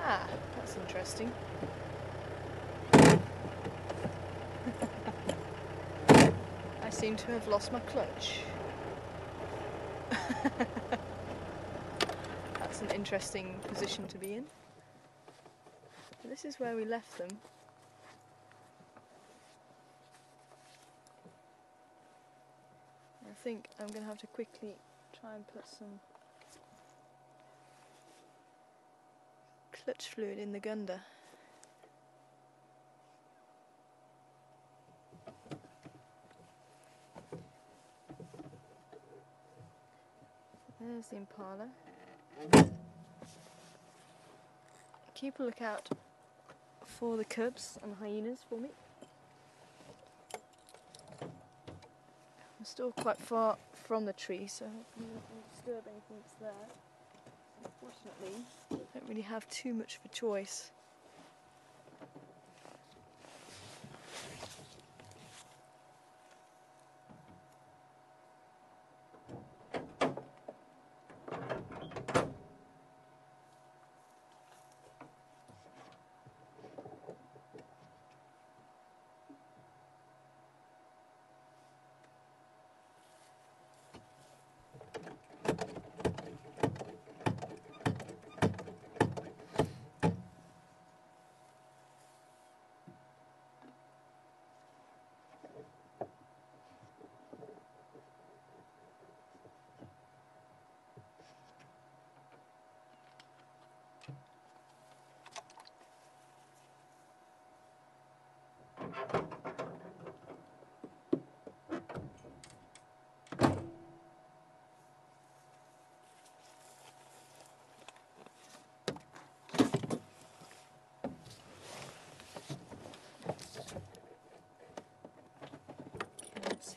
Speaker 1: Ah, that's interesting. I seem to have lost my clutch. That's an interesting position to be in. But this is where we left them. I think I'm going to have to quickly try and put some clutch fluid in the gunder. There's the Impala. Keep a lookout for the cubs and hyenas for me. I'm still quite far from the tree, so hopefully I won't disturb anything that's there. Unfortunately, I don't really have too much of a choice.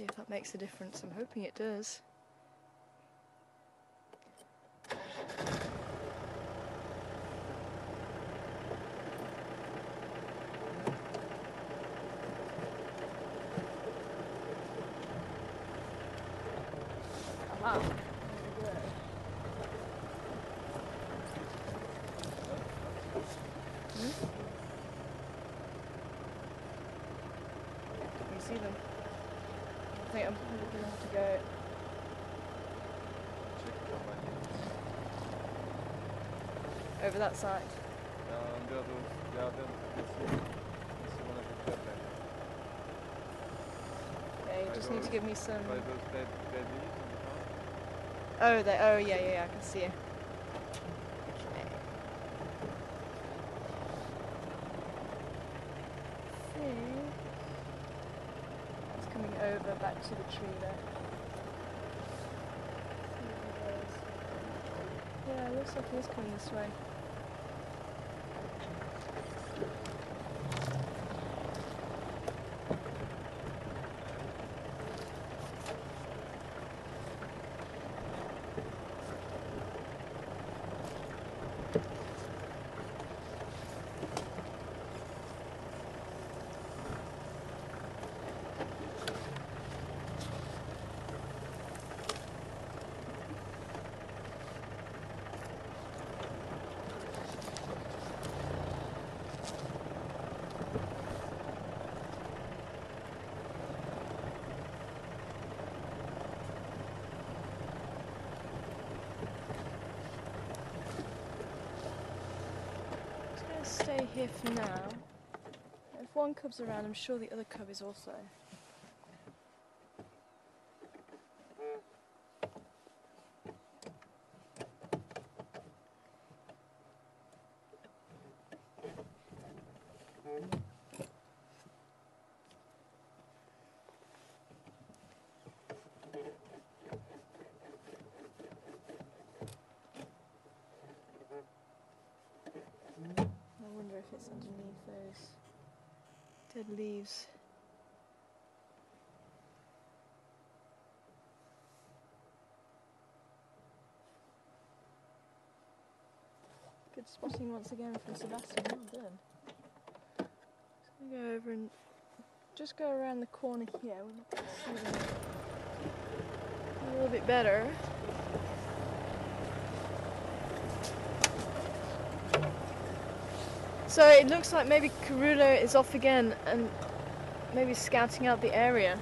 Speaker 1: See if that makes a difference. I'm hoping it does. Aha. There we go. Can you see them? I think I'm probably going to have to go. Over that side. Okay, you just need to give me some. Oh, they. Oh, yeah, I can see it. Okay. It's coming over back to the tree there. Yeah, it looks like it is coming this way. Stay here for now. If one cub's around, I'm sure the other cub is also. I wonder if it's underneath those dead leaves. Good spotting once again from Sebastian, well done. Just going to go over and just go around the corner here. We're not going to see them a little bit better. So it looks like maybe Karula is off again and maybe scouting out the area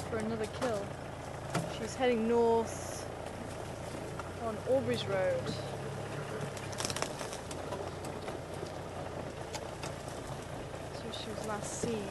Speaker 1: for another kill. She's heading north on Aubrey's Road. That's where she was last seen.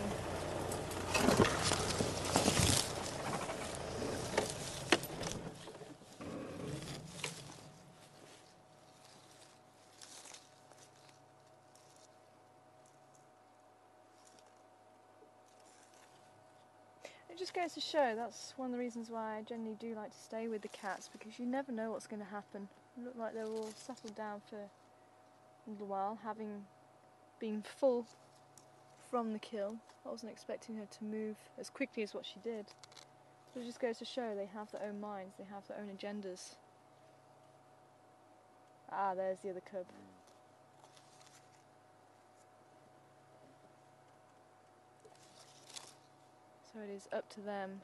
Speaker 1: It just goes to show that's one of the reasons why I generally do like to stay with the cats, because you never know what's going to happen. It looked like they were all settled down for a little while, having been full from the kill. I wasn't expecting her to move as quickly as what she did. But it just goes to show they have their own minds, they have their own agendas. Ah, there's the other cub. So it is up to them,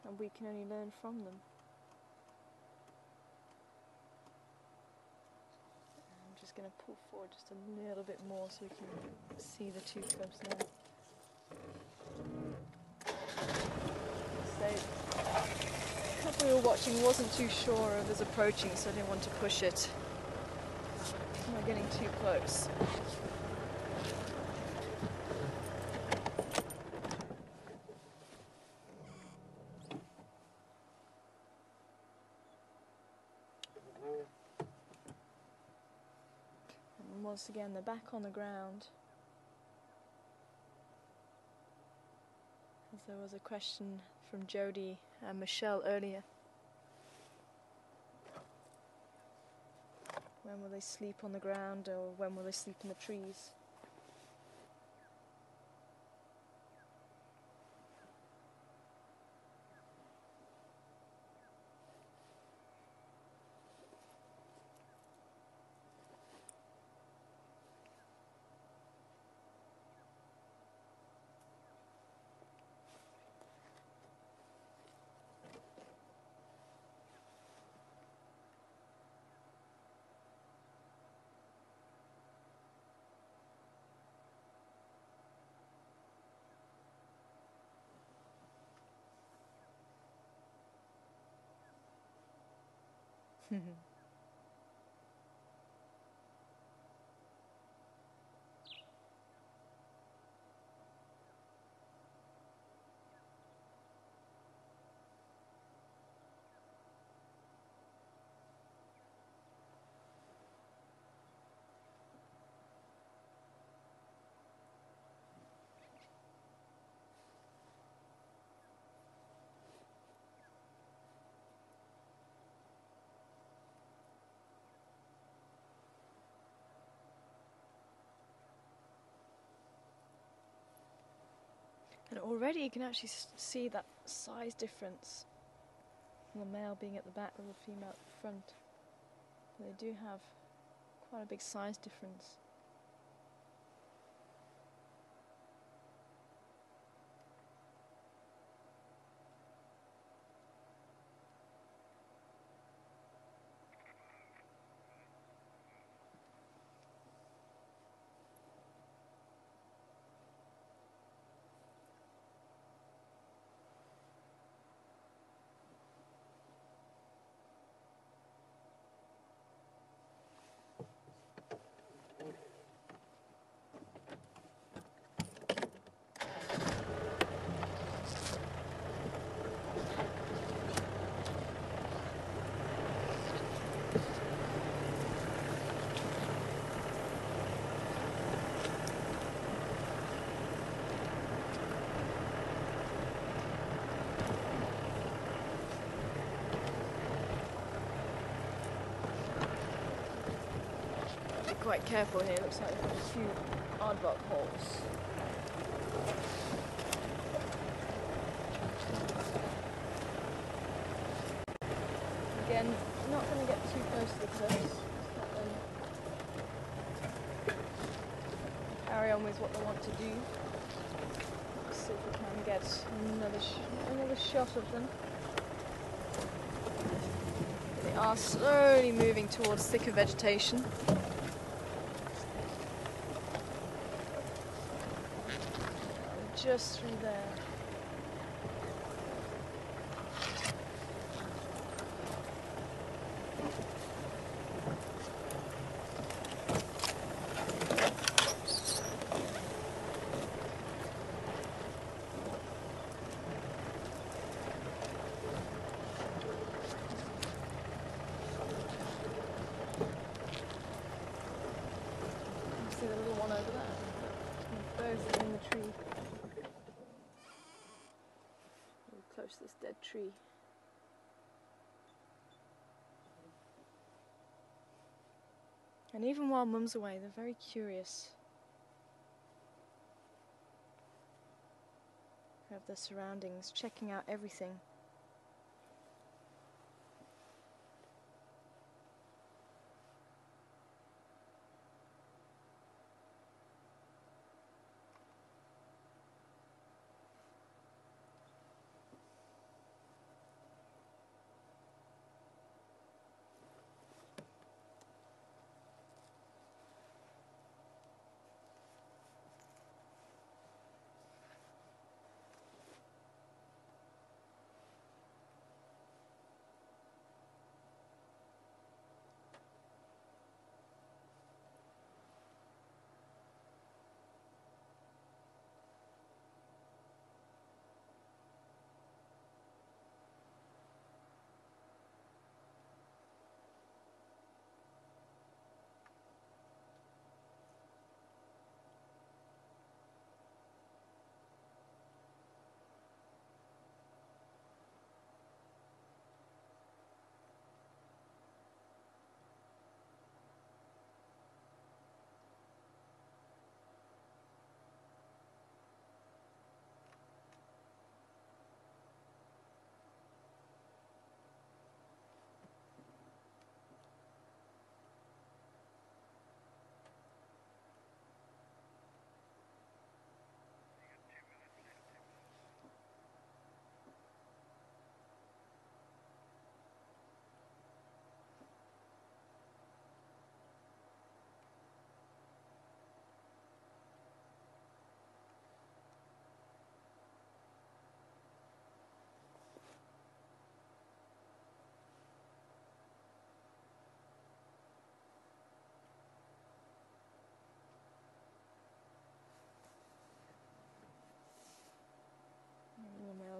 Speaker 1: and we can only learn from them. I'm just going to pull forward just a little bit more so we can see the two cubs now. So, the cub we were watching wasn't too sure of us approaching, so I didn't want to push it. We're getting too close. Once again, they're back on the ground. As there was a question from Jody and Michelle earlier. When will they sleep on the ground, or when will they sleep in the trees? And already you can actually see that size difference from the male being at the back with the female at the front. They do have quite a big size difference. Quite careful here, looks like there's a few aardvark holes. Again, not going to get too close to the cliffs. Carry on with what they want to do. Let's see if we can get another shot of them. They are slowly moving towards thicker vegetation. Just through there. You see the little one over there? Both in the tree. Close to this dead tree. And even while Mum's away, they're very curious of their surroundings, checking out everything.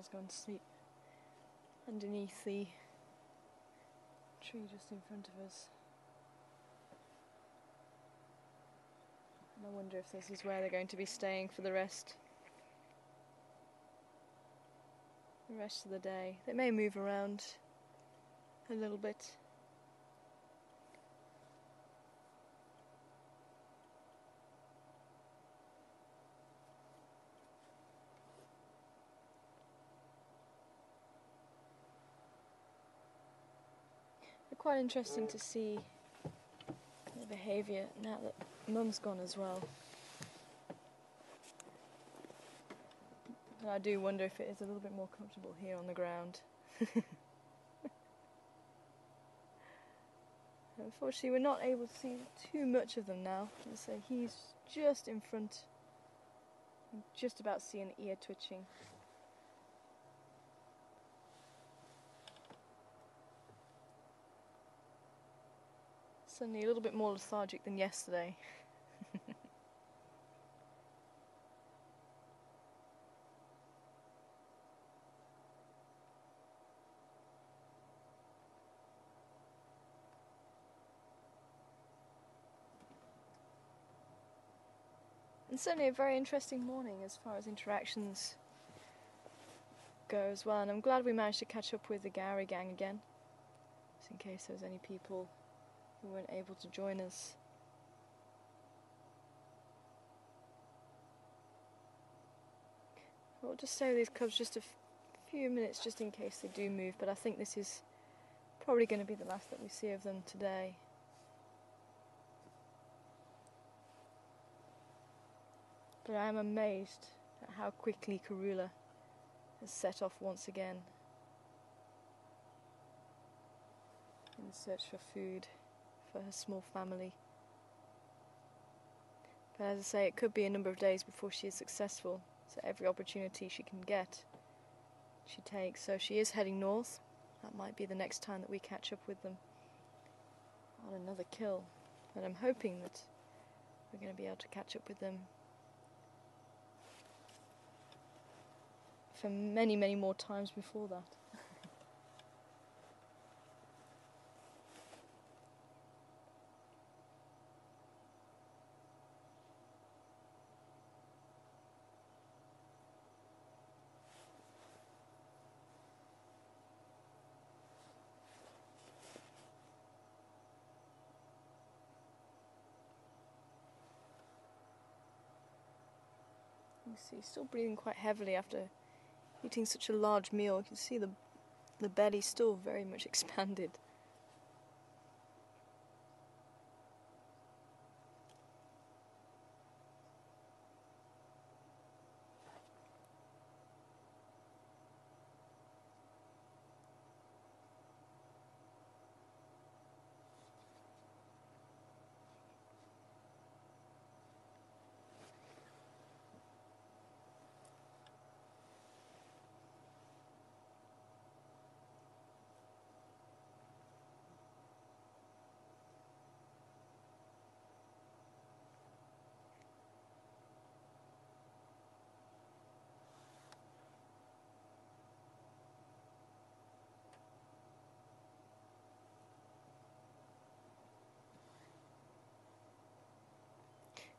Speaker 1: Jar's gone to sleep underneath the tree just in front of us. And I wonder if this is where they're going to be staying for the rest of the day. They may move around a little bit. Quite interesting to see their behaviour now that Mum's gone as well. And I do wonder if it is a little bit more comfortable here on the ground. Unfortunately, we're not able to see too much of them now. Let's say he's just in front. You can just about see an ear twitching. Suddenly a little bit more lethargic than yesterday. And certainly a very interesting morning as far as interactions go as well. And I'm glad we managed to catch up with the Gowrie gang again, just in case there was any people who weren't able to join us. We'll just stay with these cubs just a few minutes just in case they do move, but I think this is probably going to be the last that we see of them today. But I am amazed at how quickly Karula has set off once again in search for food for her small family. But as I say, it could be a number of days before she is successful, so every opportunity she can get, she takes. So she is heading north. That might be the next time that we catch up with them on another kill. But I'm hoping that we're going to be able to catch up with them for many, many more times before that. You see, still breathing quite heavily after eating such a large meal. You can see the belly still very much expanded.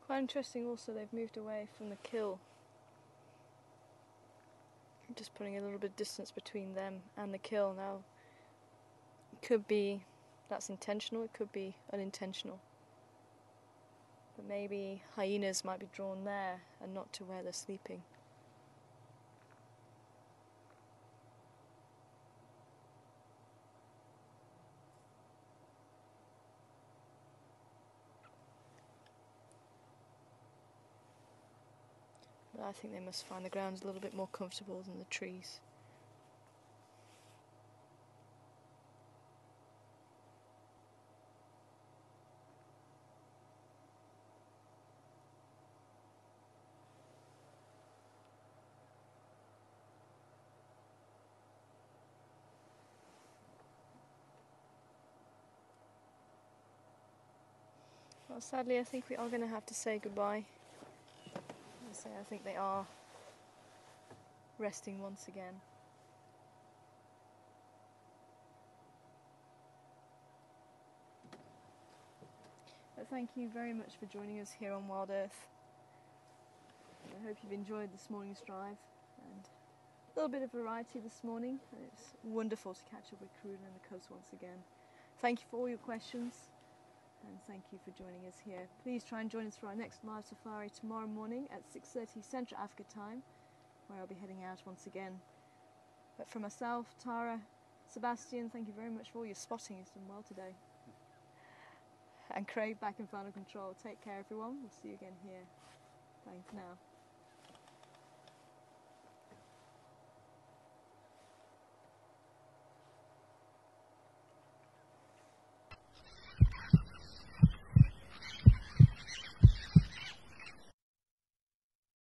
Speaker 1: Quite interesting also, they've moved away from the kill. Just putting a little bit of distance between them and the kill now. It could be that's intentional, it could be unintentional. But maybe hyenas might be drawn there and not to where they're sleeping. But I think they must find the ground a little bit more comfortable than the trees. Well, sadly, I think we are going to have to say goodbye. I think they are resting once again. But thank you very much for joining us here on Wild Earth. I hope you've enjoyed this morning's drive, and a little bit of variety this morning. It's wonderful to catch up with Karula and the cubs once again. Thank you for all your questions, and thank you for joining us here. Please try and join us for our next live safari tomorrow morning at 6:30 Central Africa time, where I'll be heading out once again. But for myself, Tara, Sebastian, thank you very much for all your spotting. You've done well today. And Craig back in final control. Take care, everyone. We'll see you again here. Bye for now.